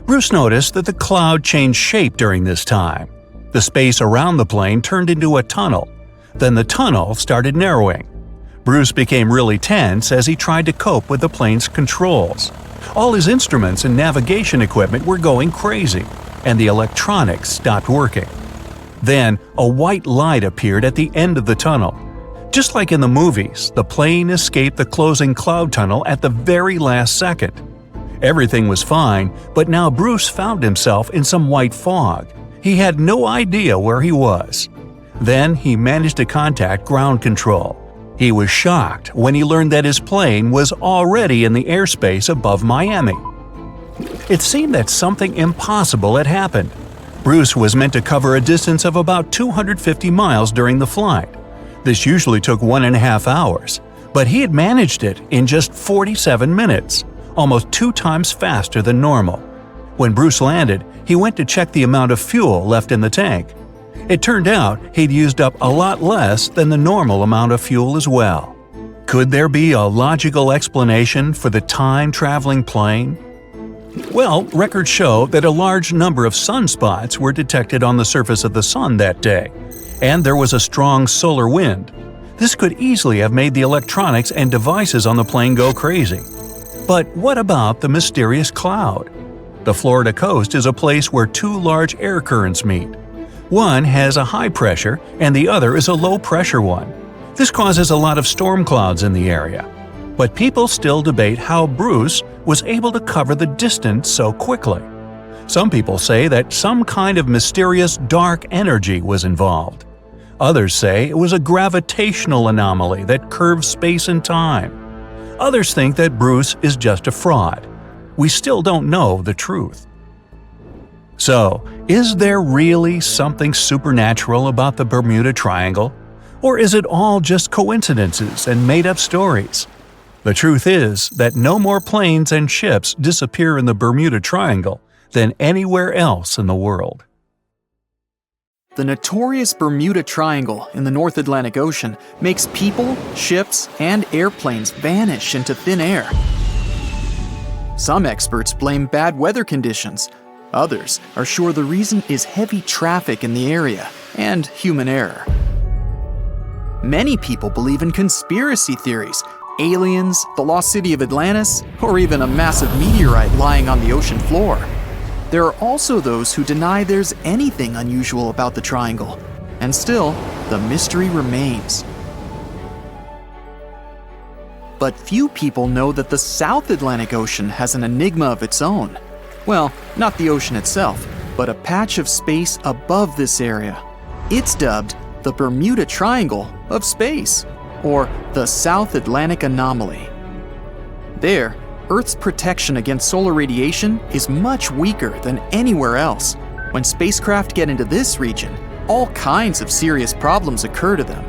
Bruce noticed that the cloud changed shape during this time. The space around the plane turned into a tunnel. Then the tunnel started narrowing. Bruce became really tense as he tried to cope with the plane's controls. All his instruments and navigation equipment were going crazy, and the electronics stopped working. Then, a white light appeared at the end of the tunnel. Just like in the movies, the plane escaped the closing cloud tunnel at the very last second. Everything was fine, but now Bruce found himself in some white fog. He had no idea where he was. Then he managed to contact ground control. He was shocked when he learned that his plane was already in the airspace above Miami. It seemed that something impossible had happened. Bruce was meant to cover a distance of about 250 miles during the flight. This usually took 1.5 hours, but he had managed it in just 47 minutes, almost 2 times faster than normal. When Bruce landed, he went to check the amount of fuel left in the tank. It turned out he'd used up a lot less than the normal amount of fuel as well. Could there be a logical explanation for the time-traveling plane? Well, records show that a large number of sunspots were detected on the surface of the sun that day, and there was a strong solar wind. This could easily have made the electronics and devices on the plane go crazy. But what about the mysterious cloud? The Florida coast is a place where two large air currents meet. One has a high pressure and the other is a low pressure one. This causes a lot of storm clouds in the area. But people still debate how Bruce was able to cover the distance so quickly. Some people say that some kind of mysterious dark energy was involved. Others say it was a gravitational anomaly that curves space and time. Others think that Bruce is just a fraud. We still don't know the truth. So, is there really something supernatural about the Bermuda Triangle? Or is it all just coincidences and made-up stories? The truth is that no more planes and ships disappear in the Bermuda Triangle than anywhere else in the world. The notorious Bermuda Triangle in the North Atlantic Ocean makes people, ships, and airplanes vanish into thin air. Some experts blame bad weather conditions. Others are sure the reason is heavy traffic in the area and human error. Many people believe in conspiracy theories, aliens, the lost city of Atlantis, or even a massive meteorite lying on the ocean floor. There are also those who deny there's anything unusual about the triangle, and still, the mystery remains. But few people know that the South Atlantic Ocean has an enigma of its own. Well, not the ocean itself, but a patch of space above this area. It's dubbed the Bermuda Triangle of space, or the South Atlantic Anomaly. There, Earth's protection against solar radiation is much weaker than anywhere else. When spacecraft get into this region, all kinds of serious problems occur to them.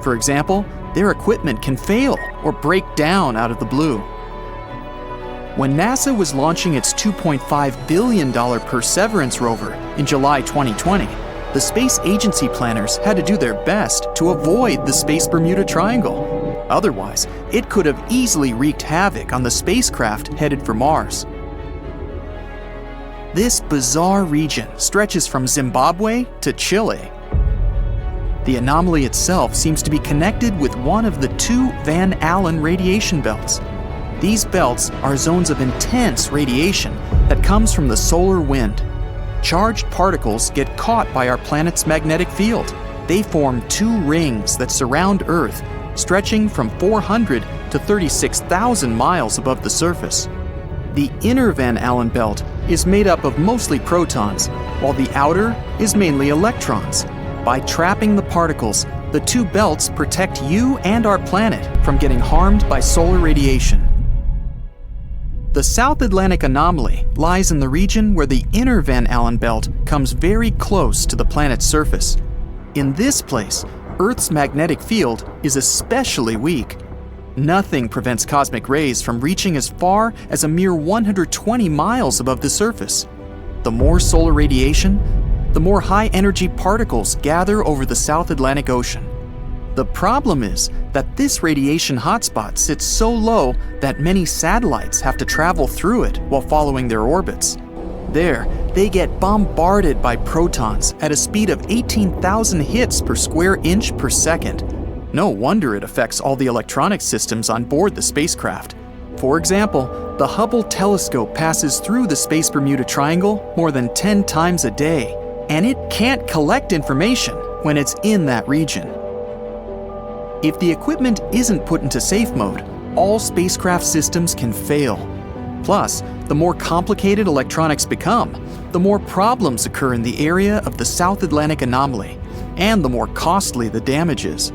For example, their equipment can fail or break down out of the blue. When NASA was launching its $2.5 billion Perseverance rover in July 2020, the space agency planners had to do their best to avoid the Space Bermuda Triangle. Otherwise, it could have easily wreaked havoc on the spacecraft headed for Mars. This bizarre region stretches from Zimbabwe to Chile. The anomaly itself seems to be connected with one of the two Van Allen radiation belts. These belts are zones of intense radiation that comes from the solar wind. Charged particles get caught by our planet's magnetic field. They form two rings that surround Earth, stretching from 400 to 36,000 miles above the surface. The inner Van Allen belt is made up of mostly protons, while the outer is mainly electrons. By trapping the particles, the two belts protect you and our planet from getting harmed by solar radiation. The South Atlantic Anomaly lies in the region where the inner Van Allen belt comes very close to the planet's surface. In this place, Earth's magnetic field is especially weak. Nothing prevents cosmic rays from reaching as far as a mere 120 miles above the surface. The more solar radiation, the more high-energy particles gather over the South Atlantic Ocean. The problem is that this radiation hotspot sits so low that many satellites have to travel through it while following their orbits. There, they get bombarded by protons at a speed of 18,000 hits per square inch per second. No wonder it affects all the electronic systems on board the spacecraft. For example, the Hubble telescope passes through the Space Bermuda Triangle more than 10 times a day, and it can't collect information when it's in that region. If the equipment isn't put into safe mode, all spacecraft systems can fail. Plus, the more complicated electronics become, the more problems occur in the area of the South Atlantic Anomaly, and the more costly the damage is.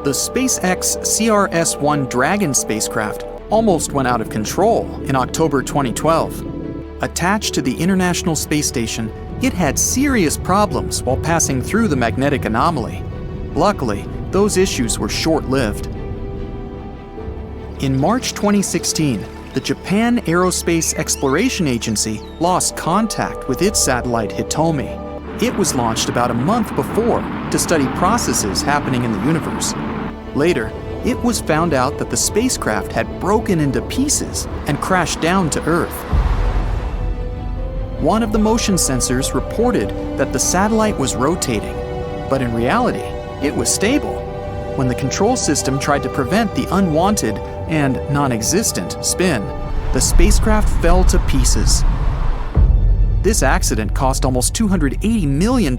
The SpaceX CRS-1 Dragon spacecraft almost went out of control in October 2012. Attached to the International Space Station, it had serious problems while passing through the magnetic anomaly. Luckily, those issues were short-lived. In March 2016, the Japan Aerospace Exploration Agency lost contact with its satellite Hitomi. It was launched about a month before to study processes happening in the universe. Later, it was found out that the spacecraft had broken into pieces and crashed down to Earth. One of the motion sensors reported that the satellite was rotating, but in reality, it was stable. When the control system tried to prevent the unwanted and non-existent spin, the spacecraft fell to pieces. This accident cost almost $280 million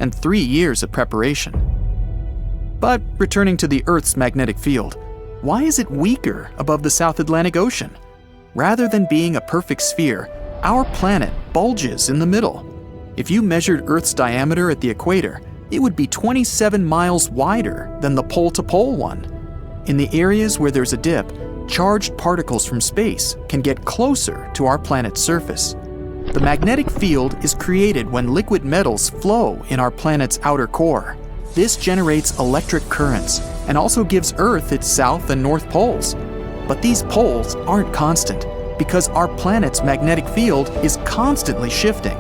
and 3 years of preparation. But returning to the Earth's magnetic field, why is it weaker above the South Atlantic Ocean? Rather than being a perfect sphere, our planet bulges in the middle. If you measured Earth's diameter at the equator, it would be 27 miles wider than the pole-to-pole one. In the areas where there's a dip, charged particles from space can get closer to our planet's surface. The magnetic field is created when liquid metals flow in our planet's outer core. This generates electric currents and also gives Earth its south and north poles. But these poles aren't constant because our planet's magnetic field is constantly shifting.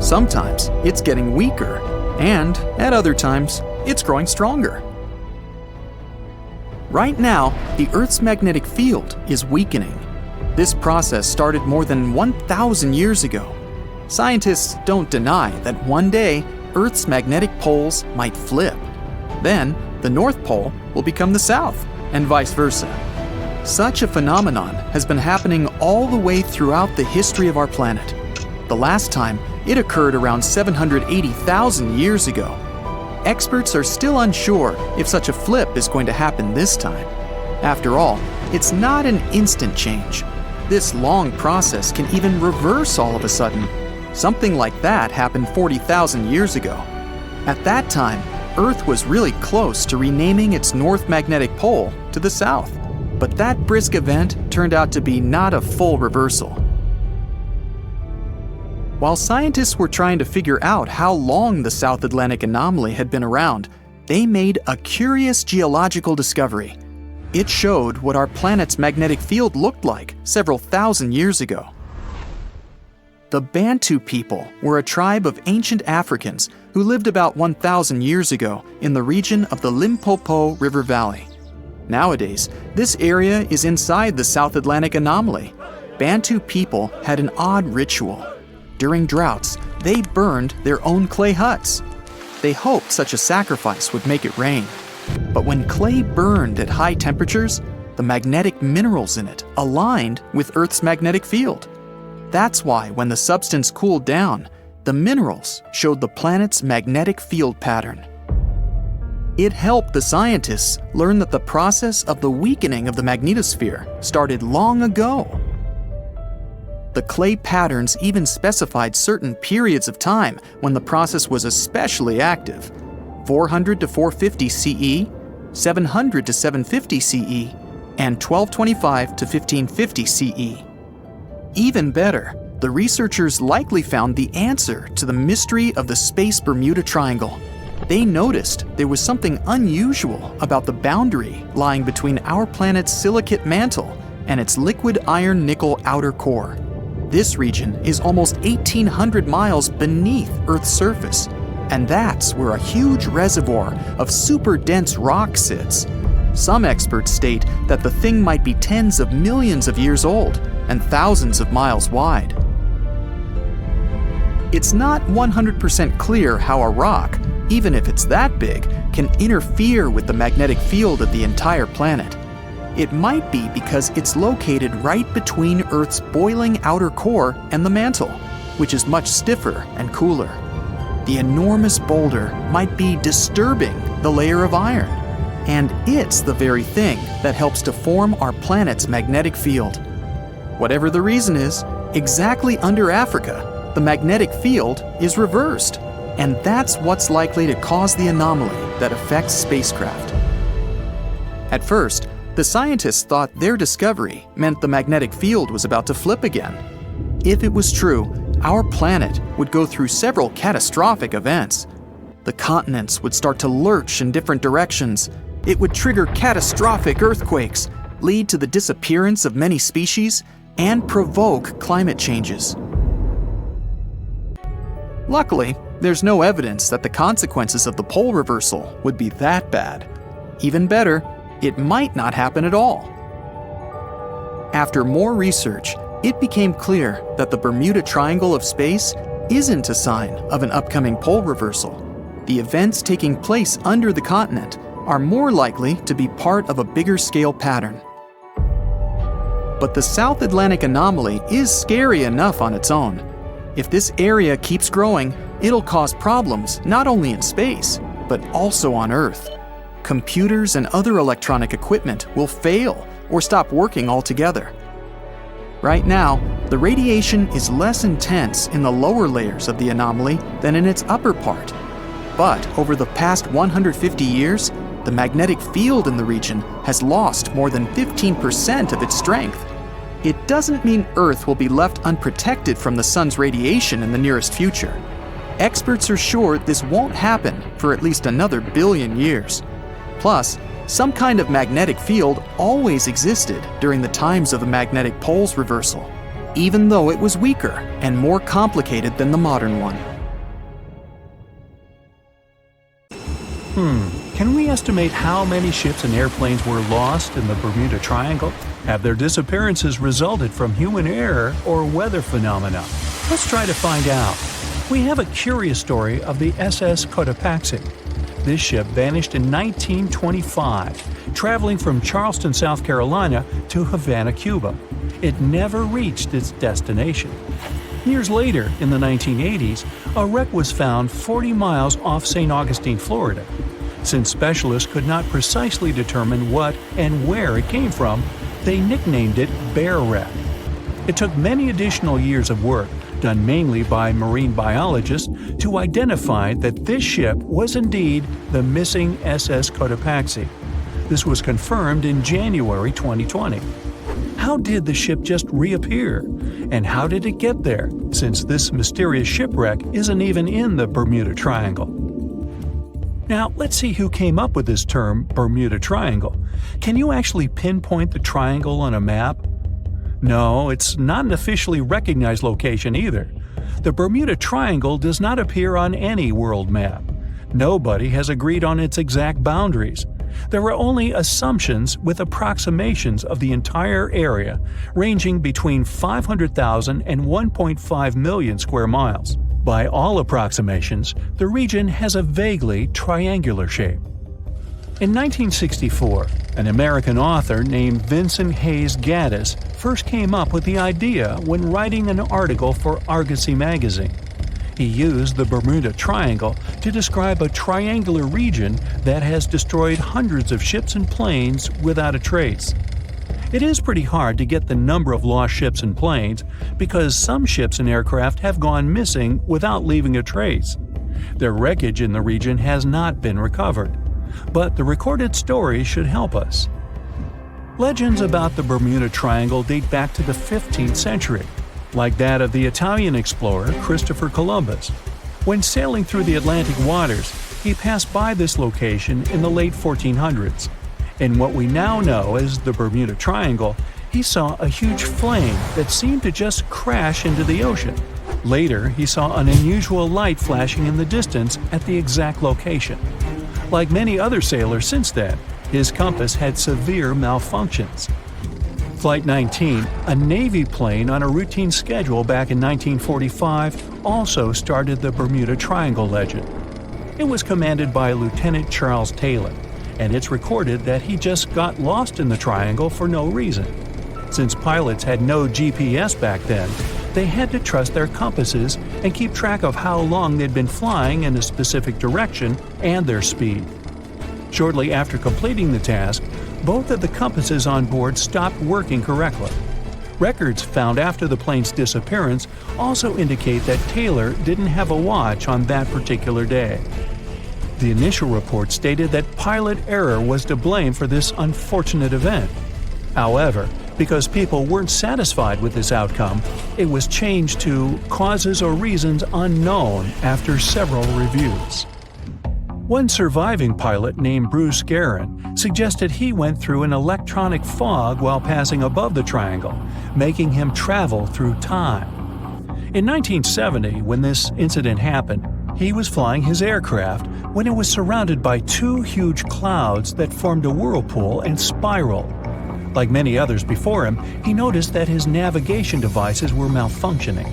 Sometimes it's getting weaker, and at other times, it's growing stronger. Right now, the Earth's magnetic field is weakening. This process started more than 1,000 years ago. Scientists don't deny that one day, Earth's magnetic poles might flip. Then, the North Pole will become the South, and vice versa. Such a phenomenon has been happening all the way throughout the history of our planet. The last time, it occurred around 780,000 years ago. Experts are still unsure if such a flip is going to happen this time. After all, it's not an instant change. This long process can even reverse all of a sudden. Something like that happened 40,000 years ago. At that time, Earth was really close to renaming its north magnetic pole to the south. But that brisk event turned out to be not a full reversal. While scientists were trying to figure out how long the South Atlantic anomaly had been around, they made a curious geological discovery. It showed what our planet's magnetic field looked like several thousand years ago. The Bantu people were a tribe of ancient Africans who lived about 1,000 years ago in the region of the Limpopo River Valley. Nowadays, this area is inside the South Atlantic anomaly. Bantu people had an odd ritual. During droughts, they burned their own clay huts. They hoped such a sacrifice would make it rain. But when clay burned at high temperatures, the magnetic minerals in it aligned with Earth's magnetic field. That's why when the substance cooled down, the minerals showed the planet's magnetic field pattern. It helped the scientists learn that the process of the weakening of the magnetosphere started long ago. The clay patterns even specified certain periods of time when the process was especially active: 400 to 450 CE, 700 to 750 CE, and 1225 to 1550 CE. Even better, the researchers likely found the answer to the mystery of the space Bermuda Triangle. They noticed there was something unusual about the boundary lying between our planet's silicate mantle and its liquid iron-nickel outer core. This region is almost 1,800 miles beneath Earth's surface, and that's where a huge reservoir of super dense rock sits. Some experts state that the thing might be tens of millions of years old and thousands of miles wide. It's not 100% clear how a rock, even if it's that big, can interfere with the magnetic field of the entire planet. It might be because it's located right between Earth's boiling outer core and the mantle, which is much stiffer and cooler. The enormous boulder might be disturbing the layer of iron, and it's the very thing that helps to form our planet's magnetic field. Whatever the reason is, exactly under Africa, the magnetic field is reversed, and that's what's likely to cause the anomaly that affects spacecraft. At first, the scientists thought their discovery meant the magnetic field was about to flip again. If it was true, our planet would go through several catastrophic events. The continents would start to lurch in different directions. It would trigger catastrophic earthquakes. lead to the disappearance of many species, and provoke climate changes. Luckily, there's no evidence that the consequences of the pole reversal would be that bad. Even better, it might not happen at all. After more research, it became clear that the Bermuda Triangle of space isn't a sign of an upcoming pole reversal. The events taking place under the continent are more likely to be part of a bigger scale pattern. But the South Atlantic anomaly is scary enough on its own. If this area keeps growing, it'll cause problems not only in space, but also on Earth. Computers and other electronic equipment will fail or stop working altogether. Right now, the radiation is less intense in the lower layers of the anomaly than in its upper part. But over the past 150 years, the magnetic field in the region has lost more than 15% of its strength. It doesn't mean Earth will be left unprotected from the sun's radiation in the nearest future. Experts are sure this won't happen for at least another billion years. Plus, some kind of magnetic field always existed during the times of the magnetic poles reversal, even though it was weaker and more complicated than the modern one. Can we estimate how many ships and airplanes were lost in the Bermuda Triangle? Have their disappearances resulted from human error or weather phenomena? Let's try to find out. We have a curious story of the SS Cotopaxi. This ship vanished in 1925, traveling from Charleston, South Carolina to Havana, Cuba. It never reached its destination. Years later, in the 1980s, a wreck was found 40 miles off St. Augustine, Florida. Since specialists could not precisely determine what and where it came from, they nicknamed it Bear Wreck. It took many additional years of work, done mainly by marine biologists, to identify that this ship was indeed the missing SS Cotopaxi. This was confirmed in January 2020. How did the ship just reappear? And how did it get there, since this mysterious shipwreck isn't even in the Bermuda Triangle? Now, let's see who came up with this term, Bermuda Triangle. Can you actually pinpoint the triangle on a map? No, it's not an officially recognized location either. The Bermuda Triangle does not appear on any world map. Nobody has agreed on its exact boundaries. There are only assumptions with approximations of the entire area, ranging between 500,000 and 1.5 million square miles. By all approximations, the region has a vaguely triangular shape. In 1964, an American author named Vincent Hayes Gaddis first came up with the idea when writing an article for Argosy magazine. He used the Bermuda Triangle to describe a triangular region that has destroyed hundreds of ships and planes without a trace. It is pretty hard to get the number of lost ships and planes because some ships and aircraft have gone missing without leaving a trace. Their wreckage in the region has not been recovered, but the recorded stories should help us. Legends about the Bermuda Triangle date back to the 15th century, like that of the Italian explorer Christopher Columbus. When sailing through the Atlantic waters, he passed by this location in the late 1400s. In what we now know as the Bermuda Triangle, he saw a huge flame that seemed to just crash into the ocean. Later, he saw an unusual light flashing in the distance at the exact location. Like many other sailors since then, his compass had severe malfunctions. Flight 19, a Navy plane on a routine schedule back in 1945, also started the Bermuda Triangle legend. It was commanded by Lieutenant Charles Taylor, and it's recorded that he just got lost in the triangle for no reason. Since pilots had no GPS back then, they had to trust their compasses and keep track of how long they'd been flying in a specific direction and their speed. Shortly after completing the task, both of the compasses on board stopped working correctly. Records found after the plane's disappearance also indicate that Taylor didn't have a watch on that particular day. The initial report stated that pilot error was to blame for this unfortunate event. However, because people weren't satisfied with this outcome, it was changed to causes or reasons unknown after several reviews. One surviving pilot named Bruce Guerin suggested he went through an electronic fog while passing above the triangle, making him travel through time. In 1970, when this incident happened, he was flying his aircraft when it was surrounded by two huge clouds that formed a whirlpool and spiraled. Like many others before him, he noticed that his navigation devices were malfunctioning.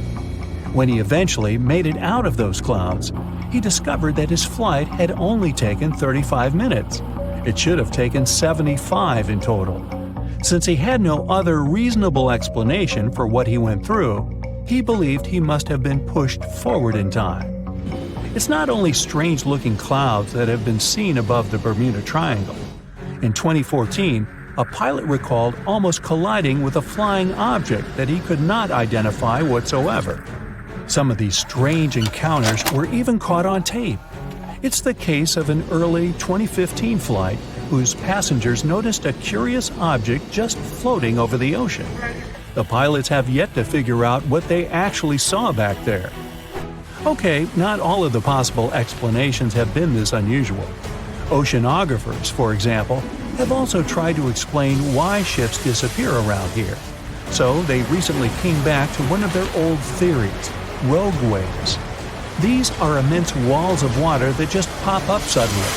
When he eventually made it out of those clouds, he discovered that his flight had only taken 35 minutes. It should have taken 75 in total. Since he had no other reasonable explanation for what he went through, he believed he must have been pushed forward in time. It's not only strange-looking clouds that have been seen above the Bermuda Triangle. In 2014, a pilot recalled almost colliding with a flying object that he could not identify whatsoever. Some of these strange encounters were even caught on tape. It's the case of an early 2015 flight whose passengers noticed a curious object just floating over the ocean. The pilots have yet to figure out what they actually saw back there. Okay, not all of the possible explanations have been this unusual. Oceanographers, for example, have also tried to explain why ships disappear around here. So they recently came back to one of their old theories: rogue waves. These are immense walls of water that just pop up suddenly.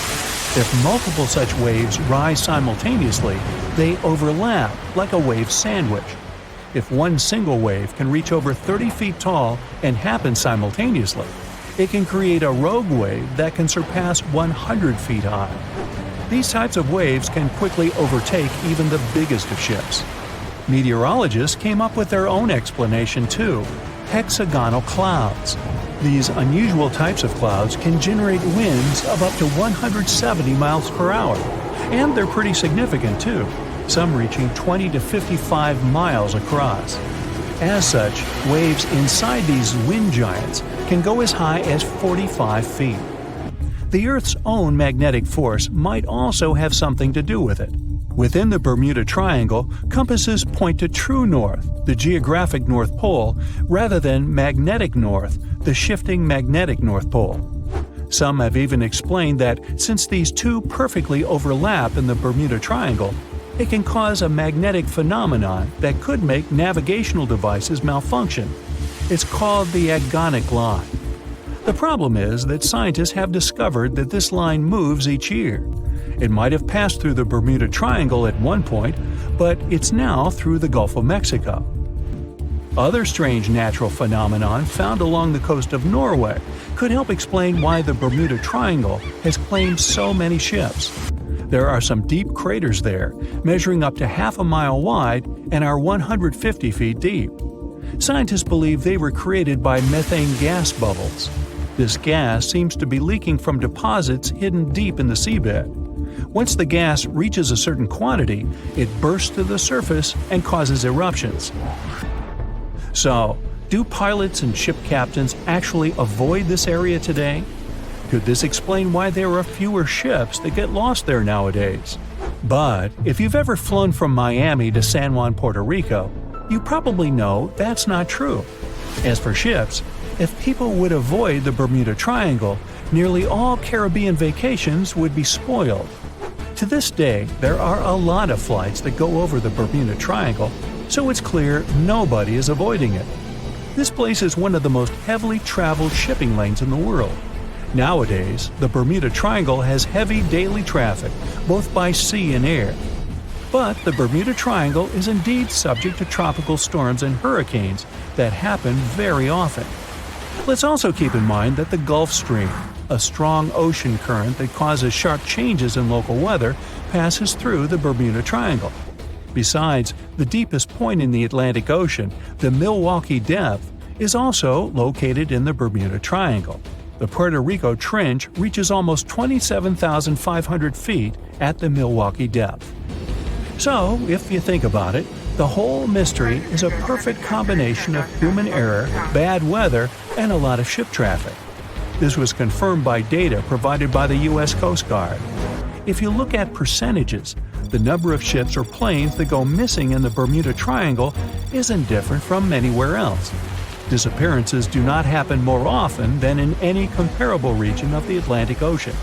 If multiple such waves rise simultaneously, they overlap like a wave sandwich. If one single wave can reach over 30 feet tall and happen simultaneously, it can create a rogue wave that can surpass 100 feet high. These types of waves can quickly overtake even the biggest of ships. Meteorologists came up with their own explanation too: hexagonal clouds. These unusual types of clouds can generate winds of up to 170 miles per hour. And they're pretty significant too, some reaching 20 to 55 miles across. As such, waves inside these wind giants can go as high as 45 feet. The Earth's own magnetic force might also have something to do with it. Within the Bermuda Triangle, compasses point to true north, the geographic North Pole, rather than magnetic north, the shifting magnetic North Pole. Some have even explained that since these two perfectly overlap in the Bermuda Triangle, it can cause a magnetic phenomenon that could make navigational devices malfunction. It's called the agonic line. The problem is that scientists have discovered that this line moves each year. It might have passed through the Bermuda Triangle at one point, but it's now through the Gulf of Mexico. Other strange natural phenomenon found along the coast of Norway could help explain why the Bermuda Triangle has claimed so many ships. There are some deep craters there, measuring up to half a mile wide and are 150 feet deep. Scientists believe they were created by methane gas bubbles. This gas seems to be leaking from deposits hidden deep in the seabed. Once the gas reaches a certain quantity, it bursts to the surface and causes eruptions. So, do pilots and ship captains actually avoid this area today? Could this explain why there are fewer ships that get lost there nowadays? But if you've ever flown from Miami to San Juan, Puerto Rico, you probably know that's not true. As for ships, if people would avoid the Bermuda Triangle, nearly all Caribbean vacations would be spoiled. To this day, there are a lot of flights that go over the Bermuda Triangle, so it's clear nobody is avoiding it. This place is one of the most heavily traveled shipping lanes in the world. Nowadays, the Bermuda Triangle has heavy daily traffic, both by sea and air. But the Bermuda Triangle is indeed subject to tropical storms and hurricanes that happen very often. Let's also keep in mind that the Gulf Stream, a strong ocean current that causes sharp changes in local weather, passes through the Bermuda Triangle. Besides, the deepest point in the Atlantic Ocean, the Milwaukee Depth, is also located in the Bermuda Triangle. The Puerto Rico Trench reaches almost 27,500 feet at the Milwaukee Depth. So, if you think about it, the whole mystery is a perfect combination of human error, bad weather, and a lot of ship traffic. This was confirmed by data provided by the U.S. Coast Guard. If you look at percentages, the number of ships or planes that go missing in the Bermuda Triangle isn't different from anywhere else. Disappearances do not happen more often than in any comparable region of the Atlantic Ocean.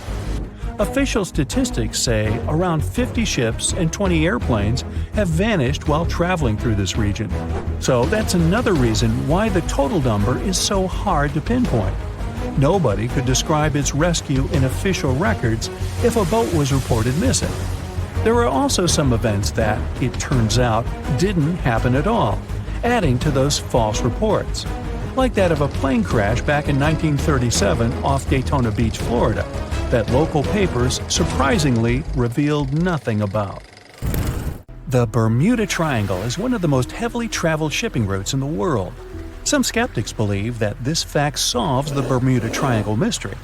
Official statistics say around 50 ships and 20 airplanes have vanished while traveling through this region. So that's another reason why the total number is so hard to pinpoint. Nobody could describe its rescue in official records if a boat was reported missing. There are also some events that, it turns out, didn't happen at all, adding to those false reports, like that of a plane crash back in 1937 off Daytona Beach, Florida, that local papers surprisingly revealed nothing about. The Bermuda Triangle is one of the most heavily traveled shipping routes in the world. Some skeptics believe that this fact solves the Bermuda Triangle mystery.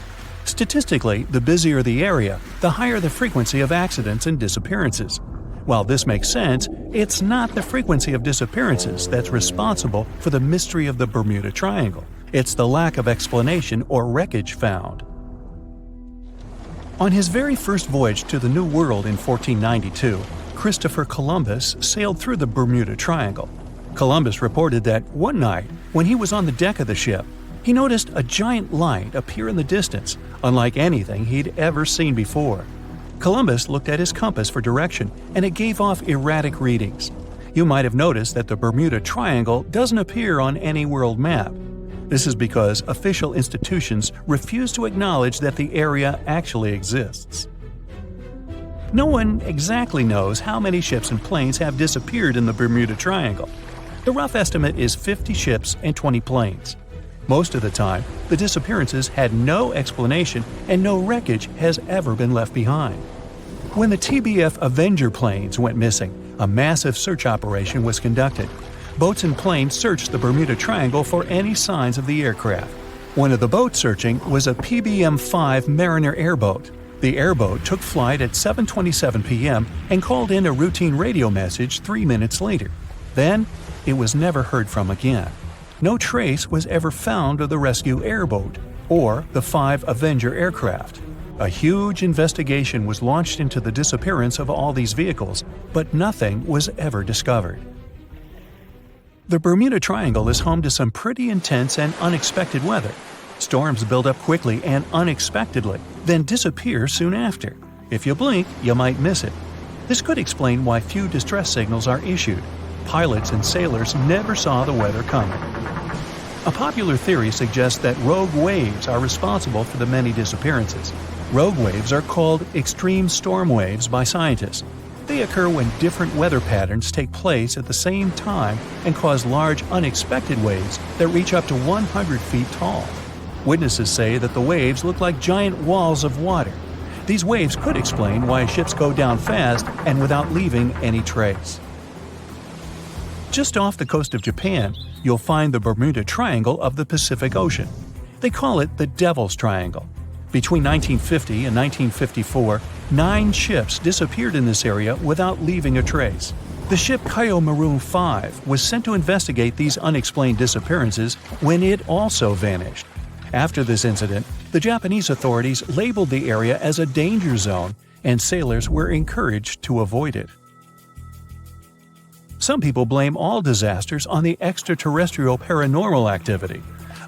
Statistically, the busier the area, the higher the frequency of accidents and disappearances. While this makes sense, it's not the frequency of disappearances that's responsible for the mystery of the Bermuda Triangle. It's the lack of explanation or wreckage found. On his very first voyage to the New World in 1492, Christopher Columbus sailed through the Bermuda Triangle. Columbus reported that one night, when he was on the deck of the ship, he noticed a giant light appear in the distance, unlike anything he'd ever seen before. Columbus looked at his compass for direction, and it gave off erratic readings. You might have noticed that the Bermuda Triangle doesn't appear on any world map. This is because official institutions refuse to acknowledge that the area actually exists. No one exactly knows how many ships and planes have disappeared in the Bermuda Triangle. The rough estimate is 50 ships and 20 planes. Most of the time, the disappearances had no explanation and no wreckage has ever been left behind. When the TBF Avenger planes went missing, a massive search operation was conducted. Boats and planes searched the Bermuda Triangle for any signs of the aircraft. One of the boats searching was a PBM-5 Mariner airboat. The airboat took flight at 7:27 p.m. and called in a routine radio message 3 minutes later. Then, it was never heard from again. No trace was ever found of the rescue airboat or the 5 Avenger aircraft. A huge investigation was launched into the disappearance of all these vehicles, but nothing was ever discovered. The Bermuda Triangle is home to some pretty intense and unexpected weather. Storms build up quickly and unexpectedly, then disappear soon after. If you blink, you might miss it. This could explain why few distress signals are issued. Pilots and sailors never saw the weather coming. A popular theory suggests that rogue waves are responsible for the many disappearances. Rogue waves are called extreme storm waves by scientists. They occur when different weather patterns take place at the same time and cause large, unexpected waves that reach up to 100 feet tall. Witnesses say that the waves look like giant walls of water. These waves could explain why ships go down fast and without leaving any trace. Just off the coast of Japan, you'll find the Bermuda Triangle of the Pacific Ocean. They call it the Devil's Triangle. Between 1950 and 1954, 9 ships disappeared in this area without leaving a trace. The ship Kaio Maroon 5 was sent to investigate these unexplained disappearances when it also vanished. After this incident, the Japanese authorities labeled the area as a danger zone, and sailors were encouraged to avoid it. Some people blame all disasters on the extraterrestrial paranormal activity.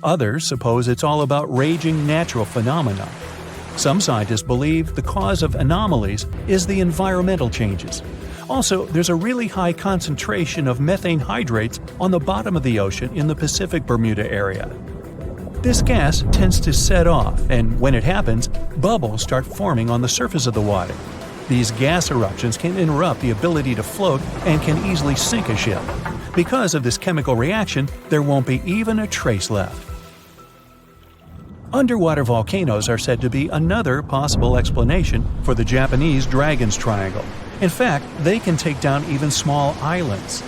Others suppose it's all about raging natural phenomena. Some scientists believe the cause of anomalies is the environmental changes. Also, there's a really high concentration of methane hydrates on the bottom of the ocean in the Pacific Bermuda area. This gas tends to set off, and when it happens, bubbles start forming on the surface of the water. These gas eruptions can interrupt the ability to float and can easily sink a ship. Because of this chemical reaction, there won't be even a trace left. Underwater volcanoes are said to be another possible explanation for the Japanese Dragon's Triangle. In fact, they can take down even small islands.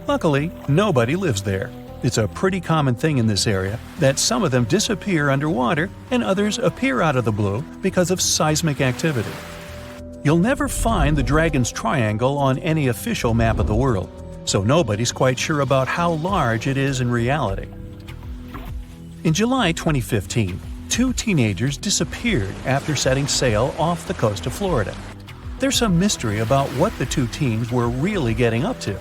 Luckily, nobody lives there. It's a pretty common thing in this area that some of them disappear underwater and others appear out of the blue because of seismic activity. You'll never find the Dragon's Triangle on any official map of the world, so nobody's quite sure about how large it is in reality. In July 2015, 2 teenagers disappeared after setting sail off the coast of Florida. There's some mystery about what the 2 teens were really getting up to.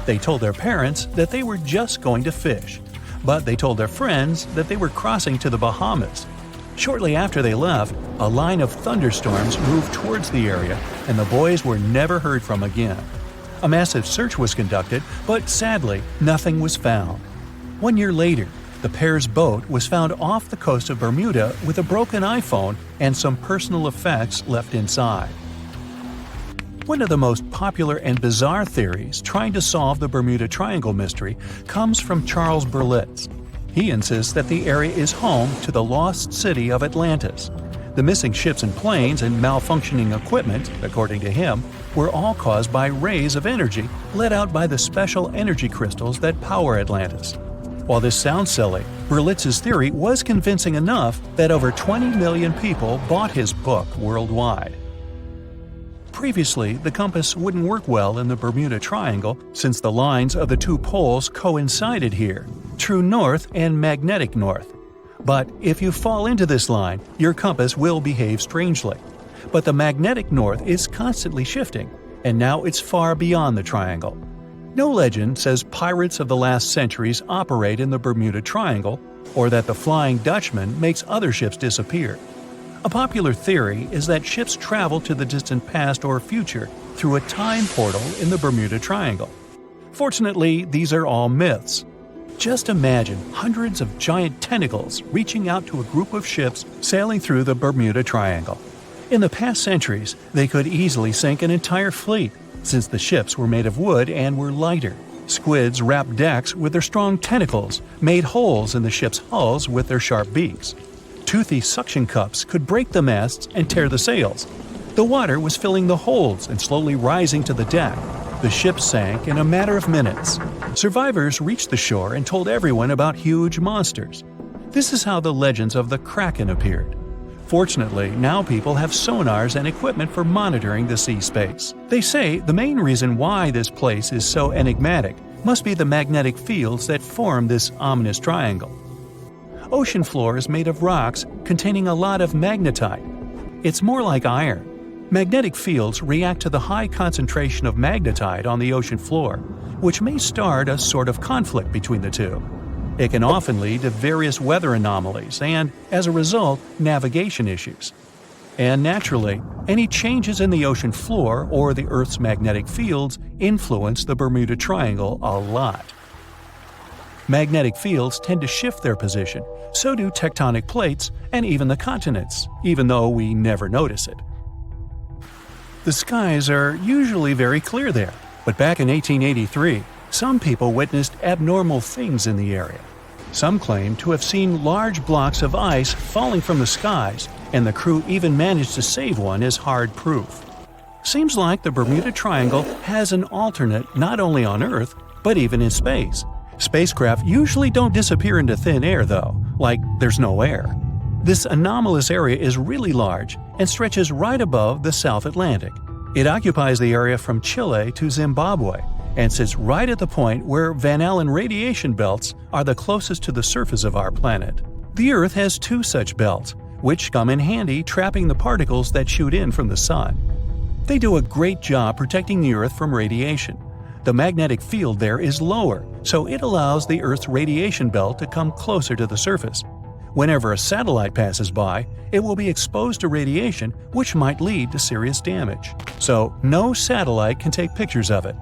They told their parents that they were just going to fish, but they told their friends that they were crossing to the Bahamas. Shortly after they left, a line of thunderstorms moved towards the area, and the boys were never heard from again. A massive search was conducted, but sadly, nothing was found. 1 year later, the pair's boat was found off the coast of Bermuda with a broken iPhone and some personal effects left inside. One of the most popular and bizarre theories trying to solve the Bermuda Triangle mystery comes from Charles Berlitz. He insists that the area is home to the lost city of Atlantis. The missing ships and planes and malfunctioning equipment, according to him, were all caused by rays of energy let out by the special energy crystals that power Atlantis. While this sounds silly, Berlitz's theory was convincing enough that over 20 million people bought his book worldwide. Previously, the compass wouldn't work well in the Bermuda Triangle since the lines of the two poles coincided here, true north and magnetic north. But if you fall into this line, your compass will behave strangely. But the magnetic north is constantly shifting, and now it's far beyond the triangle. No legend says pirates of the last centuries operate in the Bermuda Triangle, or that the Flying Dutchman makes other ships disappear. A popular theory is that ships travel to the distant past or future through a time portal in the Bermuda Triangle. Fortunately, these are all myths. Just imagine hundreds of giant tentacles reaching out to a group of ships sailing through the Bermuda Triangle. In the past centuries, they could easily sink an entire fleet, since the ships were made of wood and were lighter. Squids wrapped decks with their strong tentacles, made holes in the ship's hulls with their sharp beaks. Toothy suction cups could break the masts and tear the sails. The water was filling the holds and slowly rising to the deck. The ship sank in a matter of minutes. Survivors reached the shore and told everyone about huge monsters. This is how the legends of the Kraken appeared. Fortunately, now people have sonars and equipment for monitoring the sea space. They say the main reason why this place is so enigmatic must be the magnetic fields that form this ominous triangle. Ocean floor is made of rocks containing a lot of magnetite. It's more like iron. Magnetic fields react to the high concentration of magnetite on the ocean floor, which may start a sort of conflict between the two. It can often lead to various weather anomalies and, as a result, navigation issues. And naturally, any changes in the ocean floor or the Earth's magnetic fields influence the Bermuda Triangle a lot. Magnetic fields tend to shift their position, so do tectonic plates and even the continents, even though we never notice it. The skies are usually very clear there, but back in 1883, some people witnessed abnormal things in the area. Some claim to have seen large blocks of ice falling from the skies, and the crew even managed to save one as hard proof. Seems like the Bermuda Triangle has an alternate not only on Earth, but even in space. Spacecraft usually don't disappear into thin air though, like there's no air. This anomalous area is really large and stretches right above the South Atlantic. It occupies the area from Chile to Zimbabwe and sits right at the point where Van Allen radiation belts are the closest to the surface of our planet. The Earth has two such belts, which come in handy trapping the particles that shoot in from the sun. They do a great job protecting the Earth from radiation. The magnetic field there is lower, so it allows the Earth's radiation belt to come closer to the surface. Whenever a satellite passes by, it will be exposed to radiation, which might lead to serious damage. So, no satellite can take pictures of it.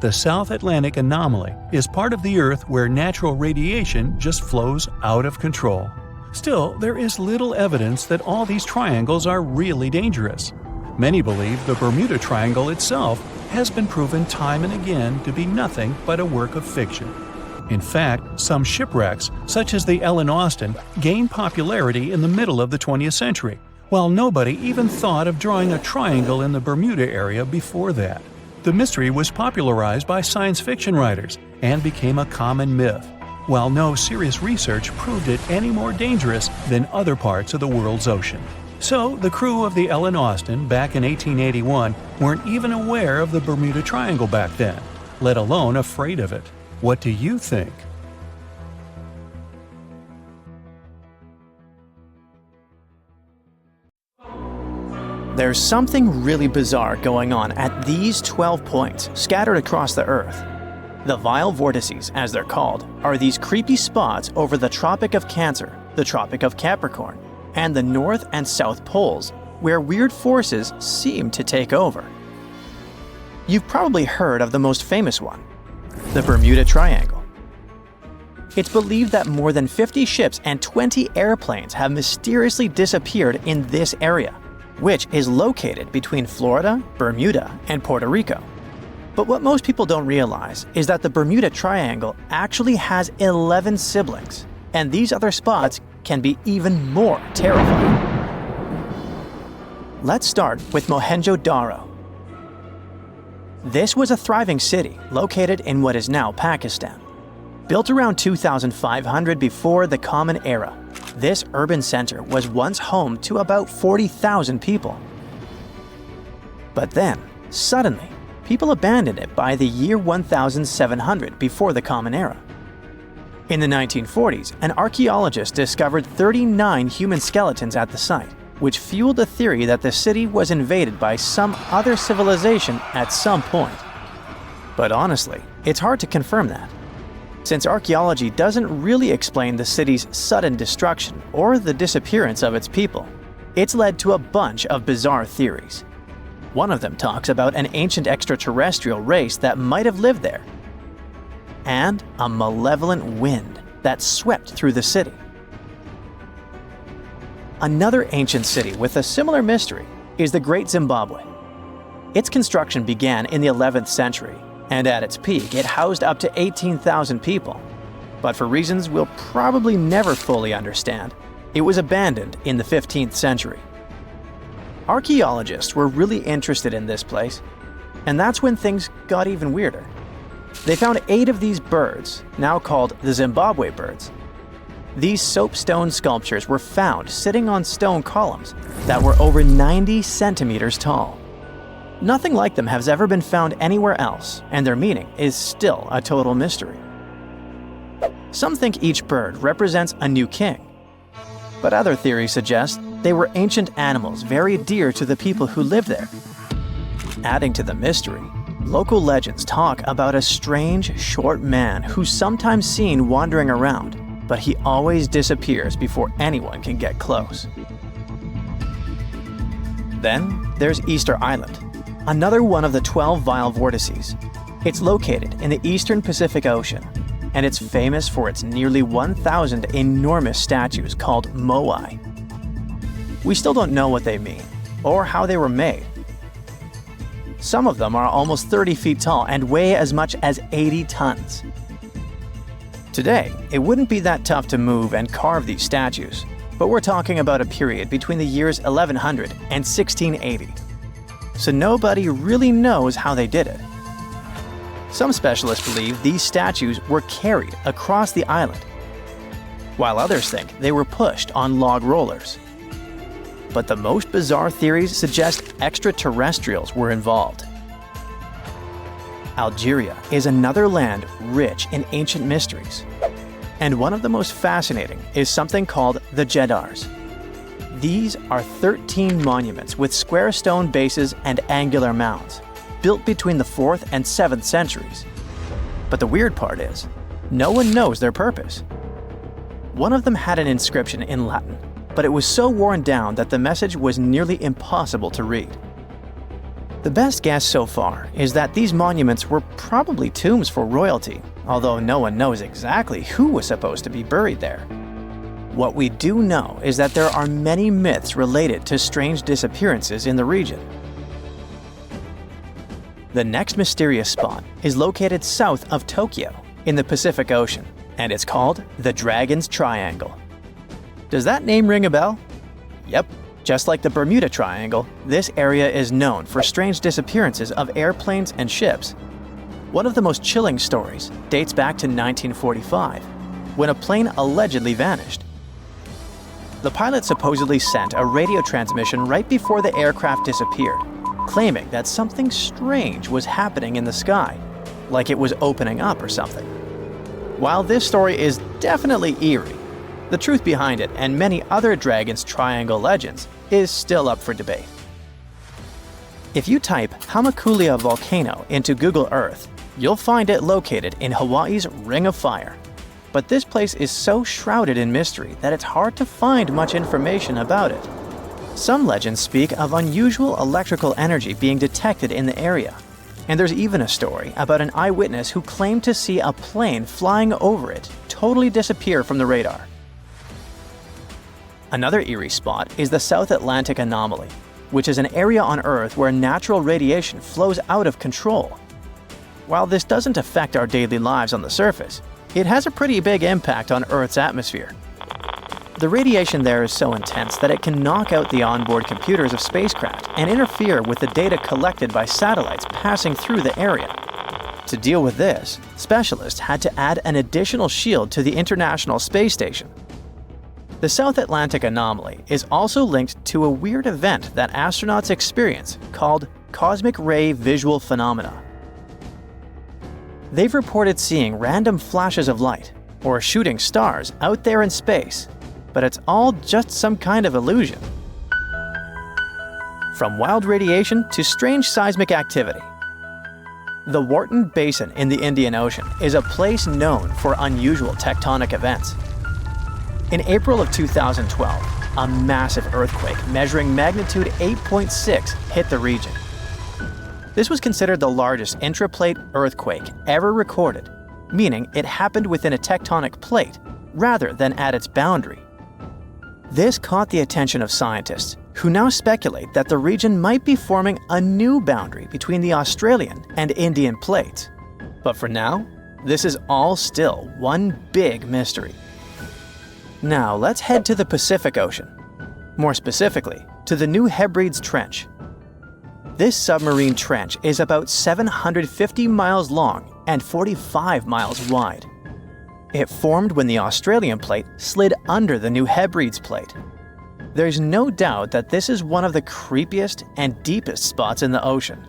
The South Atlantic anomaly is part of the Earth where natural radiation just flows out of control. Still, there is little evidence that all these triangles are really dangerous. Many believe the Bermuda Triangle itself has been proven time and again to be nothing but a work of fiction. In fact, some shipwrecks, such as the Ellen Austin, gained popularity in the middle of the 20th century, while nobody even thought of drawing a triangle in the Bermuda area before that. The mystery was popularized by science fiction writers and became a common myth, while no serious research proved it any more dangerous than other parts of the world's ocean. So, the crew of the Ellen Austin back in 1881 weren't even aware of the Bermuda Triangle back then, let alone afraid of it. What do you think? There's something really bizarre going on at these 12 points scattered across the Earth. The vile vortices, as they're called, are these creepy spots over the Tropic of Cancer, the Tropic of Capricorn, and the North and South Poles, where weird forces seem to take over. You've probably heard of the most famous one, the Bermuda Triangle. It's believed that more than 50 ships and 20 airplanes have mysteriously disappeared in this area, which is located between Florida, Bermuda, and Puerto Rico. But what most people don't realize is that the Bermuda Triangle actually has 11 siblings, and these other spots can be even more terrifying. Let's start with Mohenjo-Daro. This was a thriving city located in what is now Pakistan. Built around 2500 before the Common Era, this urban center was once home to about 40,000 people. But then, suddenly, people abandoned it by the year 1700 before the Common Era. In the 1940s, an archaeologist discovered 39 human skeletons at the site, which fueled the theory that the city was invaded by some other civilization at some point. But honestly, it's hard to confirm that, since archaeology doesn't really explain the city's sudden destruction or the disappearance of its people. It's led to a bunch of bizarre theories. One of them talks about an ancient extraterrestrial race that might have lived there, and a malevolent wind that swept through the city. Another ancient city with a similar mystery is the Great Zimbabwe. Its construction began in the 11th century, and at its peak it housed up to 18,000 people. But for reasons we'll probably never fully understand, it was abandoned in the 15th century. Archaeologists were really interested in this place, and that's when things got even weirder. They found 8 of these birds, now called the Zimbabwe birds. These soapstone sculptures were found sitting on stone columns that were over 90 centimeters tall. Nothing like them has ever been found anywhere else, and their meaning is still a total mystery. Some think each bird represents a new king, but other theories suggest they were ancient animals very dear to the people who lived there. Adding to the mystery, local legends talk about a strange, short man who's sometimes seen wandering around, but he always disappears before anyone can get close. Then there's Easter Island, another one of the 12 vile vortices. It's located in the eastern Pacific Ocean, and it's famous for its nearly 1,000 enormous statues called moai. We still don't know what they mean, or how they were made. Some of them are almost 30 feet tall and weigh as much as 80 tons. Today, it wouldn't be that tough to move and carve these statues, but we're talking about a period between the years 1100 and 1680. So nobody really knows how they did it. Some specialists believe these statues were carried across the island, while others think they were pushed on log rollers. But the most bizarre theories suggest extraterrestrials were involved. Algeria is another land rich in ancient mysteries, and one of the most fascinating is something called the Jeddars. These are 13 monuments with square stone bases and angular mounds, built between the 4th and 7th centuries. But the weird part is, no one knows their purpose. One of them had an inscription in Latin, but it was so worn down that the message was nearly impossible to read. The best guess so far is that these monuments were probably tombs for royalty, although no one knows exactly who was supposed to be buried there. What we do know is that there are many myths related to strange disappearances in the region. The next mysterious spot is located south of Tokyo in the Pacific Ocean, and it's called the Dragon's Triangle. Does that name ring a bell? Yep. Just like the Bermuda Triangle, this area is known for strange disappearances of airplanes and ships. One of the most chilling stories dates back to 1945, when a plane allegedly vanished. The pilot supposedly sent a radio transmission right before the aircraft disappeared, claiming that something strange was happening in the sky, like it was opening up or something. While this story is definitely eerie, the truth behind it and many other Dragon's Triangle legends is still up for debate. If you type Hamakulia volcano into Google Earth, you'll find it located in Hawaii's Ring of Fire. but this place is so shrouded in mystery that it's hard to find much information about it. Some legends speak of unusual electrical energy being detected in the area, and there's even a story about an eyewitness who claimed to see a plane flying over it totally disappear from the radar. Another eerie spot is the South Atlantic anomaly, which is an area on Earth where natural radiation flows out of control. While this doesn't affect our daily lives on the surface, it has a pretty big impact on Earth's atmosphere. The radiation there is so intense that it can knock out the onboard computers of spacecraft and interfere with the data collected by satellites passing through the area. To deal with this, specialists had to add an additional shield to the International Space Station. The South Atlantic anomaly is also linked to a weird event that astronauts experience called cosmic ray visual phenomena. They've reported seeing random flashes of light or shooting stars out there in space, but it's all just some kind of illusion. From wild radiation to strange seismic activity. The Wharton Basin in the Indian Ocean is a place known for unusual tectonic events. In April of 2012, a massive earthquake measuring magnitude 8.6 hit the region. This was considered the largest intraplate earthquake ever recorded, meaning it happened within a tectonic plate rather than at its boundary. This caught the attention of scientists, who now speculate that the region might be forming a new boundary between the Australian and Indian plates. But for now, this is all still one big mystery. Now let's head to the Pacific Ocean. More specifically, to the New Hebrides Trench. This submarine trench is about 750 miles long and 45 miles wide. It formed when the Australian plate slid under the New Hebrides plate. There's no doubt that this is one of the creepiest and deepest spots in the ocean.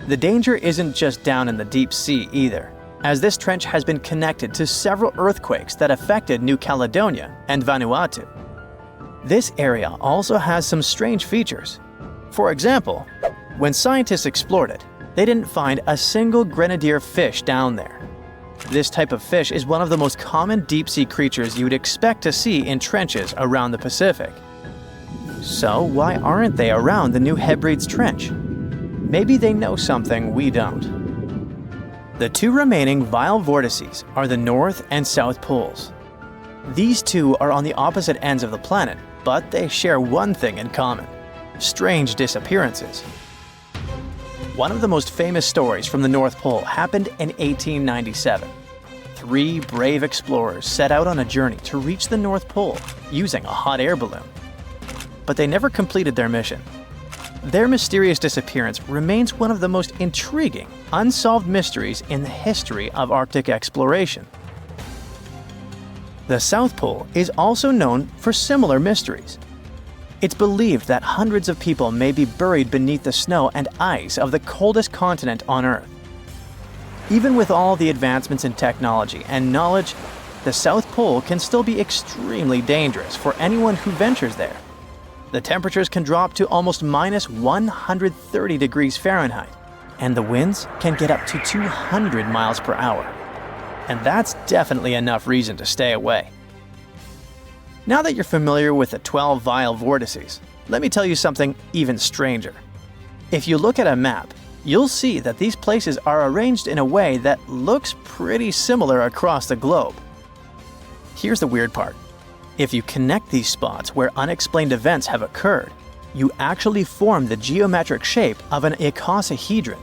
The danger isn't just down in the deep sea either, as this trench has been connected to several earthquakes that affected New Caledonia and Vanuatu. This area also has some strange features. For example, when scientists explored it, they didn't find a single grenadier fish down there. This type of fish is one of the most common deep-sea creatures you'd expect to see in trenches around the Pacific. So why aren't they around the New Hebrides Trench? Maybe they know something we don't. The two remaining vile vortices are the North and South Poles. These two are on the opposite ends of the planet, but they share one thing in common: strange disappearances. One of the most famous stories from the North Pole happened in 1897. 3 brave explorers set out on a journey to reach the North Pole using a hot air balloon. But they never completed their mission. Their mysterious disappearance remains one of the most intriguing, unsolved mysteries in the history of Arctic exploration. The South Pole is also known for similar mysteries. It's believed that hundreds of people may be buried beneath the snow and ice of the coldest continent on Earth. Even with all the advancements in technology and knowledge, the South Pole can still be extremely dangerous for anyone who ventures there. The temperatures can drop to almost minus 130 degrees Fahrenheit, and the winds can get up to 200 miles per hour. And that's definitely enough reason to stay away. Now that you're familiar with the 12 vile vortices, let me tell you something even stranger. If you look at a map, you'll see that these places are arranged in a way that looks pretty similar across the globe. Here's the weird part. If you connect these spots where unexplained events have occurred, you actually form the geometric shape of an icosahedron.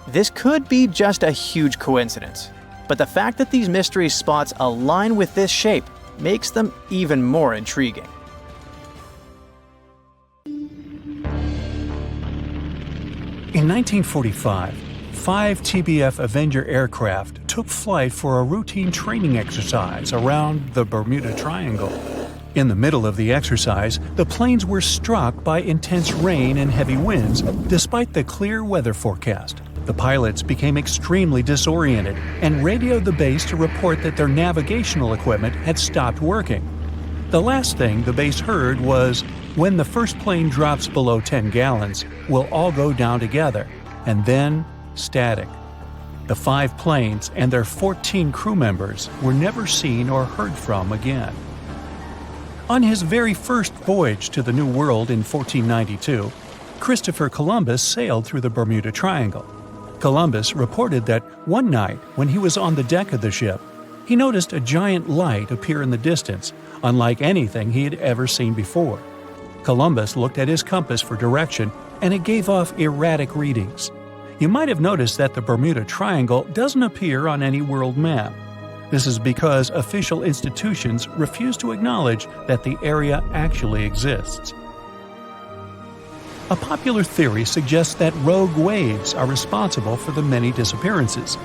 This could be just a huge coincidence, but the fact that these mystery spots align with this shape makes them even more intriguing. In 1945, 5 TBF Avenger aircraft took flight for a routine training exercise around the Bermuda Triangle. In the middle of the exercise, the planes were struck by intense rain and heavy winds, despite the clear weather forecast. The pilots became extremely disoriented and radioed the base to report that their navigational equipment had stopped working. The last thing the base heard was, "When the first plane drops below 10 gallons, we'll all go down together," and then static. The 5 planes and their 14 crew members were never seen or heard from again. On his very first voyage to the New World in 1492, Christopher Columbus sailed through the Bermuda Triangle. Columbus reported that one night when he was on the deck of the ship, he noticed a giant light appear in the distance, unlike anything he had ever seen before. Columbus looked at his compass for direction, and it gave off erratic readings. You might have noticed that the Bermuda Triangle doesn't appear on any world map. This is because official institutions refuse to acknowledge that the area actually exists. A popular theory suggests that rogue waves are responsible for the many disappearances.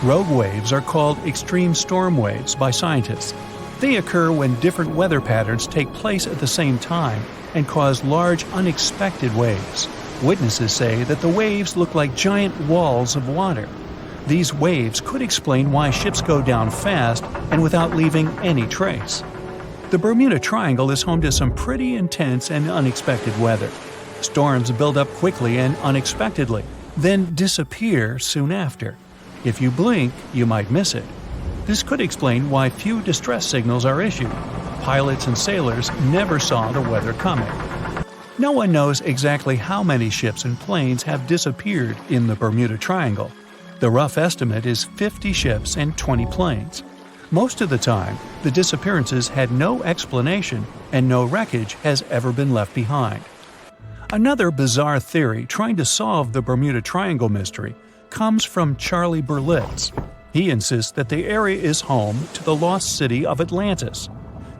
Rogue waves are called extreme storm waves by scientists. They occur when different weather patterns take place at the same time and cause large, unexpected waves. Witnesses say that the waves look like giant walls of water. These waves could explain why ships go down fast and without leaving any trace. The Bermuda Triangle is home to some pretty intense and unexpected weather. Storms build up quickly and unexpectedly, then disappear soon after. If you blink, you might miss it. This could explain why few distress signals are issued. Pilots and sailors never saw the weather coming. No one knows exactly how many ships and planes have disappeared in the Bermuda Triangle. The rough estimate is 50 ships and 20 planes. Most of the time, the disappearances had no explanation and no wreckage has ever been left behind. Another bizarre theory trying to solve the Bermuda Triangle mystery comes from Charlie Berlitz. He insists that the area is home to the lost city of Atlantis.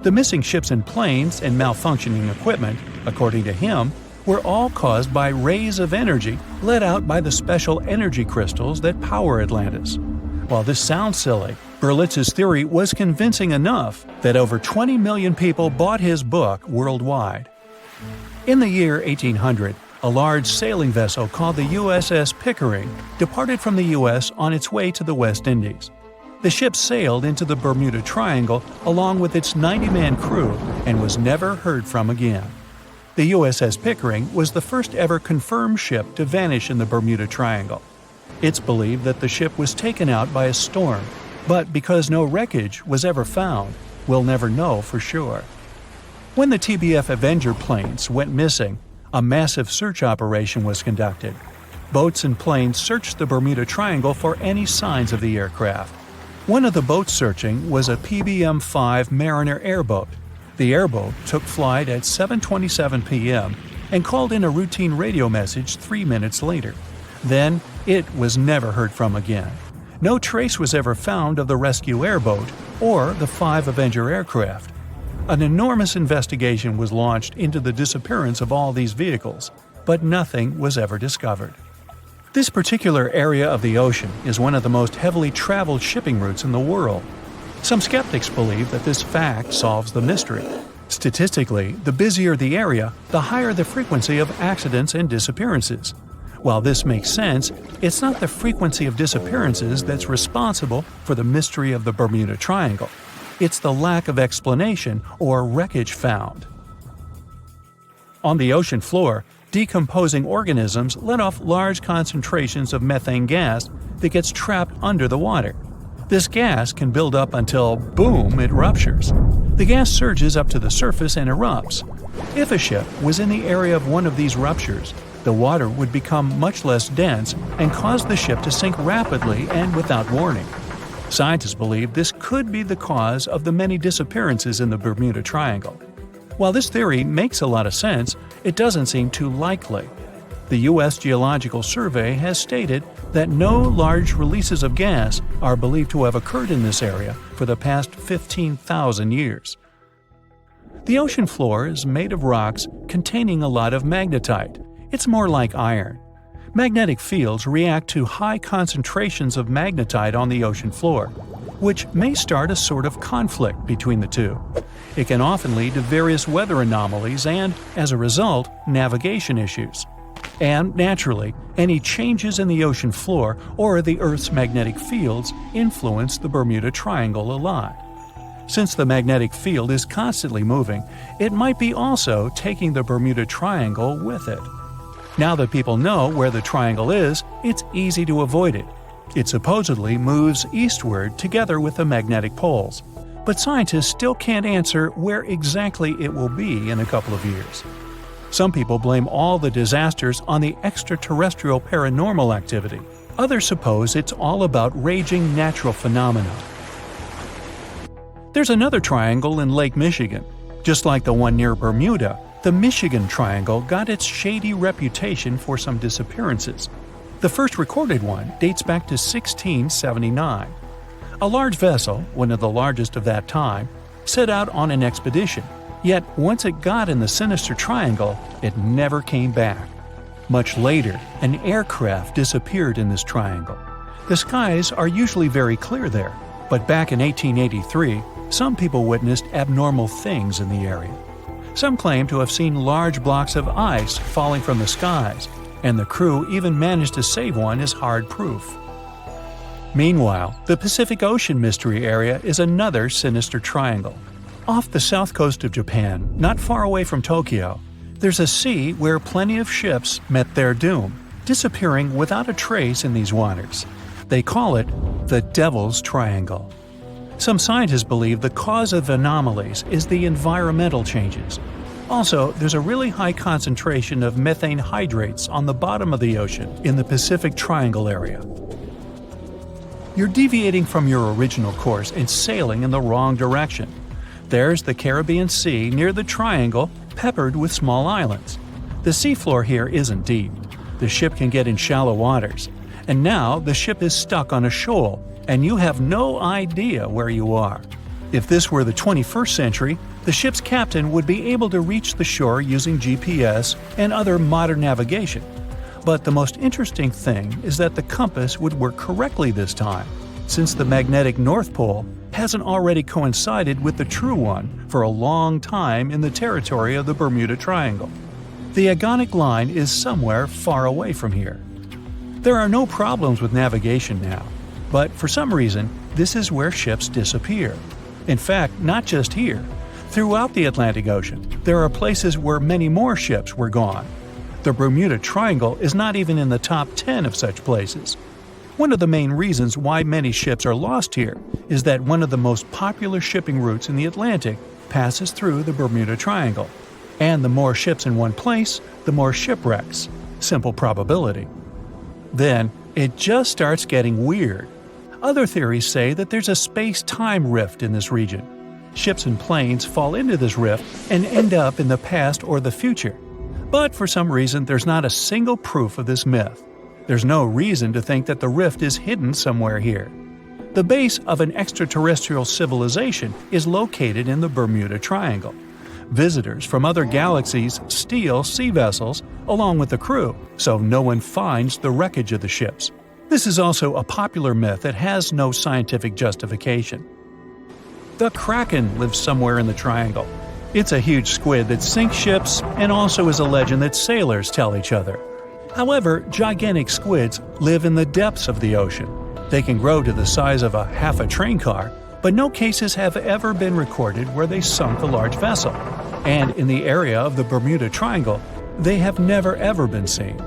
The missing ships and planes and malfunctioning equipment, according to him, were all caused by rays of energy let out by the special energy crystals that power Atlantis. While this sounds silly, Berlitz's theory was convincing enough that over 20 million people bought his book worldwide. In the year 1800, a large sailing vessel called the USS Pickering departed from the U.S. on its way to the West Indies. The ship sailed into the Bermuda Triangle along with its 90-man crew and was never heard from again. The USS Pickering was the first ever confirmed ship to vanish in the Bermuda Triangle. It's believed that the ship was taken out by a storm, but because no wreckage was ever found, we'll never know for sure. When the TBF Avenger planes went missing, a massive search operation was conducted. Boats and planes searched the Bermuda Triangle for any signs of the aircraft. One of the boats searching was a PBM-5 Mariner airboat. The airboat took flight at 7:27 p.m. and called in a routine radio message 3 minutes later. Then, it was never heard from again. No trace was ever found of the rescue airboat or the 5 Avenger aircraft. An enormous investigation was launched into the disappearance of all these vehicles, but nothing was ever discovered. This particular area of the ocean is one of the most heavily traveled shipping routes in the world. Some skeptics believe that this fact solves the mystery. Statistically, the busier the area, the higher the frequency of accidents and disappearances. While this makes sense, it's not the frequency of disappearances that's responsible for the mystery of the Bermuda Triangle. It's the lack of explanation or wreckage found. On the ocean floor, decomposing organisms let off large concentrations of methane gas that gets trapped under the water. This gas can build up until, boom, it ruptures. The gas surges up to the surface and erupts. If a ship was in the area of one of these ruptures, the water would become much less dense and cause the ship to sink rapidly and without warning. Scientists believe this could be the cause of the many disappearances in the Bermuda Triangle. While this theory makes a lot of sense, it doesn't seem too likely. The U.S. Geological Survey has stated that no large releases of gas are believed to have occurred in this area for the past 15,000 years. The ocean floor is made of rocks containing a lot of magnetite. It's more like iron. Magnetic fields react to high concentrations of magnetite on the ocean floor, which may start a sort of conflict between the two. It can often lead to various weather anomalies and, as a result, navigation issues. And, naturally, any changes in the ocean floor or the Earth's magnetic fields influence the Bermuda Triangle a lot. Since the magnetic field is constantly moving, it might be also taking the Bermuda Triangle with it. Now that people know where the triangle is, it's easy to avoid it. It supposedly moves eastward together with the magnetic poles, but scientists still can't answer where exactly it will be in a couple of years. Some people blame all the disasters on the extraterrestrial paranormal activity. Others suppose it's all about raging natural phenomena. There's another triangle in Lake Michigan. Just like the one near Bermuda, the Michigan Triangle got its shady reputation for some disappearances. The first recorded one dates back to 1679. A large vessel, one of the largest of that time, set out on an expedition. Yet, once it got in the sinister triangle, it never came back. Much later, an aircraft disappeared in this triangle. The skies are usually very clear there, but back in 1883, some people witnessed abnormal things in the area. Some claim to have seen large blocks of ice falling from the skies, and the crew even managed to save one as hard proof. Meanwhile, the Pacific Ocean mystery area is another sinister triangle. Off the south coast of Japan, not far away from Tokyo, there's a sea where plenty of ships met their doom, disappearing without a trace in these waters. They call it the Devil's Triangle. Some scientists believe the cause of anomalies is the environmental changes. Also, there's a really high concentration of methane hydrates on the bottom of the ocean in the Pacific Triangle area. You're deviating from your original course and sailing in the wrong direction. There's the Caribbean Sea near the triangle, peppered with small islands. The seafloor here isn't deep. The ship can get in shallow waters. And now the ship is stuck on a shoal, and you have no idea where you are. If this were the 21st century, the ship's captain would be able to reach the shore using GPS and other modern navigation. But the most interesting thing is that the compass would work correctly this time, since the magnetic North Pole hasn't already coincided with the true one for a long time in the territory of the Bermuda Triangle. The agonic line is somewhere far away from here. There are no problems with navigation now, but for some reason, this is where ships disappear. In fact, not just here. Throughout the Atlantic Ocean, there are places where many more ships were gone. The Bermuda Triangle is not even in the top 10 of such places. One of the main reasons why many ships are lost here is that one of the most popular shipping routes in the Atlantic passes through the Bermuda Triangle. And the more ships in one place, the more shipwrecks. Simple probability. Then, it just starts getting weird. Other theories say that there's a space-time rift in this region. Ships and planes fall into this rift and end up in the past or the future. But for some reason, there's not a single proof of this myth. There's no reason to think that the rift is hidden somewhere here. The base of an extraterrestrial civilization is located in the Bermuda Triangle. Visitors from other galaxies steal sea vessels along with the crew, so no one finds the wreckage of the ships. This is also a popular myth that has no scientific justification. The Kraken lives somewhere in the triangle. It's a huge squid that sinks ships and also is a legend that sailors tell each other. However, gigantic squids live in the depths of the ocean. They can grow to the size of half a train car, but no cases have ever been recorded where they sunk a large vessel. And in the area of the Bermuda Triangle, they have never ever been seen.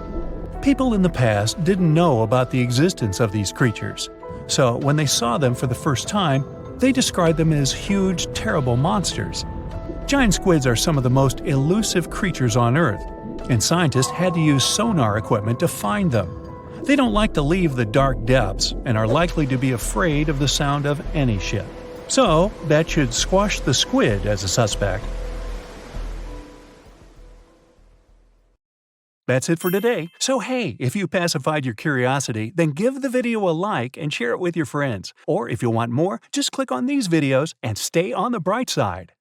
People in the past didn't know about the existence of these creatures, so when they saw them for the first time, they described them as huge, terrible monsters. Giant squids are some of the most elusive creatures on Earth, and scientists had to use sonar equipment to find them. They don't like to leave the dark depths and are likely to be afraid of the sound of any ship. So, that should squash the squid as a suspect. That's it for today. So hey, if you pacified your curiosity, then give the video a like and share it with your friends. Or if you want more, just click on these videos and stay on the bright side.